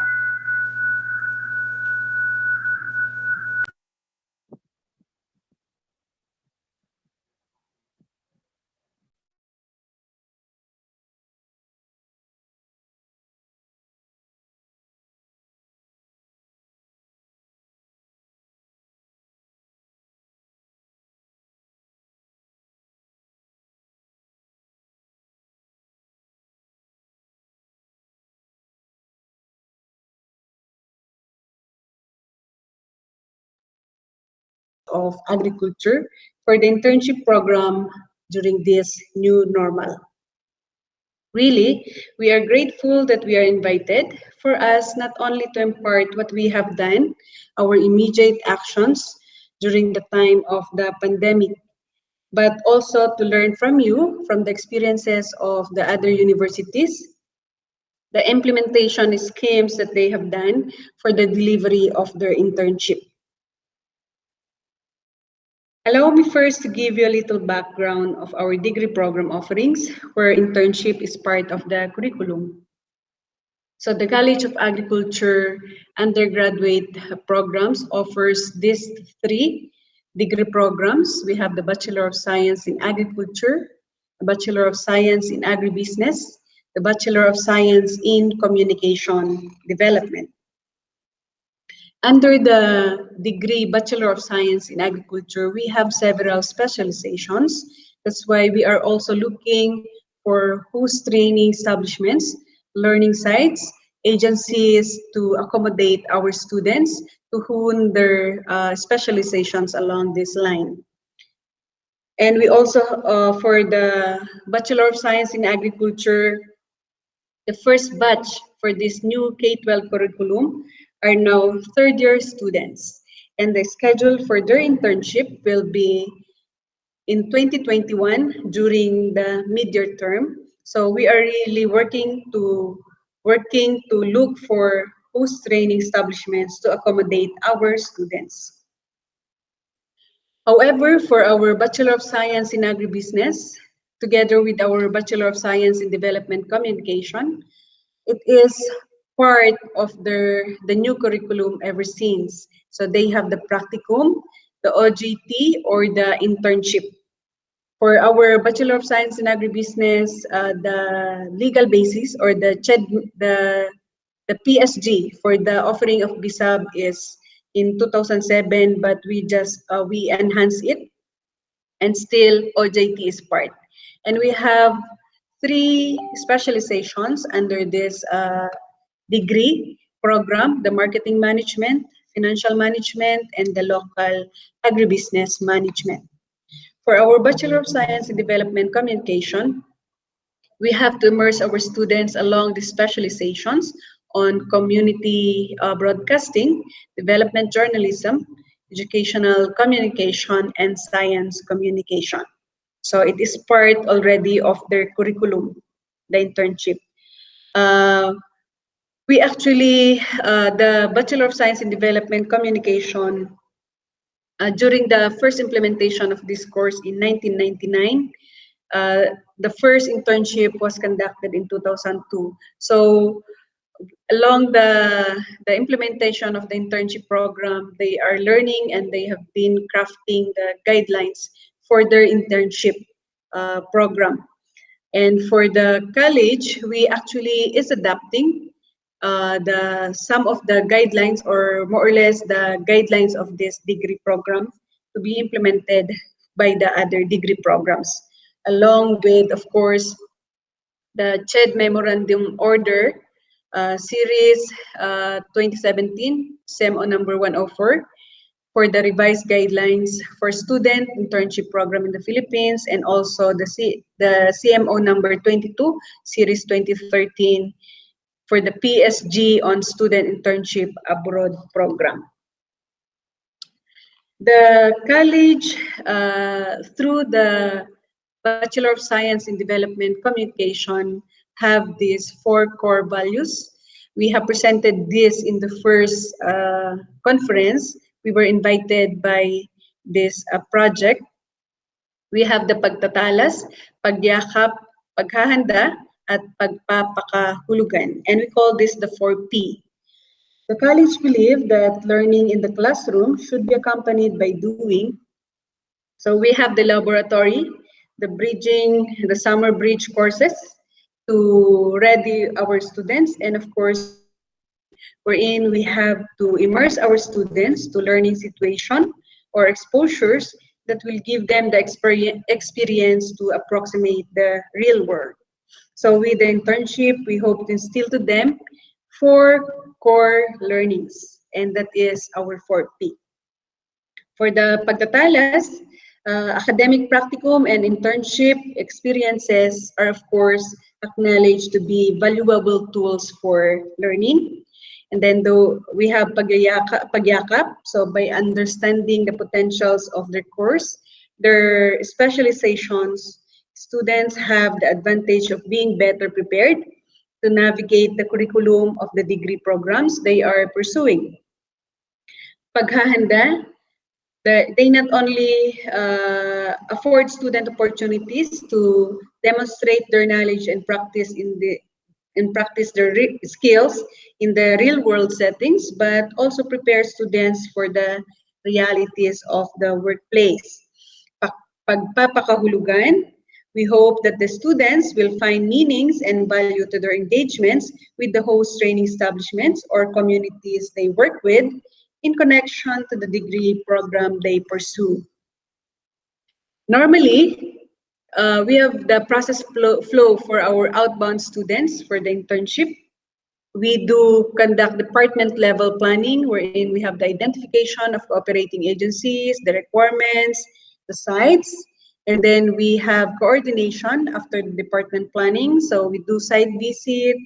of Agriculture for the internship program during this new normal. Really, we are grateful that we are invited for us not only to impart what we have done, our immediate actions during the time of the pandemic, but also to learn from you, from the experiences of the other universities, the implementation schemes that they have done for the delivery of their internship. Allow me first to give you a little background of our degree program offerings, where internship is part of the curriculum. So the College of Agriculture undergraduate programs offers these 3 degree programs. We have the Bachelor of Science in Agriculture, the Bachelor of Science in Agribusiness, the Bachelor of Science in Communication Development. Under the degree Bachelor of Science in Agriculture, we have several specializations. That's why we are also looking for host training establishments, learning sites, agencies to accommodate our students to hone their specializations along this line. And we also, for the Bachelor of Science in Agriculture, the first batch for this new K-12 curriculum are now 3rd-year students, and the schedule for their internship will be in 2021 during the mid-year term. So we are really working to look for host training establishments to accommodate our students. However, for our Bachelor of Science in Agribusiness, together with our Bachelor of Science in Development Communication, it is part of the new curriculum ever since. So they have the practicum, the OJT, or the internship. For our Bachelor of Science in Agribusiness, the legal basis or the PSG for the offering of BSAB is in 2007, but we enhanced it, and still OJT is part. And we have 3 specializations under this degree program: the marketing management, financial management, and the local agribusiness management. For our Bachelor of Science in Development Communication, we have to immerse our students along the specializations on community broadcasting, development journalism, educational communication, and science communication. So it is part already of their curriculum, the internship. We actually, the Bachelor of Science in Development Communication, during the first implementation of this course in 1999, the first internship was conducted in 2002. So along the implementation of the internship program, they are learning and they have been crafting the guidelines for their internship program. And for the college, we actually is adapting some of the guidelines, or more or less the guidelines of this degree program, to be implemented by the other degree programs, along with, of course, the CHED Memorandum Order Series 2017, SEMO number 104, for the revised guidelines for student internship program in the Philippines, and also the CMO number 22, Series 2013, for the PSG on student internship abroad program. The college, through the Bachelor of Science in Development Communication, have these 4 core values. We have presented this in the first conference. We were invited by this project. We have the pagtatalas, pagyakap, paghahanda, at pagpapakahulugan. And we call this the 4P. The college believe that learning in the classroom should be accompanied by doing. So we have the laboratory, the bridging, the summer bridge courses to ready our students, and of course the internship, wherein we have to immerse our students to learning situation or exposures that will give them the experience to approximate the real world. So with the internship, we hope to instill to them 4 core learnings, and that is our 4P. For the pagtatalas, academic practicum and internship experiences are, of course, acknowledged to be valuable tools for learning. And then though we have pagyakap, so by understanding the potentials of their course, their specializations, students have the advantage of being better prepared to navigate the curriculum of the degree programs they are pursuing. Paghahanda, they not only afford student opportunities to demonstrate their knowledge and practice their skills in the real world settings, but also prepare students for the realities of the workplace. Pagpapakahulugan, we hope that the students will find meanings and value to their engagements with the host training establishments or communities they work with in connection to the degree program they pursue. Normally, we have the process flow for our outbound students for the internship. We do conduct department level planning, wherein we have the identification of cooperating agencies, the requirements, the sites, and then we have coordination after the department planning. So we do site visit,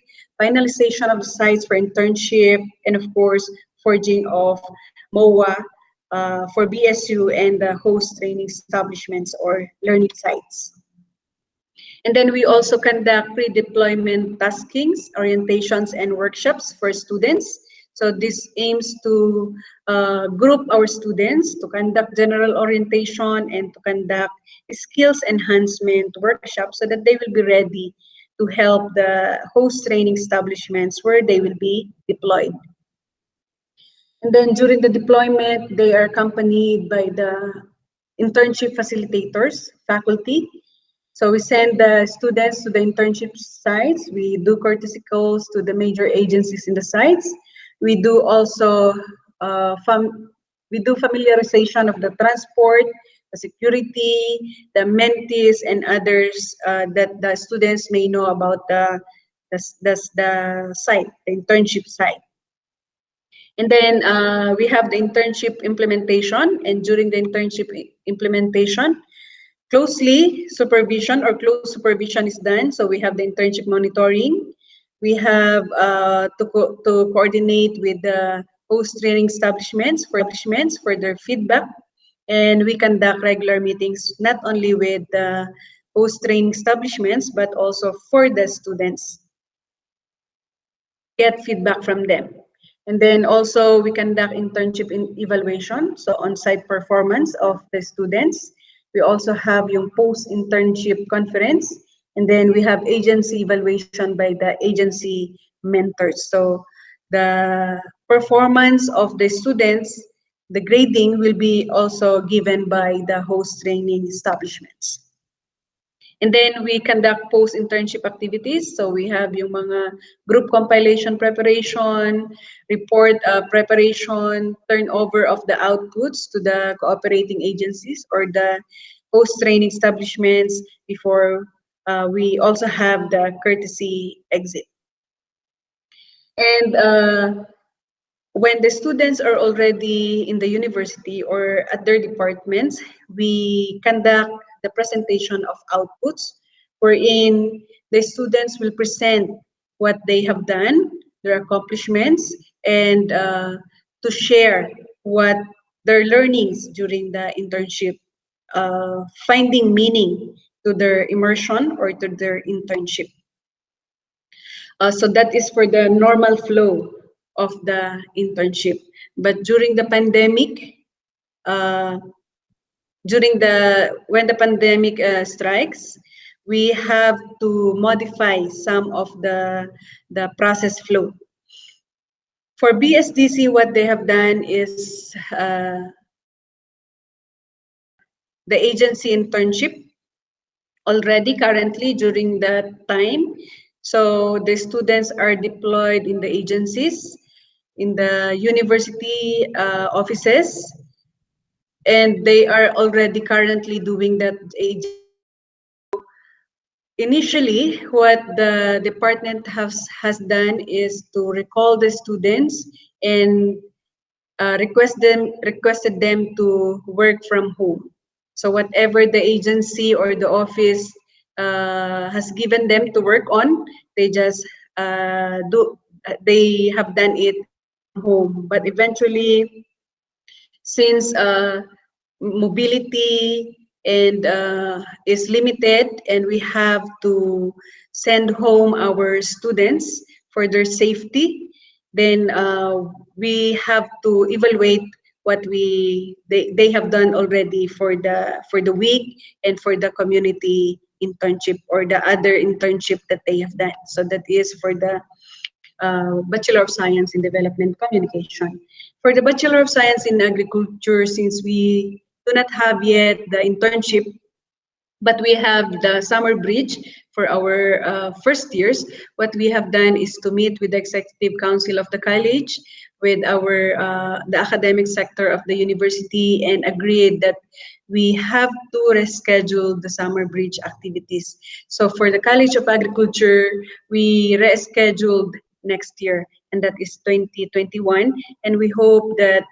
finalization of the sites for internship, and of course, forging of MOA for BSU and the host training establishments or learning sites. And then we also conduct pre-deployment taskings, orientations, and workshops for students. So this aims to group our students to conduct general orientation and to conduct skills enhancement workshops so that they will be ready to help the host training establishments where they will be deployed. And then during the deployment, they are accompanied by the internship facilitators, faculty. So we send the students to the internship sites. We do courtesy calls to the major agencies in the sites. We do also we do familiarization of the transport, the security, the mentees, and others that the students may know about the site, the internship site. And then we have the internship implementation, and during the internship implementation, closely supervision or close supervision is done. So we have the internship monitoring. We have to coordinate with the host training establishments for their feedback. And we conduct regular meetings, not only with the host training establishments, but also for the students. Get feedback from them. And then also we conduct internship evaluation, so on-site performance of the students. We also have yung post-internship conference, and then we have agency evaluation by the agency mentors. So the performance of the students, the grading will be also given by the host training establishments. And then we conduct post-internship activities. So we have yung mga group compilation preparation, report preparation, turnover of the outputs to the cooperating agencies or the host training establishments before we also have the courtesy exit. And when the students are already in the university or at their departments, we conduct the presentation of outputs, wherein the students will present what they have done, their accomplishments, and to share what their learnings during the internship, finding meaning to their immersion or to their internship. So that is for the normal flow of the internship. But during the pandemic, when the pandemic strikes, we have to modify some of the process flow. For BSDC, what they have done is the agency internship already currently during that time. So the students are deployed in the agencies, in the university offices, and they are already currently doing that agency. Initially, what the department has done is to recall the students and requested them to work from home. So whatever the agency or the office has given them to work on, they just they have done it from home. But eventually, since mobility and is limited, and we have to send home our students for their safety, then we have to evaluate what they have done already for the week and for the community internship or the other internship that they have done. So that is for the Bachelor of Science in Development Communication. For the Bachelor of Science in Agriculture, since we do not have yet the internship, but we have the summer bridge for our first years, what we have done is to meet with the executive council of the college, with our the academic sector of the university, and agreed that we have to reschedule the summer bridge activities. So for the College of Agriculture, we rescheduled next year, and that is 2021, and we hope that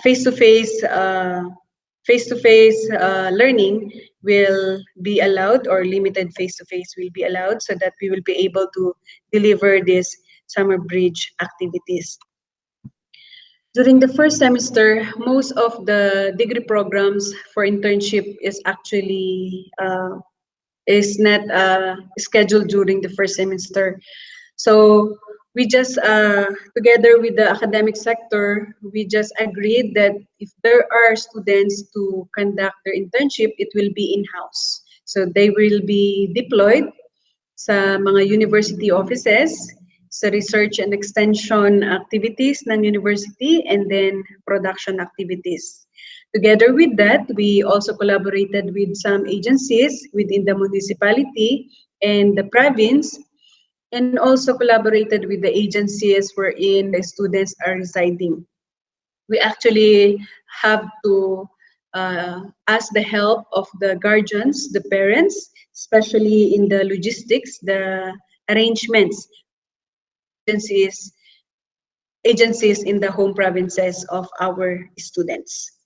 face-to-face learning will be allowed, or limited face-to-face will be allowed, so that we will be able to deliver these summer bridge activities. During the first semester, most of the degree programs for internship is actually is not scheduled during the first semester. So we just, together with the academic sector, we just agreed that if there are students to conduct their internship, it will be in-house. So they will be deployed sa mga university offices, sa research and extension activities ng university, and then production activities. Together with that, we also collaborated with some agencies within the municipality and the province, and also collaborated with the agencies wherein the students are residing. We actually have to ask the help of the guardians, the parents, especially in the logistics, the arrangements, agencies, agencies in the home provinces of our students.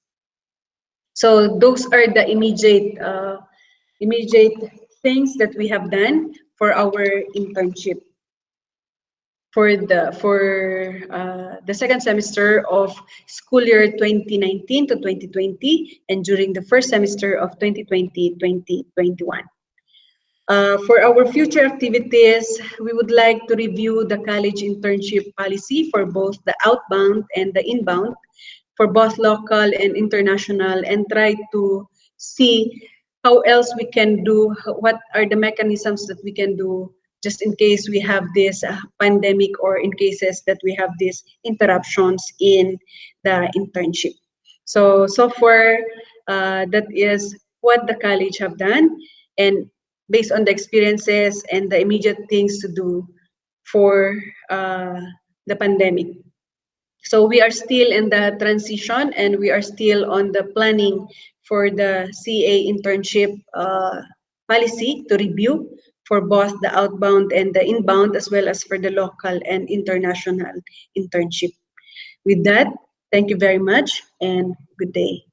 So those are the immediate things that we have done for our internship for the second semester of school year 2019 to 2020 and during the first semester of 2020-2021. For our future activities, we would like to review the college internship policy for both the outbound and the inbound, for both local and international, and try to see how else we can do, what are the mechanisms that we can do just in case we have this pandemic or in cases that we have these interruptions in the internship. So far, that is what the college have done, and based on the experiences and the immediate things to do for the pandemic. So we are still in the transition and we are still on the planning for the CA internship policy to review for both the outbound and the inbound, as well as for the local and international internship. With that, thank you very much and good day.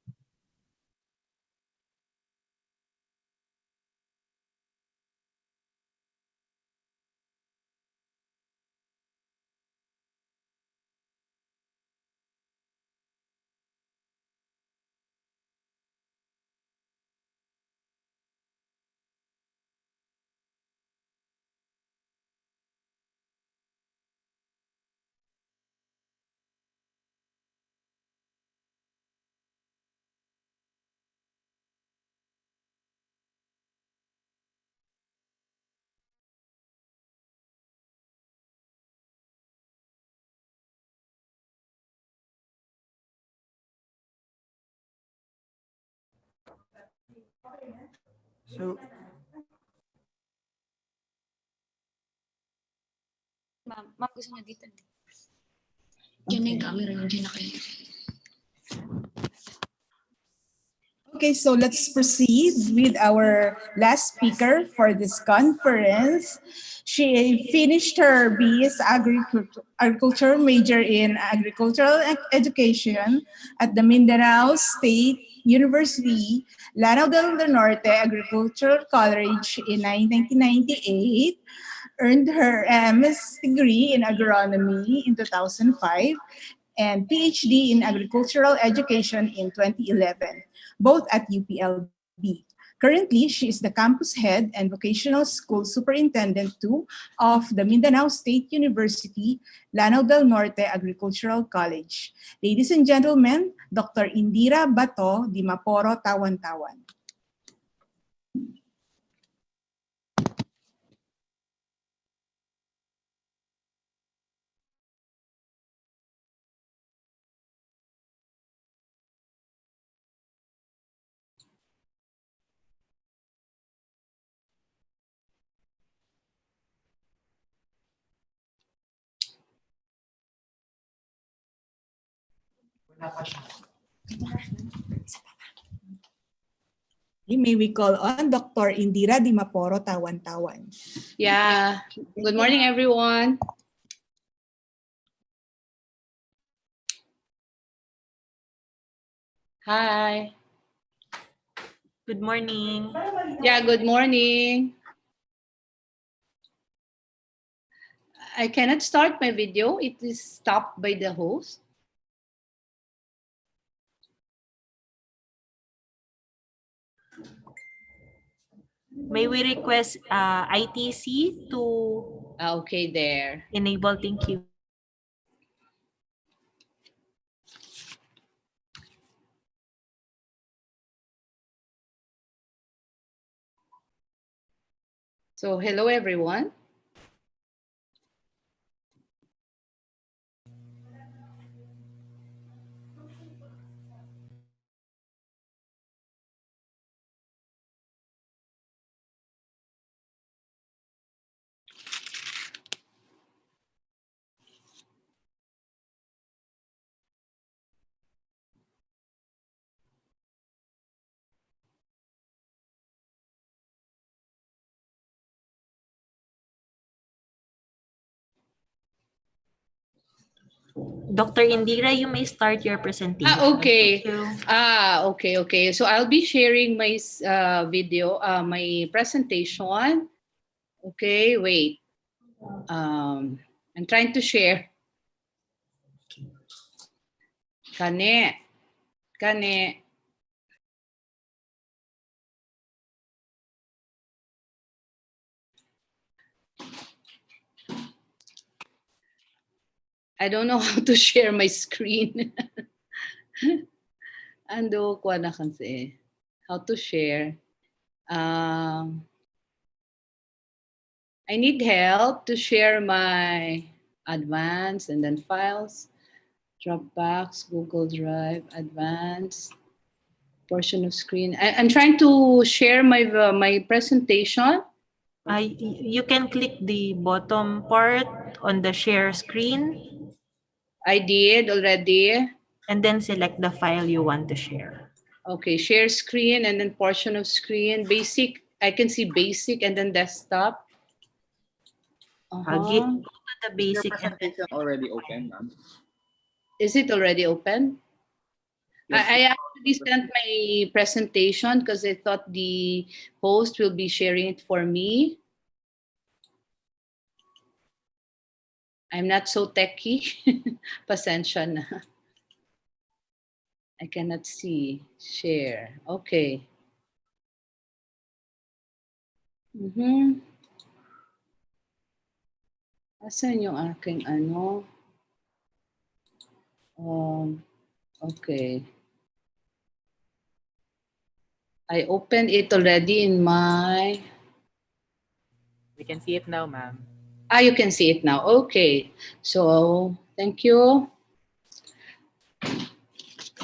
So, Ma'am, gusto niya dito. Diyan na yung camera niya, diyan na kayo. Okay, so let's proceed with our last speaker for this conference. She finished her BS Agriculture major in Agricultural Education at the Mindanao State University, Lanao del Norte Agricultural College in 1998, earned her MS degree in agronomy in 2005, and PhD in agricultural education in 2011, both at UPLB. Currently, she is the campus head and vocational school superintendent too of the Mindanao State University, Lanao del Norte Agricultural College. Ladies and gentlemen, Dr. Indira Bato di Maporo Tawan-Tawan. May we call on Dr. Indira Di Maporo Tawan-Tawan. Yeah. Good morning, everyone. Hi. Good morning. Yeah, good morning. I cannot start my video. It is stopped by the host. May we request ITC to okay, there. Enable, thank you. So hello, everyone. Dr. Indira, you may start your presentation. Okay. Thank you. Okay. So I'll be sharing my video, my presentation. Okay, wait. I'm trying to share. Kane. I don't know how to share my screen. Ando ko na kasi. How to share. I need help to share my advanced and then files. Dropbox, Google Drive, advanced, portion of screen. I'm trying to share my presentation. You can click the bottom part on the share screen. I did already. And then select the file you want to share. Okay, share screen and then portion of screen. Basic, I can see basic and then desktop. Go to the Is basic your and then presentation already open, ma'am? Is it already open? Yes, I actually sent my presentation because I thought the host will be sharing it for me. I'm not so techy. Pasensya na. I cannot see. Share. Okay. Asan yung aking ano? Okay. I opened it already in my... We can see it now, ma'am. You can see it now. Okay. So, thank you.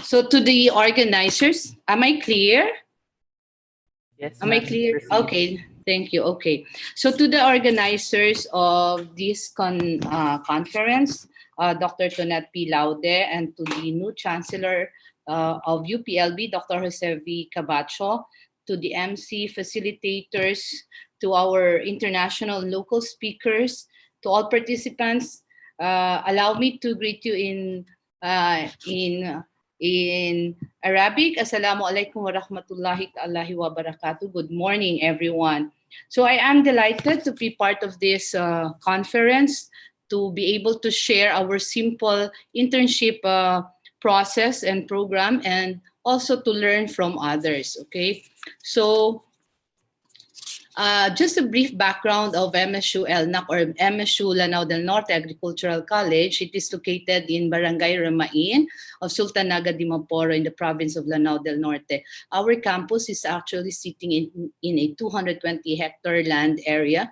So, to the organizers, am I clear? Yes, Am I ma'am. clear? Proceed. Okay. Thank you. Okay. So, to the organizers of this conference, Dr. Tonat P. Laude, and to the new Chancellor of UPLB, Dr. Jose V. Cabacho, to the MC facilitators, to our international and local speakers, to all participants, allow me to greet you in Arabic. Assalamu alaikum wa rahmatullahi ta'alahi wa barakatuh. Good morning, everyone. So I am delighted to be part of this conference, to be able to share our simple internship process and program, and also to learn from others. Okay, so just a brief background of MSU ELNAC, or MSU Lanao del Norte Agricultural College. It is located in Barangay Ramain of Sultanaga de Maporo in the province of Lanao del Norte. Our campus is actually sitting in a 220-hectare land area.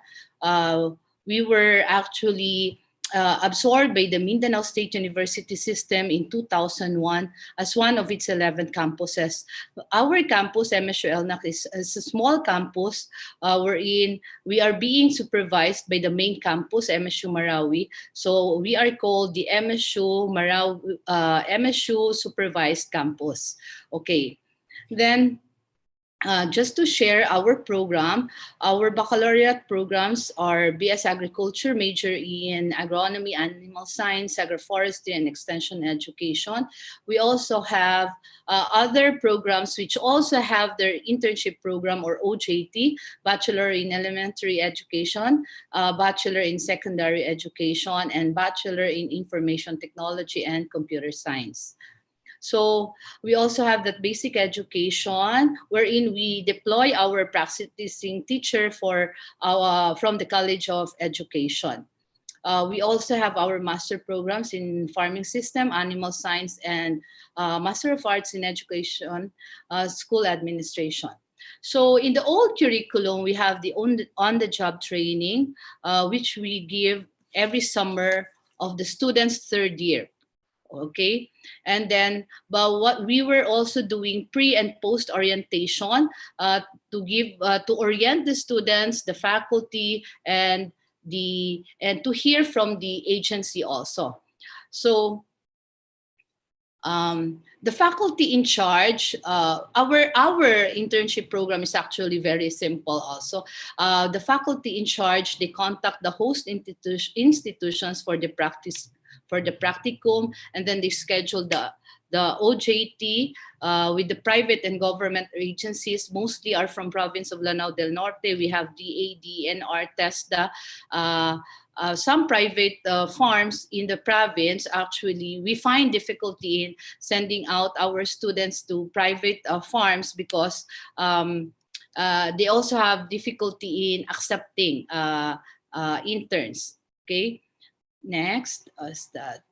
We were actually absorbed by the Mindanao State University system in 2001 as one of its 11 campuses. Our campus, MSU ELNAC, is a small campus wherein we are being supervised by the main campus, MSU Marawi. So we are called the MSU Marawi, MSU Supervised Campus. Okay, then just to share our program, our baccalaureate programs are BS Agriculture, major in Agronomy, Animal Science, Agroforestry, and Extension Education. We also have other programs which also have their internship program, or OJT, Bachelor in Elementary Education, Bachelor in Secondary Education, and Bachelor in Information Technology and Computer Science. So we also have that basic education wherein we deploy our practicing teacher from the College of Education. We also have our master programs in farming system, animal science, and Master of Arts in Education, school administration. So in the old curriculum, we have the on-the-job training, which we give every summer of the students' third year. Okay, and then but what we were also doing pre and post orientation to orient the students, the faculty, and to hear from the agency also. So the faculty in charge, our internship program is actually very simple also. The faculty in charge, they contact the host institutions for the practicum, and then they schedule the OJT with the private and government agencies. Mostly are from province of Lanao del Norte. We have DAD, NR, TESDA. Some private farms in the province, actually, we find difficulty in sending out our students to private farms because they also have difficulty in accepting interns. Okay, next is that.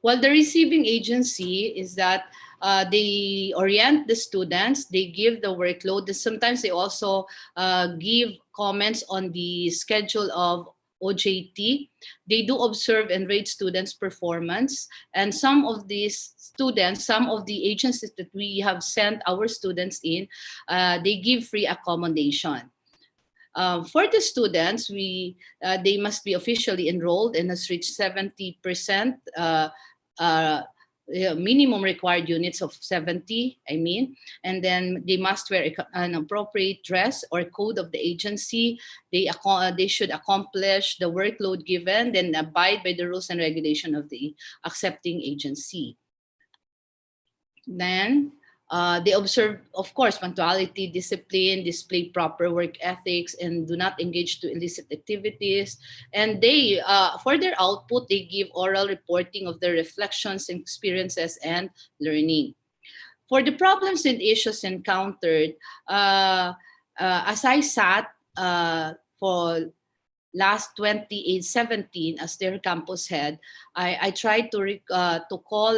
Well, the receiving agency is that they orient the students, they give the workload. Sometimes they also give comments on the schedule of OJT. They do observe and rate students' performance. And some of these students, some of the agencies that we have sent our students in, they give free accommodation. For the students, they must be officially enrolled and has reached 70% minimum required units of 70, and then they must wear an appropriate dress or code of the agency. They should accomplish the workload given, then abide by the rules and regulation of the accepting agency. Then they observe, of course, punctuality, discipline, display proper work ethics, and do not engage to illicit activities. And they, for their output, they give oral reporting of their reflections, experiences, and learning. For the problems and issues encountered, as I sat for last 2017 as their campus head, I tried to call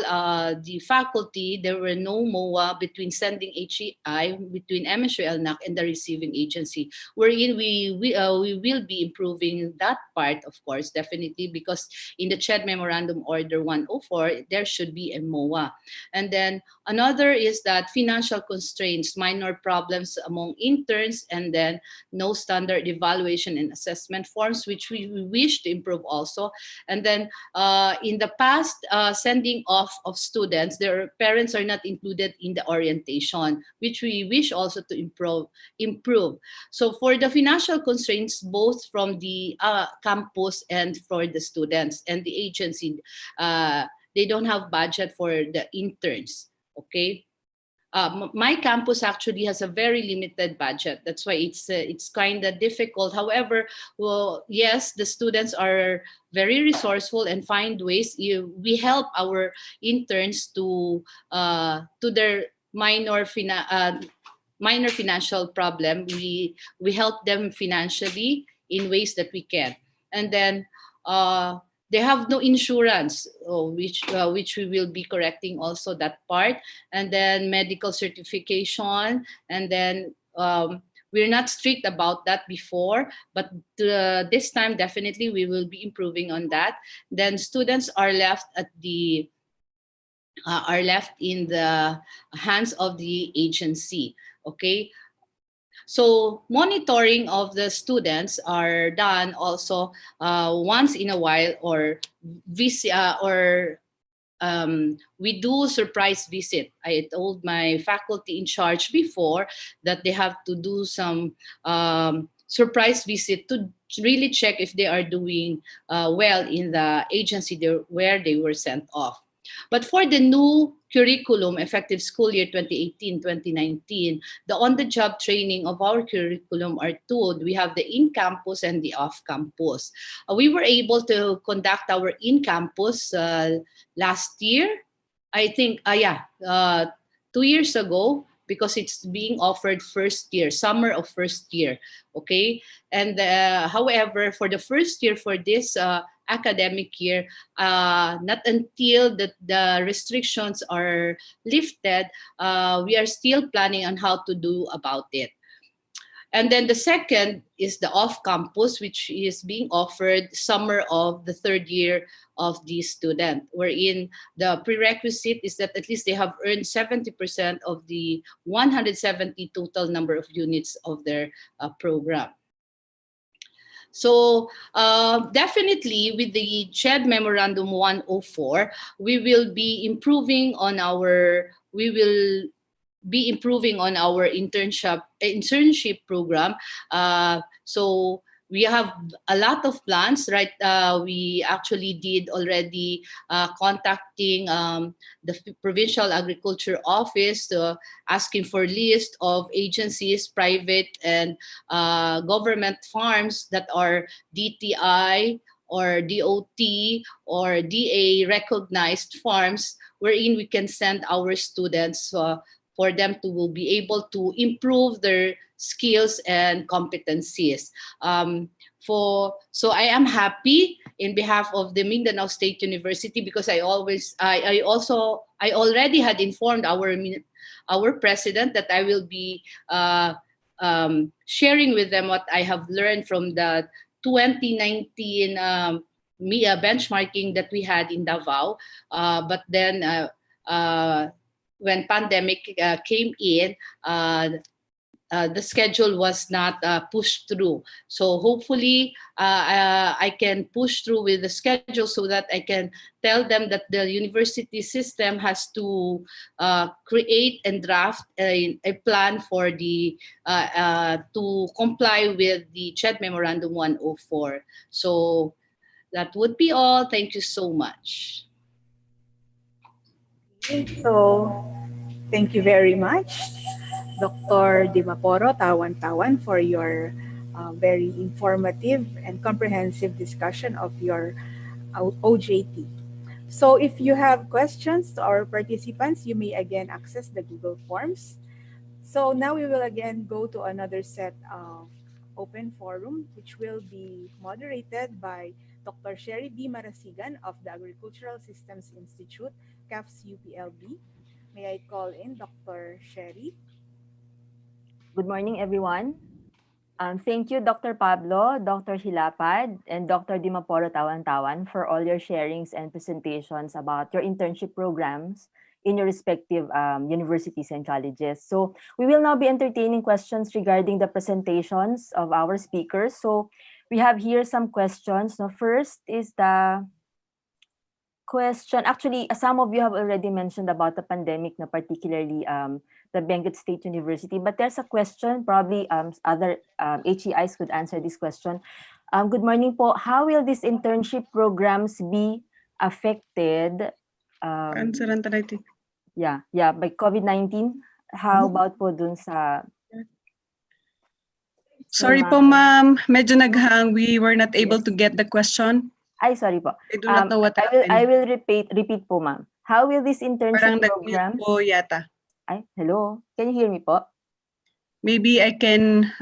the faculty. There were no MOA between sending HEI, between MSU LNAC and the receiving agency, wherein we will be improving that part, of course, definitely, because in the CHED Memorandum Order 104, there should be a MOA. And then another is that financial constraints, minor problems among interns, and then no standard evaluation and assessment forms, which we wish to improve also. And then in the past sending off of students, their parents are not included in the orientation, which we wish also to improve. So for the financial constraints, both from the campus and for the students and the agency, they don't have budget for the interns. Okay. My campus actually has a very limited budget. That's why it's kind of difficult. However, well, yes, the students are very resourceful and find ways. We help our interns to their minor financial problem. We help them financially in ways that we can, and then they have no insurance, which we will be correcting also that part, and then medical certification, and then we're not strict about that before, but this time definitely we will be improving on that. Then students are left in the hands of the agency. Okay. So monitoring of the students are done also once in a while, or we do surprise visit. I told my faculty in charge before that they have to do some surprise visit to really check if they are doing well in the agency where they were sent off. But for the new curriculum, effective school year 2018-2019, the on-the-job training of our curriculum are two. We have the in-campus and the off-campus. We were able to conduct our in-campus last year, I think, 2 years ago, because it's being offered first year, summer of first year, okay? And however, for the first year for this academic year, not until the restrictions are lifted, we are still planning on how to do about it. And then the second is the off-campus, which is being offered summer of the third year of the student, wherein the prerequisite is that at least they have earned 70% of the 170 total number of units of their program. So definitely with the CHED Memorandum 104, we will be improving on our internship program. So we have a lot of plans, right? We actually did already contacting the Provincial Agriculture Office, asking for list of agencies, private and government farms that are DTI or DOT or DA recognized farms, wherein we can send our students for them to will be able to improve their skills and competencies. So I am happy in behalf of the Mindanao State University, because I already had informed our president that I will be sharing with them what I have learned from the 2019 benchmarking that we had in Davao. But then when pandemic came in, the schedule was not pushed through. So hopefully I can push through with the schedule so that I can tell them that the university system has to create and draft a plan for the to comply with the CHED Memorandum 104. So that would be all. Thank you so much. So, thank you very much, Dr. Dimaporo Tawan-Tawan, for your very informative and comprehensive discussion of your OJT. So, if you have questions to our participants, you may again access the Google Forms. So now we will again go to another set of open forum, which will be moderated by Dr. Sherry B. Marasigan of the Agricultural Systems Institute, CAFS UPLB. May I call in Dr. Sherry? Good morning, everyone. Thank you, Dr. Pablo, Dr. Hilapad, and Dr. Dimaporo Tawan-Tawan for all your sharings and presentations about your internship programs in your respective universities and colleges. So we will now be entertaining questions regarding the presentations of our speakers. So we have here some questions. Now, first is the question. Actually, some of you have already mentioned about the pandemic, na particularly the Benguet State University. But there's a question, probably other HEIs could answer this question. Good morning po. How will these internship programs be affected? By COVID-19. How about po dun sa... Sorry po, ma'am. Medyo naghang. We were not able to get the question. Ay, sorry po. I do not know what happened. I will repeat po, ma'am. How will this internship programs... po yata. Ay, hello. Can you hear me po? Maybe I can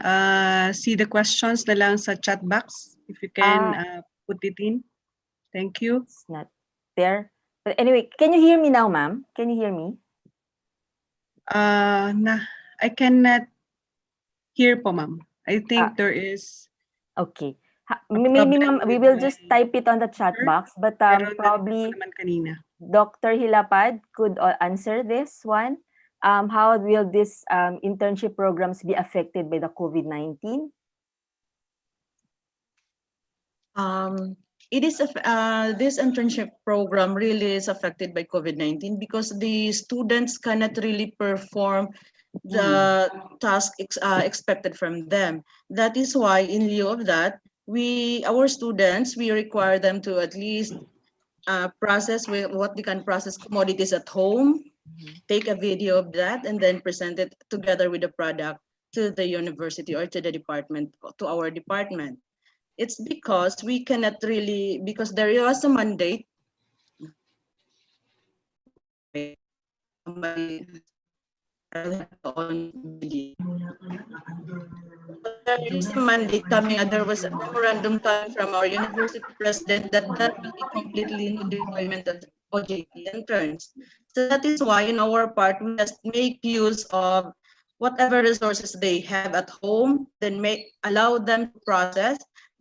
see the questions na lang sa chat box. If you can put it in. Thank you. It's not there. But anyway, can you hear me now, ma'am? Can you hear me? I cannot hear po, ma'am. I think there is... Okay. Maybe, ma'am, we will just type it on the chat box. But probably Dr. Hilapad could answer this one. How will these internship programs be affected by the COVID-19? This internship program really is affected by COVID-19 because the students cannot really perform the task expected from them. That is why, in lieu of that, our students, we require them to at least process what they can process commodities at home, take a video of that, and then present it together with the product to the university or to the department, to our department. It's because we cannot really, because there was a mandate. there is a mandate coming, there was a memorandum coming from our university president that there will be completely new deployment of OJT interns. So that is why in our part, we just make use of whatever resources they have at home, then allow them to process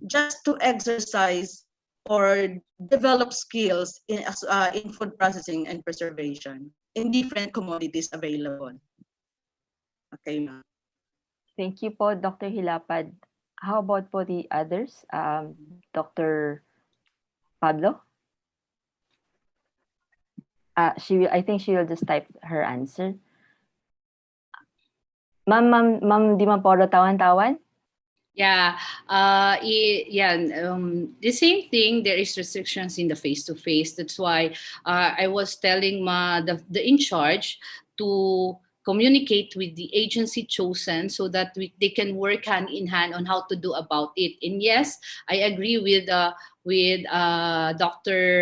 just to exercise or develop skills in food processing and preservation in different commodities available. Okay, ma'am. Thank you po, Dr. Hilapad. How about po the others? Dr. Pablo? I think she will just type her answer. Ma'am Dimaporo, tawan-tawan? Yeah, the same thing. There is restrictions in the face-to-face. That's why I was telling the in charge to communicate with the agency chosen so that they can work hand in hand on how to do about it. And yes, I agree with Dr.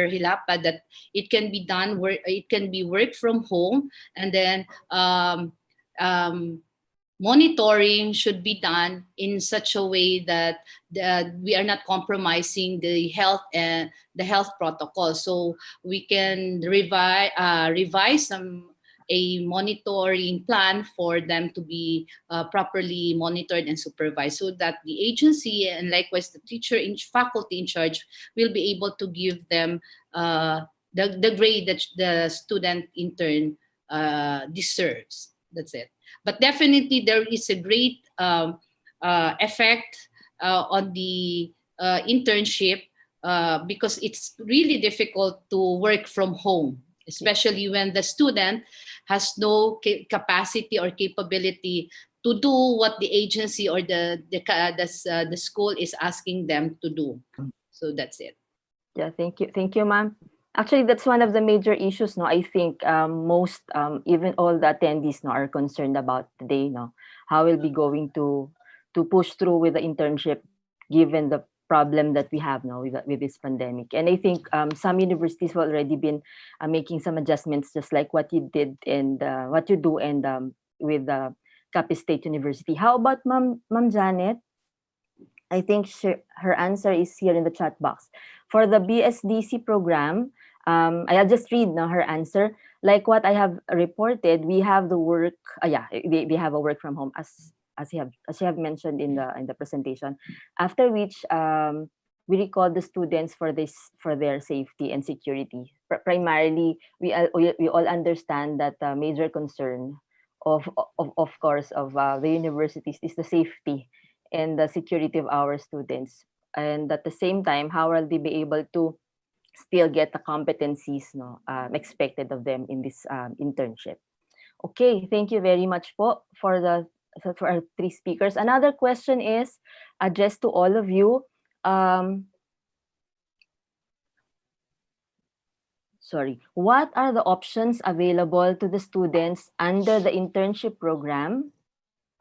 Hilapa that it can be done. It can be work from home, and then monitoring should be done in such a way that we are not compromising the health and the health protocol. So we can revise a monitoring plan for them to be properly monitored and supervised, so that the agency and likewise the teacher faculty in charge will be able to give them the grade that the student intern deserves. That's it. But definitely there is a great effect on the internship because it's really difficult to work from home, especially when the student has no capacity or capability to do what the agency or the school is asking them to do. So that's it. Yeah, thank you, ma'am. Actually, that's one of the major issues. No, I think most, even all the attendees, no, are concerned about today. No, how we'll be going to push through with the internship, given the problem that we have now with this pandemic. And I think some universities have already been making some adjustments, just like what you did and what you do, and with Capiz State University. How about Ma'am Janet? I think her answer is here in the chat box. For the BSDC program, I'll just read now her answer. Like what I have reported, we have the work. They have a work from home as you have mentioned in the presentation. After which, we recall the students for their safety and security. Primarily, we all understand that the major concern of course of the universities is the safety and the security of our students, and at the same time, how will they be able to still get the competencies expected of them in this internship? Okay, thank you very much po for our three speakers. Another question is addressed to all of you. What are the options available to the students under the internship program?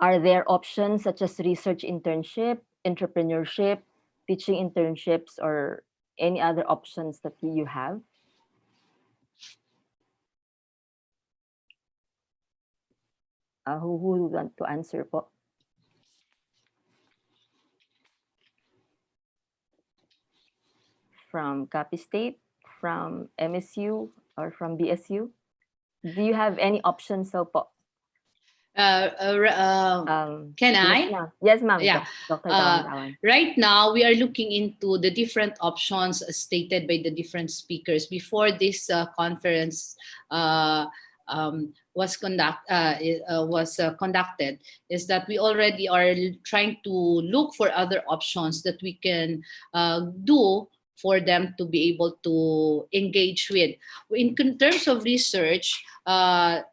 Are there options such as research internship, entrepreneurship, teaching internships, or any other options that you have? Who would want to answer po? From Capiz State, from MSU, or from BSU? Do you have any options po? Can I? Yes, ma'am. Yeah. Dr. Tawan. Right now, we are looking into the different options stated by the different speakers. Before this conference was conducted, is that we already are trying to look for other options that we can do for them to be able to engage with. In terms of research, other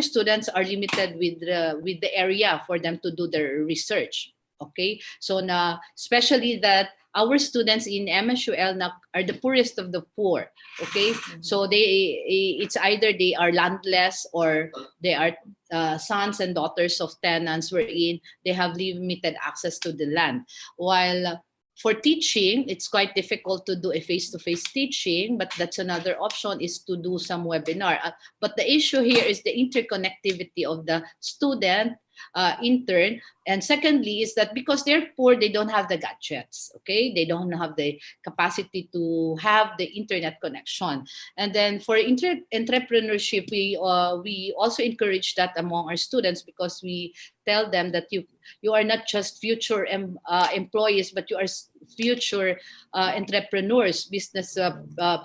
students are limited with the area for them to do their research. Okay, so now especially that our students in MSU LNAC are the poorest of the poor. Okay, so it's either they are landless or they are sons and daughters of tenants wherein they have limited access to the land. While for teaching, it's quite difficult to do a face-to-face teaching, but that's another option, is to do some webinar. But the issue here is the interconnectivity of the student intern. And secondly is that because they're poor, they don't have the gadgets. Okay, they don't have the capacity to have the internet connection. And then for entrepreneurship, we also encourage that among our students, because we tell them that you are not just future employees, but you are future entrepreneurs, business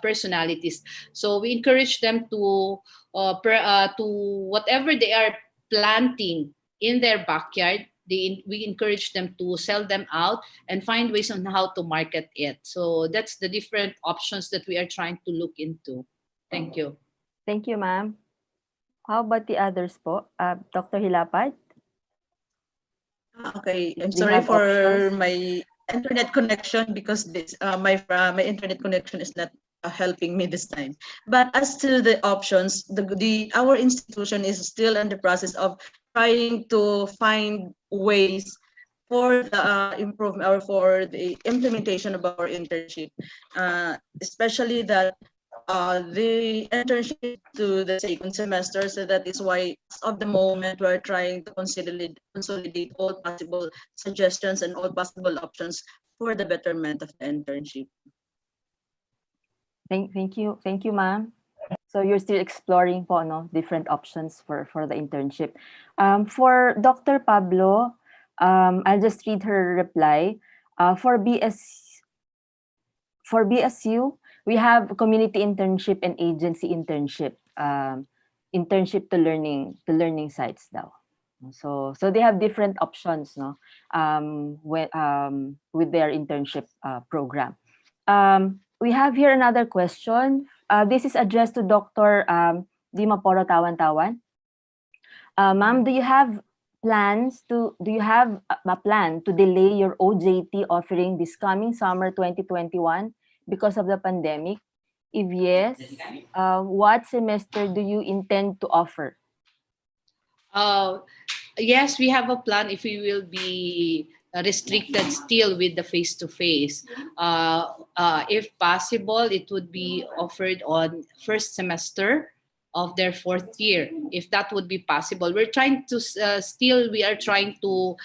personalities. So we encourage them to whatever they are planting in their backyard, we encourage them to sell them out and find ways on how to market it. So that's the different options that we are trying to look into. Thank you. Thank you, ma'am. How about the others po? Dr. Hilapad? Okay, I'm Do you sorry have for options? my internet connection because this my internet connection is not helping me this time. But as to the options, our institution is still in the process of trying to find ways for the improvement or for the implementation of our internship, especially that the internship to the second semester. So that is why, as of the moment, we're trying to consolidate all possible suggestions and all possible options for the betterment of the internship. Thank you, ma'am. So you're still exploring po, no, different options for the internship. For Dr. Pablo, I'll just read her reply. For BSU, we have community internship and agency internship. Internship to learning sites daw. So they have different options, no, with their internship program. We have here another question. This is addressed to Dr. Dimaporo Tawan-Tawan. Ma'am, do you have a plan to delay your OJT offering this coming summer 2021 because of the pandemic? If yes, what semester do you intend to offer? Yes, we have a plan if we will be restricted still with the face-to-face. If possible, it would be offered on first semester of their fourth year, if that would be possible. We're trying to we are trying to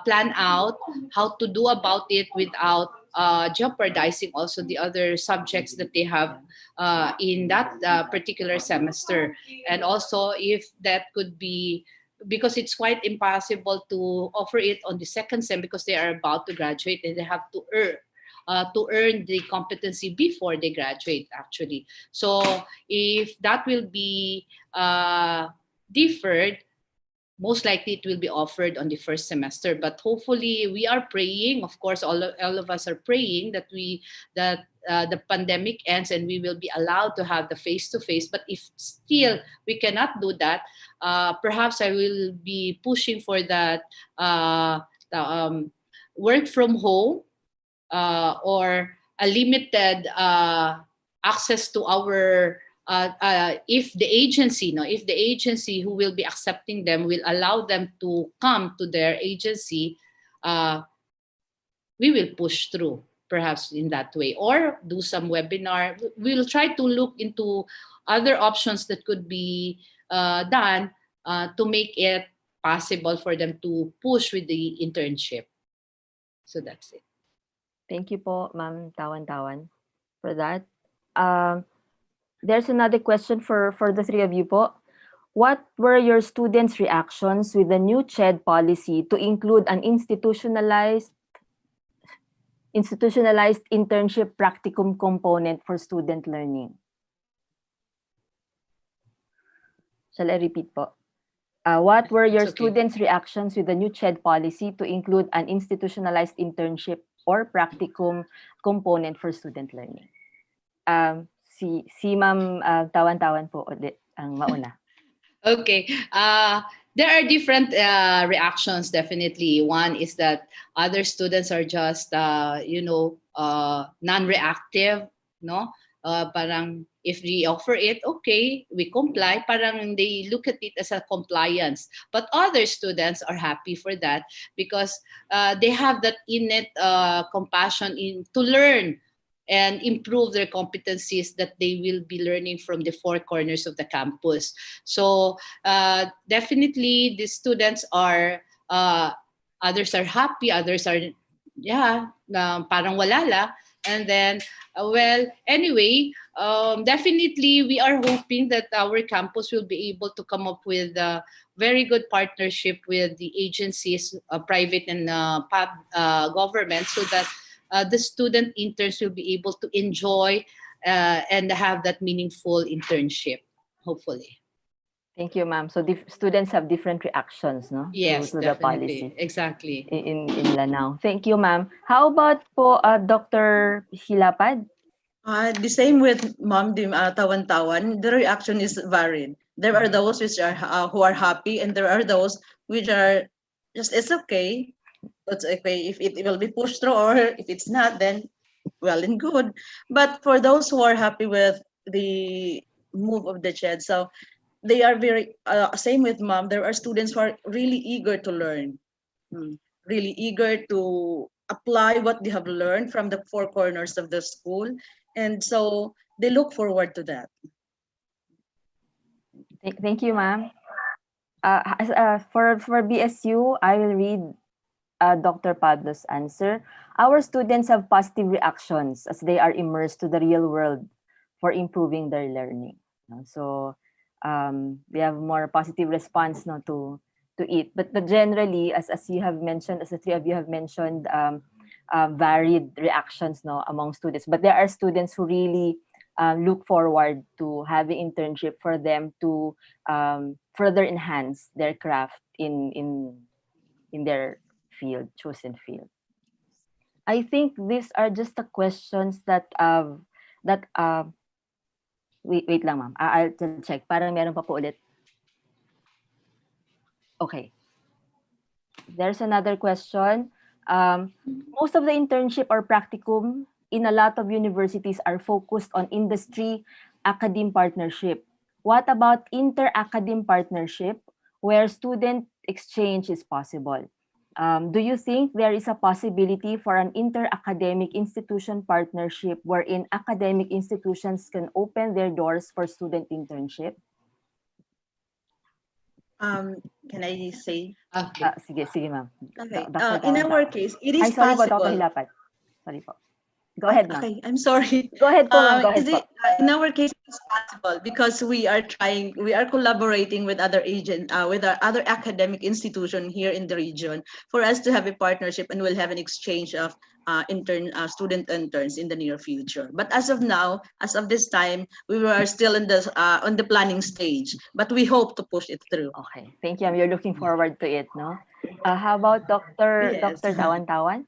plan out how to do about it without jeopardizing also the other subjects that they have in that particular semester. And also if that could be, because it's quite impossible to offer it on the second sem because they are about to graduate and they have to earn the competency before they graduate actually. So if that will be deferred, most likely it will be offered on the first semester. But hopefully we are praying, of course all of us are praying that the pandemic ends and we will be allowed to have the face-to-face. But if still we cannot do that, perhaps I will be pushing for that work from home, or a limited access to our if the agency who will be accepting them will allow them to come to their agency, we will push through perhaps in that way, or do some webinar. We'll try to look into other options that could be done to make it possible for them to push with the internship. So that's it. Thank you po, Ma'am Tawan-Tawan, for that. There's another question for the three of you po. What were your students' reactions with the new CHED policy to include an institutionalized internship practicum component for student learning? Shall I repeat po? What were your students' reactions with the new CHED policy to include an institutionalized internship or practicum component for student learning? Si Ma'am Tawan-Tawan po ulit ang mauna. Okay. There are different reactions, definitely. One is that other students are just, non-reactive, no? Parang if we offer it, okay, we comply. Parang they look at it as a compliance. But other students are happy for that because they have that innate compassion to learn and improve their competencies that they will be learning from the four corners of the campus. So definitely the students are, others are happy, others are, yeah, parang wala la. And then, well, anyway, definitely we are hoping that our campus will be able to come up with a very good partnership with the agencies, private and government, so that the student interns will be able to enjoy and have that meaningful internship, hopefully. Thank you, ma'am. So students have different reactions, no, Yes, to the policy definitely. Exactly. in Lanao. Thank you, ma'am. How about po Dr. Hilapad? The same with Mom Tawan-Tawan. The reaction is varied. There are those which are who are happy, and there are those which are just it's okay. It's okay if it will be pushed through, or if it's not, then well and good. But for those who are happy with the move of the CHED, so they are very same with Mom. There are students who are really eager to learn, really eager to apply what they have learned from the four corners of the school, and so they look forward to that. Thank you, ma'am. For BSU, I will read Dr. Pablo's answer. Our students have positive reactions as they are immersed to the real world for improving their learning. So we have more positive response to it. But generally, as you have mentioned, as the three of you have mentioned, varied reactions among students. But there are students who really look forward to having internship for them to further enhance their craft in their chosen field. I think these are just the questions that wait lang, ma'am. I'll check. Parang meron pa po ulit. Okay. There's another question. Most of the internship or practicum in a lot of universities are focused on industry academe partnership. What about inter-academe partnership where student exchange is possible? Do you think there is a possibility for an inter-academic institution partnership wherein academic institutions can open their doors for student internship? Can I say? Sige, ma'am. Okay. Dr. In our Tawan-Tawan. case, it is Ay, sorry po, Dr. possible. Hilapad. Sorry po. Go ahead, ma'am. Okay, I'm sorry. Go ahead po, ma'am. Go ahead po. In our case, it's possible because we are collaborating with with our other academic institution here in the region for us to have a partnership, and we'll have an exchange of student interns in the near future. But as of now, as of this time, we are still in on the planning stage, but we hope to push it through. Okay, thank you. You're looking forward to it, no? How about Dr. Tawan-Tawan?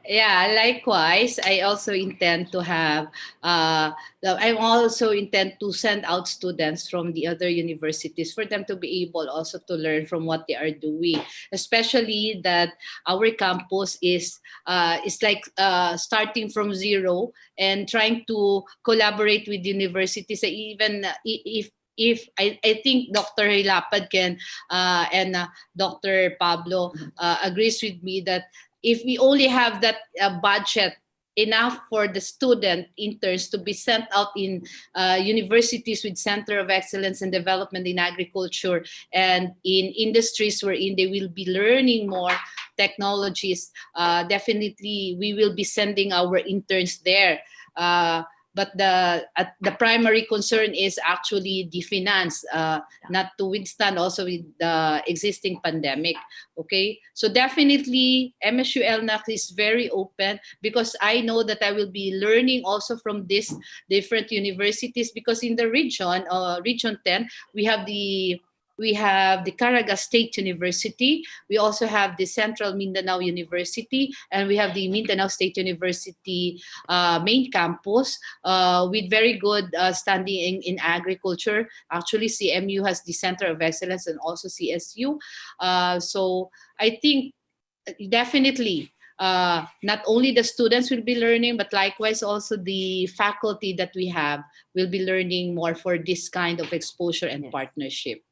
Yeah, likewise, I also intend to have, I also intend to send out students from the other universities for them to be able also to learn from what they are doing, especially that our campus is like starting from zero and trying to collaborate with universities, even if I think Dr. Hilapad can and Dr. Pablo agrees with me that if we only have that budget enough for the student interns to be sent out in universities with Center of Excellence and Development in Agriculture and in industries wherein they will be learning more technologies, definitely we will be sending our interns there. But the primary concern is actually the finance, not to withstand also with the existing pandemic. Okay, so definitely MSU LNAC is very open because I know that I will be learning also from these different universities, because in the region, Region 10, we have the Caraga State University. We also have the Central Mindanao University, and we have the Mindanao State University main campus with very good standing in agriculture. Actually, CMU has the Center of Excellence and also CSU. So I think definitely not only the students will be learning, but likewise also the faculty that we have will be learning more for this kind of exposure and partnership.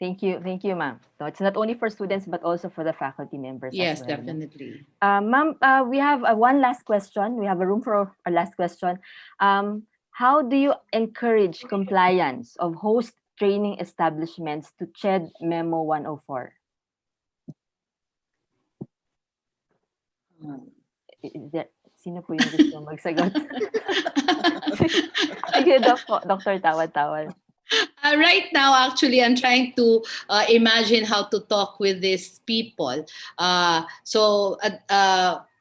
Thank you, ma'am. No, it's not only for students but also for the faculty members as Yes, well. No? definitely. Ma'am, we have one last question. We have a room for a last question. How do you encourage compliance of host training establishments to CHED Memo 104? Sino po yung gusto magsagot? Sige, Dr. Tawan-Tawan. Right now, actually, I'm trying to imagine how to talk with these people.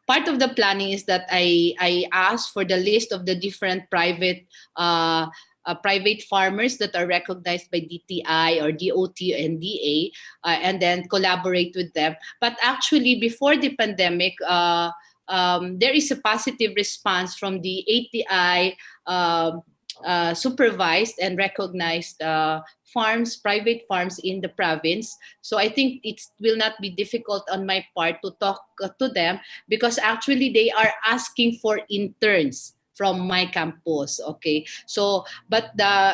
Part of the planning is that I asked for the list of the different private farmers that are recognized by DTI or DOT and DA, and then collaborate with them. But actually, before the pandemic, there is a positive response from the ATI supervised and recognized private farms in the province. So I think it will not be difficult on my part to talk to them, because actually they are asking for interns from my campus. Okay, so but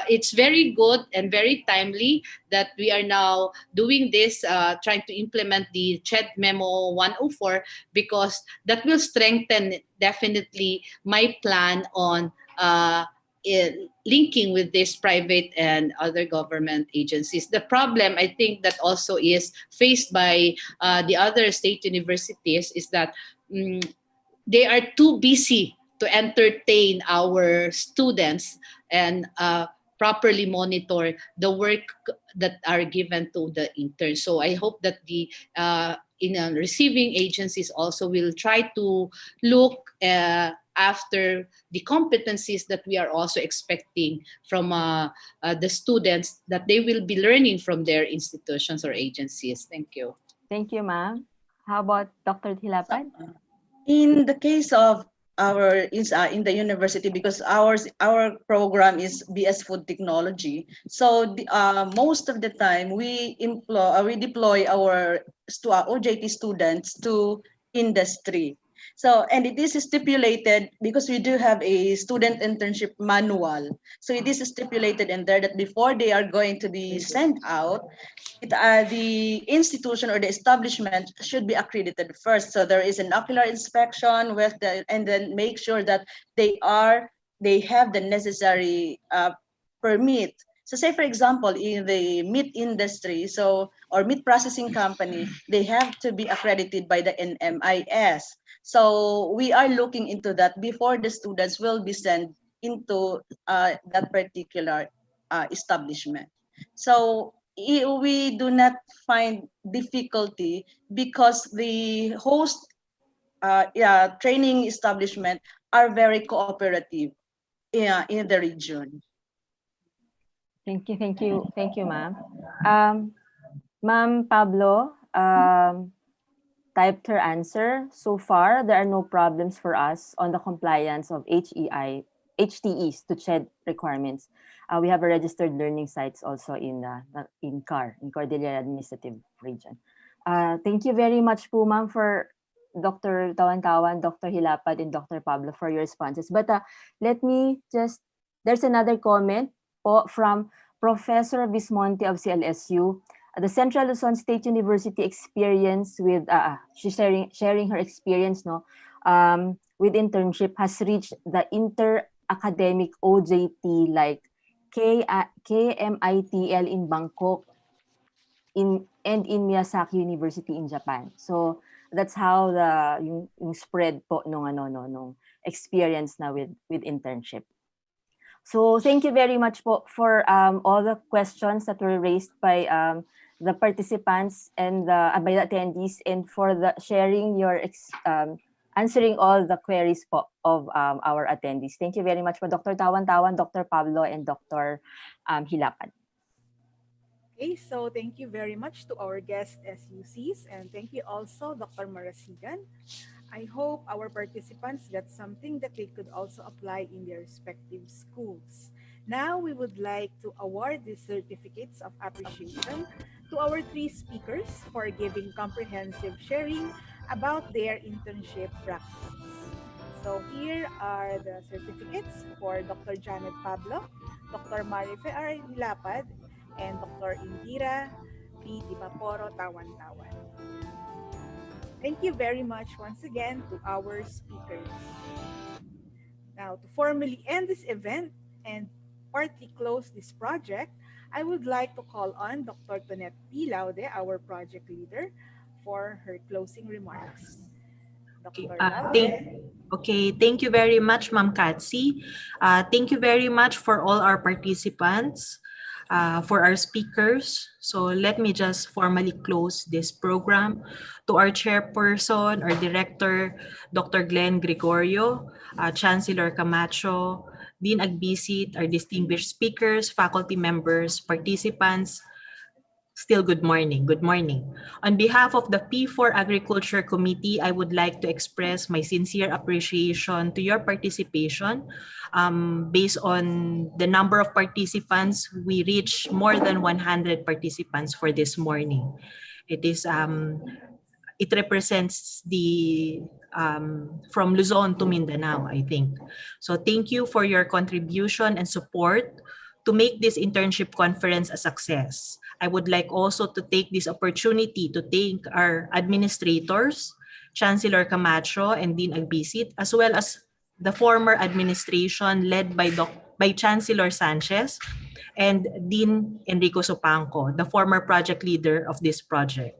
it's very good and very timely that we are now doing this, trying to implement the CHED Memo 104, because that will strengthen definitely my plan on linking with these private and other government agencies. The problem, I think, that also is faced by the other state universities is that they are too busy to entertain our students and properly monitor the work that are given to the interns. So I hope that the receiving agencies also will try to look after the competencies that we are also expecting from the students, that they will be learning from their institutions or agencies. Thank you. Thank you, ma'am. How about Dr. Hilapad? In the case of in the university, because our program is BS Food Technology, so most of the time we deploy our OJT students to industry. So, and it is stipulated, because we do have a student internship manual. So it is stipulated in there that before they are going to be sent out, the institution or the establishment should be accredited first. So there is an ocular inspection and then make sure that they have the necessary permit. So say, for example, in the meat industry, or meat processing company, they have to be accredited by the NMIS. So we are looking into that before the students will be sent into that particular establishment. So we do not find difficulty, because the host training establishment are very cooperative in the region. Thank you, ma'am. Ma'am Pablo typed her answer. So far, there are no problems for us on the compliance of HTEs to CHED requirements. We have a registered learning sites also in CAR, in Cordillera Administrative Region. Thank you very much po, ma'am, for Dr. Tawan-Tawan, Dr. Hilapad, and Dr. Pablo for your responses. But there's another comment from Professor Vismonte of CLSU. The Central Luzon State University experience with she's sharing her experience with internship has reached the inter-academic OJT like KMITL in Bangkok and in Miyazaki University in Japan. So that's how yung spread po nung experience na with internship. So thank you very much for all the questions that were raised by the participants and by the attendees, and for the sharing your answering all the queries of our attendees. Thank you very much for Dr. Tawan-Tawan, Dr. Pablo, and Dr. Hilapad. Okay, so thank you very much to our guest SUCs, and thank you also Dr. Marasigan. I hope our participants got something that they could also apply in their respective schools. Now we would like to award these certificates of appreciation to our three speakers for giving comprehensive sharing about their internship practices. So here are the certificates for Dr. Janet Pablo, Dr. Marife R. Hilapad, and Dr. Indira V. Dimaporo, Tawan-Tawan. Thank you very much once again to our speakers. Now, to formally end this event and partly close this project, I would like to call on Dr. Tonette P. Laude, our project leader, for her closing remarks. Dr. Laude. Thank you very much, Ma'am Katsi. Thank you very much for all our participants, for our speakers. So let me just formally close this program. To our chairperson, our director, Dr. Glenn Gregorio, Chancellor Camacho, Dean Agbisit, our distinguished speakers, faculty members, participants, still good morning. Good morning. On behalf of the P4 Agriculture Committee, I would like to express my sincere appreciation to your participation. Based on the number of participants, we reached more than 100 participants for this morning. It represents the from Luzon to Mindanao, I think. So thank you for your contribution and support to make this internship conference a success. I would like also to take this opportunity to thank our administrators, Chancellor Camacho and Dean Agbisit, as well as the former administration led by Chancellor Sanchez and Dean Enrico Sopanco, the former project leader of this project.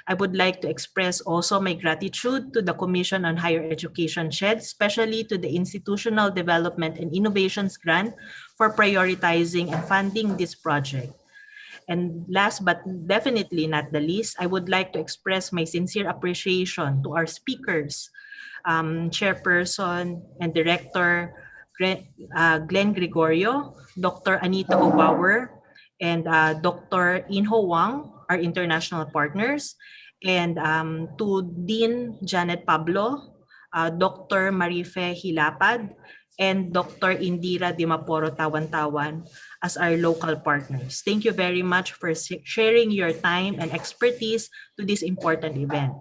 I would like to express also my gratitude to the Commission on Higher Education, SHED, especially to the Institutional Development and Innovations Grant for prioritizing and funding this project. And last but definitely not the least, I would like to express my sincere appreciation to our speakers, Chairperson and Director Glenn Gregorio, Dr. Anita Obauer, and Dr. Inho Wang, our international partners, and to Dean Janet Pablo, Dr. Marife Hilapad, and Dr. Indira Dimaporo Tawan-Tawan as our local partners. Thank you very much for sharing your time and expertise to this important event.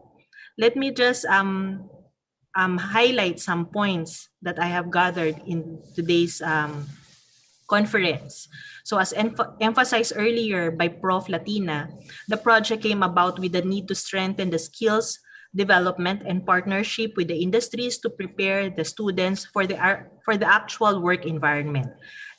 Let me just highlight some points that I have gathered in today's conference. So as emphasized earlier by Prof. Latina, the project came about with the need to strengthen the skills development and partnership with the industries to prepare the students for the actual work environment.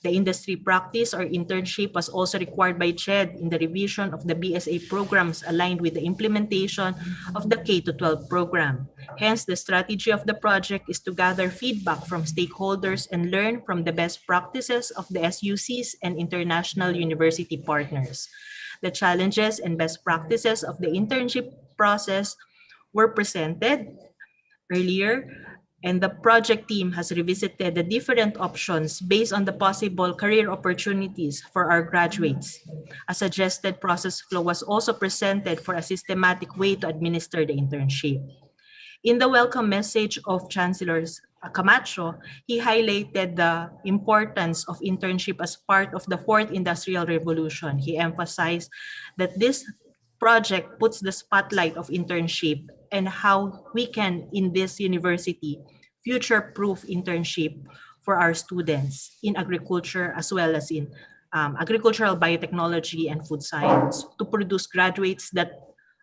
The industry practice or internship was also required by CHED in the revision of the BSA programs aligned with the implementation of the K-12 program. Hence, the strategy of the project is to gather feedback from stakeholders and learn from the best practices of the SUCs and international university partners. The challenges and best practices of the internship process were presented earlier, and the project team has revisited the different options based on the possible career opportunities for our graduates. A suggested process flow was also presented for a systematic way to administer the internship. In the welcome message of Chancellor Camacho, he highlighted the importance of internship as part of the fourth industrial revolution. He emphasized that this project puts the spotlight of internship and how we can, in this university, future-proof internship for our students in agriculture as well as in agricultural biotechnology and food science to produce graduates that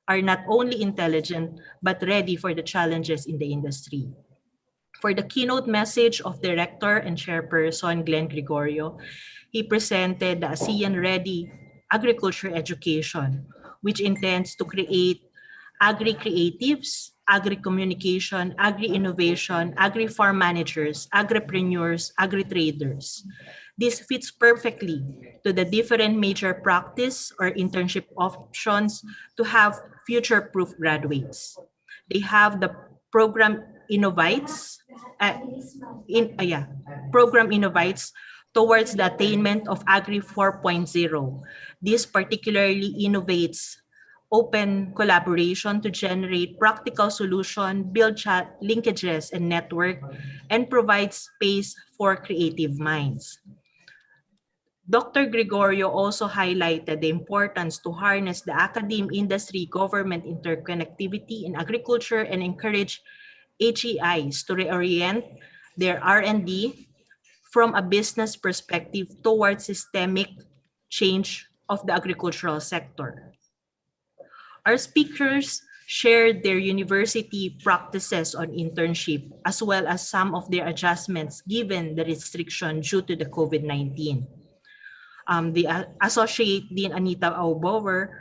are not only intelligent but ready for the challenges in the industry. For the keynote message of Director and Chairperson Glenn Gregorio, he presented the ASEAN-ready agriculture education, which intends to create agri-creatives, agri-communication, agri-innovation, agri-farm managers, agripreneurs, agri-traders. This fits perfectly to the different major practice or internship options to have future-proof graduates. They have the program Innovites, program Innovites towards the attainment of Agri 4.0. This particularly innovates open collaboration to generate practical solutions, build linkages and network, and provide space for creative minds. Dr. Gregorio also highlighted the importance to harness the academe, industry, government interconnectivity in agriculture and encourage HEIs to reorient their R&D from a business perspective towards systemic change of the agricultural sector. Our speakers shared their university practices on internship as well as some of their adjustments given the restriction due to the COVID-19. The Associate Dean Anita Aubower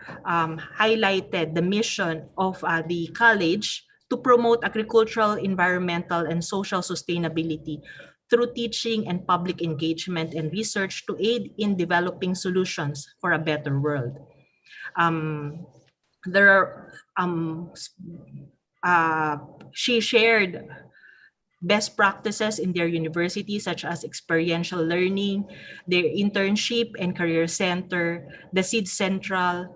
highlighted the mission of the college to promote agricultural, environmental, and social sustainability through teaching and public engagement and research to aid in developing solutions for a better world. There are she shared best practices in their university, such as experiential learning, their internship and career center, the SEED Central,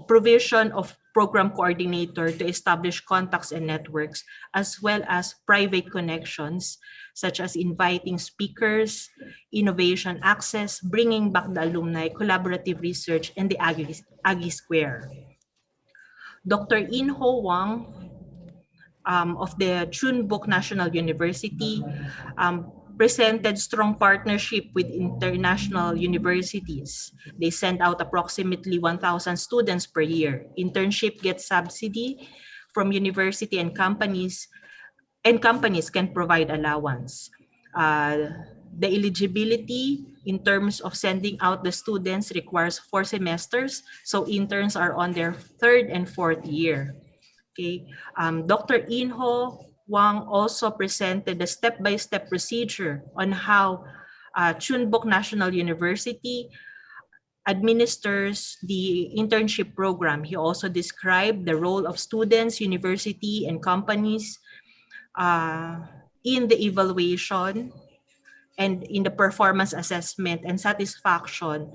provision of program coordinator to establish contacts and networks, as well as private connections, such as inviting speakers, innovation access, bringing back the alumni, collaborative research, and the Aggie Square. Dr. In Ho Wang of the Chunbuk National University presented strong partnership with international universities. They send out approximately 1,000 students per year. Internship gets subsidy from university and companies can provide allowance. The eligibility in terms of sending out the students requires 4 semesters, so interns are on their 3rd and 4th year. Okay. Dr. Inho Wang also presented the step-by-step procedure on how Chunbuk National University administers the internship program. He also described the role of students, university, and companies in the evaluation and in the performance assessment and satisfaction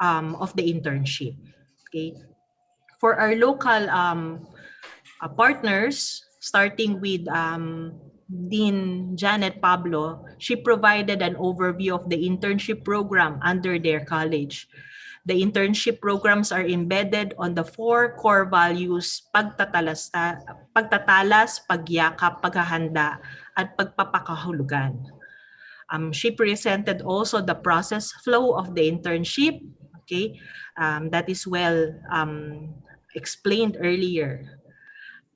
of the internship. Okay. For our local partners, starting with Dean Janet Pablo, she provided an overview of the internship program under their college. The internship programs are embedded on the 4 core values: pagtatalas, pagyakap, paghahanda, at pagpapakahulugan. She presented also the process flow of the internship. Okay, that is well explained earlier.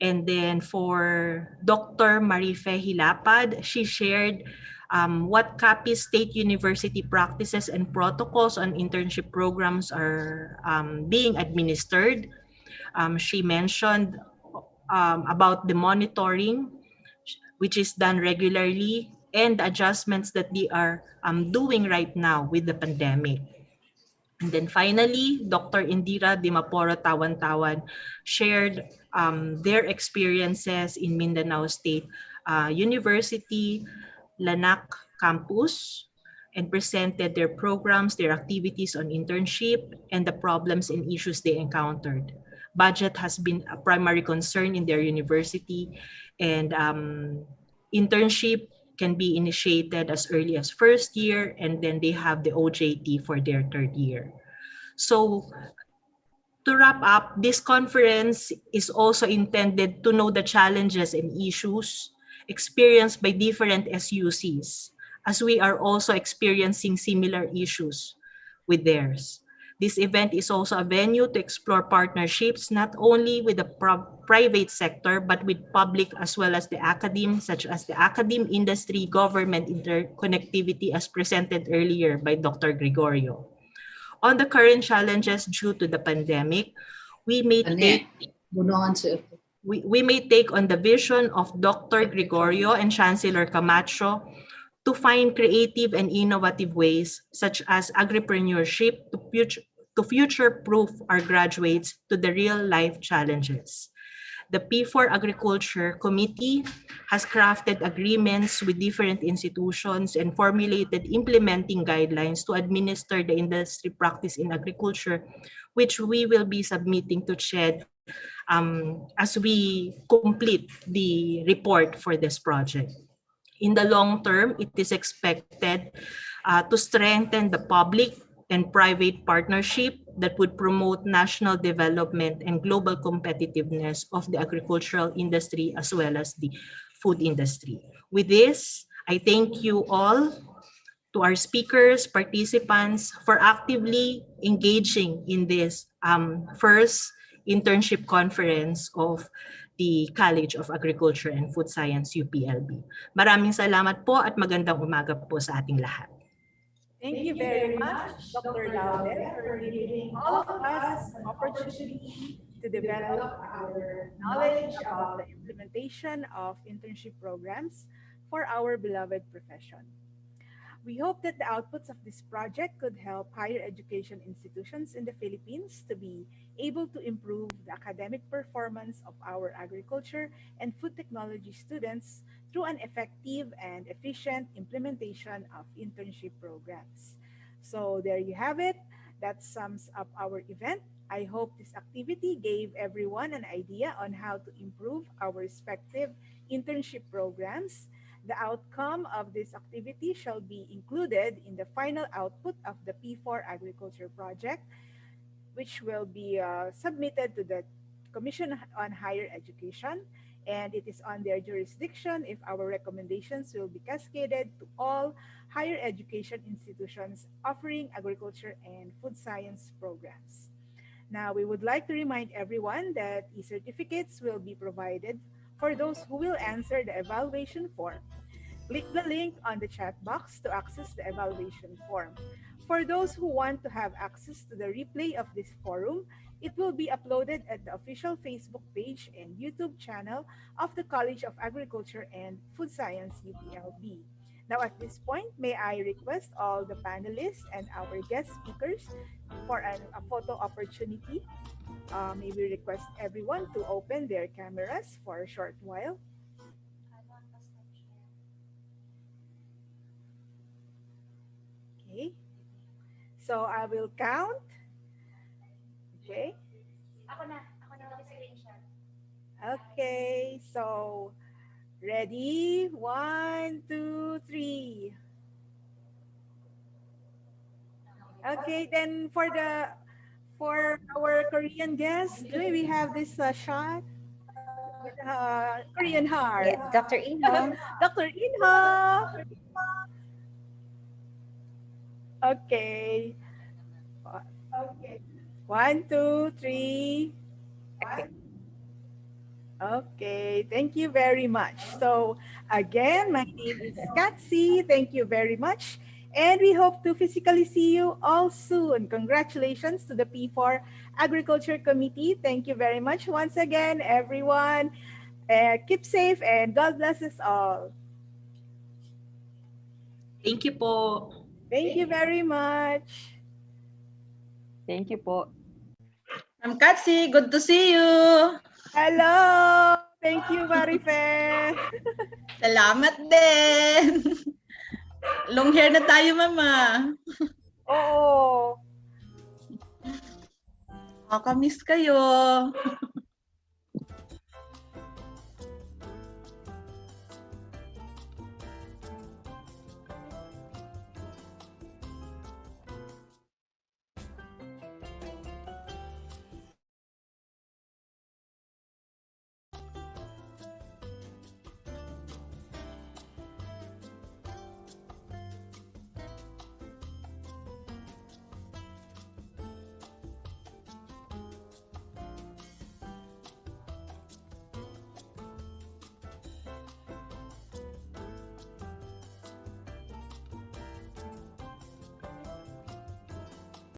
And then for Dr. Marife Hilapad, she shared what Capi State University practices and protocols on internship programs are being administered. She mentioned about the monitoring, which is done regularly, and the adjustments that they are doing right now with the pandemic. And then finally, Dr. Indira Dimaporo Tawan shared their experiences in Mindanao State University, Lanak campus, and presented their programs, their activities on internship, and the problems and issues they encountered. Budget has been a primary concern in their university, and internship can be initiated as early as 1st year, and then they have the OJT for their 3rd year. So to wrap up, this conference is also intended to know the challenges and issues experienced by different SUCs, as we are also experiencing similar issues with theirs. This event is also a venue to explore partnerships not only with the private sector, but with public as well as the academe, such as the academe, industry, government interconnectivity as presented earlier by Dr. Gregorio. On the current challenges due to the pandemic, we may take on the vision of Dr. Gregorio and Chancellor Camacho to find creative and innovative ways, such as agripreneurship, to future-proof our graduates to the real-life challenges. The P4 Agriculture Committee has crafted agreements with different institutions and formulated implementing guidelines to administer the industry practice in agriculture, which we will be submitting to CHED as we complete the report for this project. In the long term, it is expected to strengthen the public and private partnership that would promote national development and global competitiveness of the agricultural industry as well as the food industry. With this, I thank you all, to our speakers, participants, for actively engaging in this first internship conference of the College of Agriculture and Food Science, UPLB. Maraming salamat po at magandang umaga po sa ating lahat. Thank you very much, Dr. Laude, for giving all of us an opportunity to develop our knowledge about the implementation of internship programs for our beloved profession. We hope that the outputs of this project could help higher education institutions in the Philippines to be able to improve the academic performance of our agriculture and food technology students through an effective and efficient implementation of internship programs. So there you have it. That sums up our event. I hope this activity gave everyone an idea on how to improve our respective internship programs. The outcome of this activity shall be included in the final output of the P4 Agriculture Project, which will be submitted to the Commission on Higher Education, and it is on their jurisdiction if our recommendations will be cascaded to all higher education institutions offering agriculture and food science programs. Now, we would like to remind everyone that e-certificates will be provided for those who will answer the evaluation form. Click the link on the chat box to access the evaluation form. For those who want to have access to the replay of this forum, it will be uploaded at the official Facebook page and YouTube channel of the College of Agriculture and Food Science, UPLB. Now at this point, may I request all the panelists and our guest speakers for a photo opportunity. May we request everyone to open their cameras for a short while. Okay. So I will count. Okay. Ako na mag-screenshot. Okay. So ready? 1, 2, 3. Okay. Then for our Korean guests, do we have this shot with Korean heart? Yeah, Dr. Inho. Dr. Inho. Okay. 1, 2, 3. Okay, thank you very much. So again, my name is Katsi. Thank you very much. And we hope to physically see you all soon. Congratulations to the P4 Agriculture Committee. Thank you very much once again, everyone. Keep safe and God bless us all. Thank you po. Thank you very much. Thank you po. Ma'am Katsi, good to see you. Hello! Thank you, Marife. Salamat din. Long hair na tayo, mama. Oo. Nakakamiss kayo.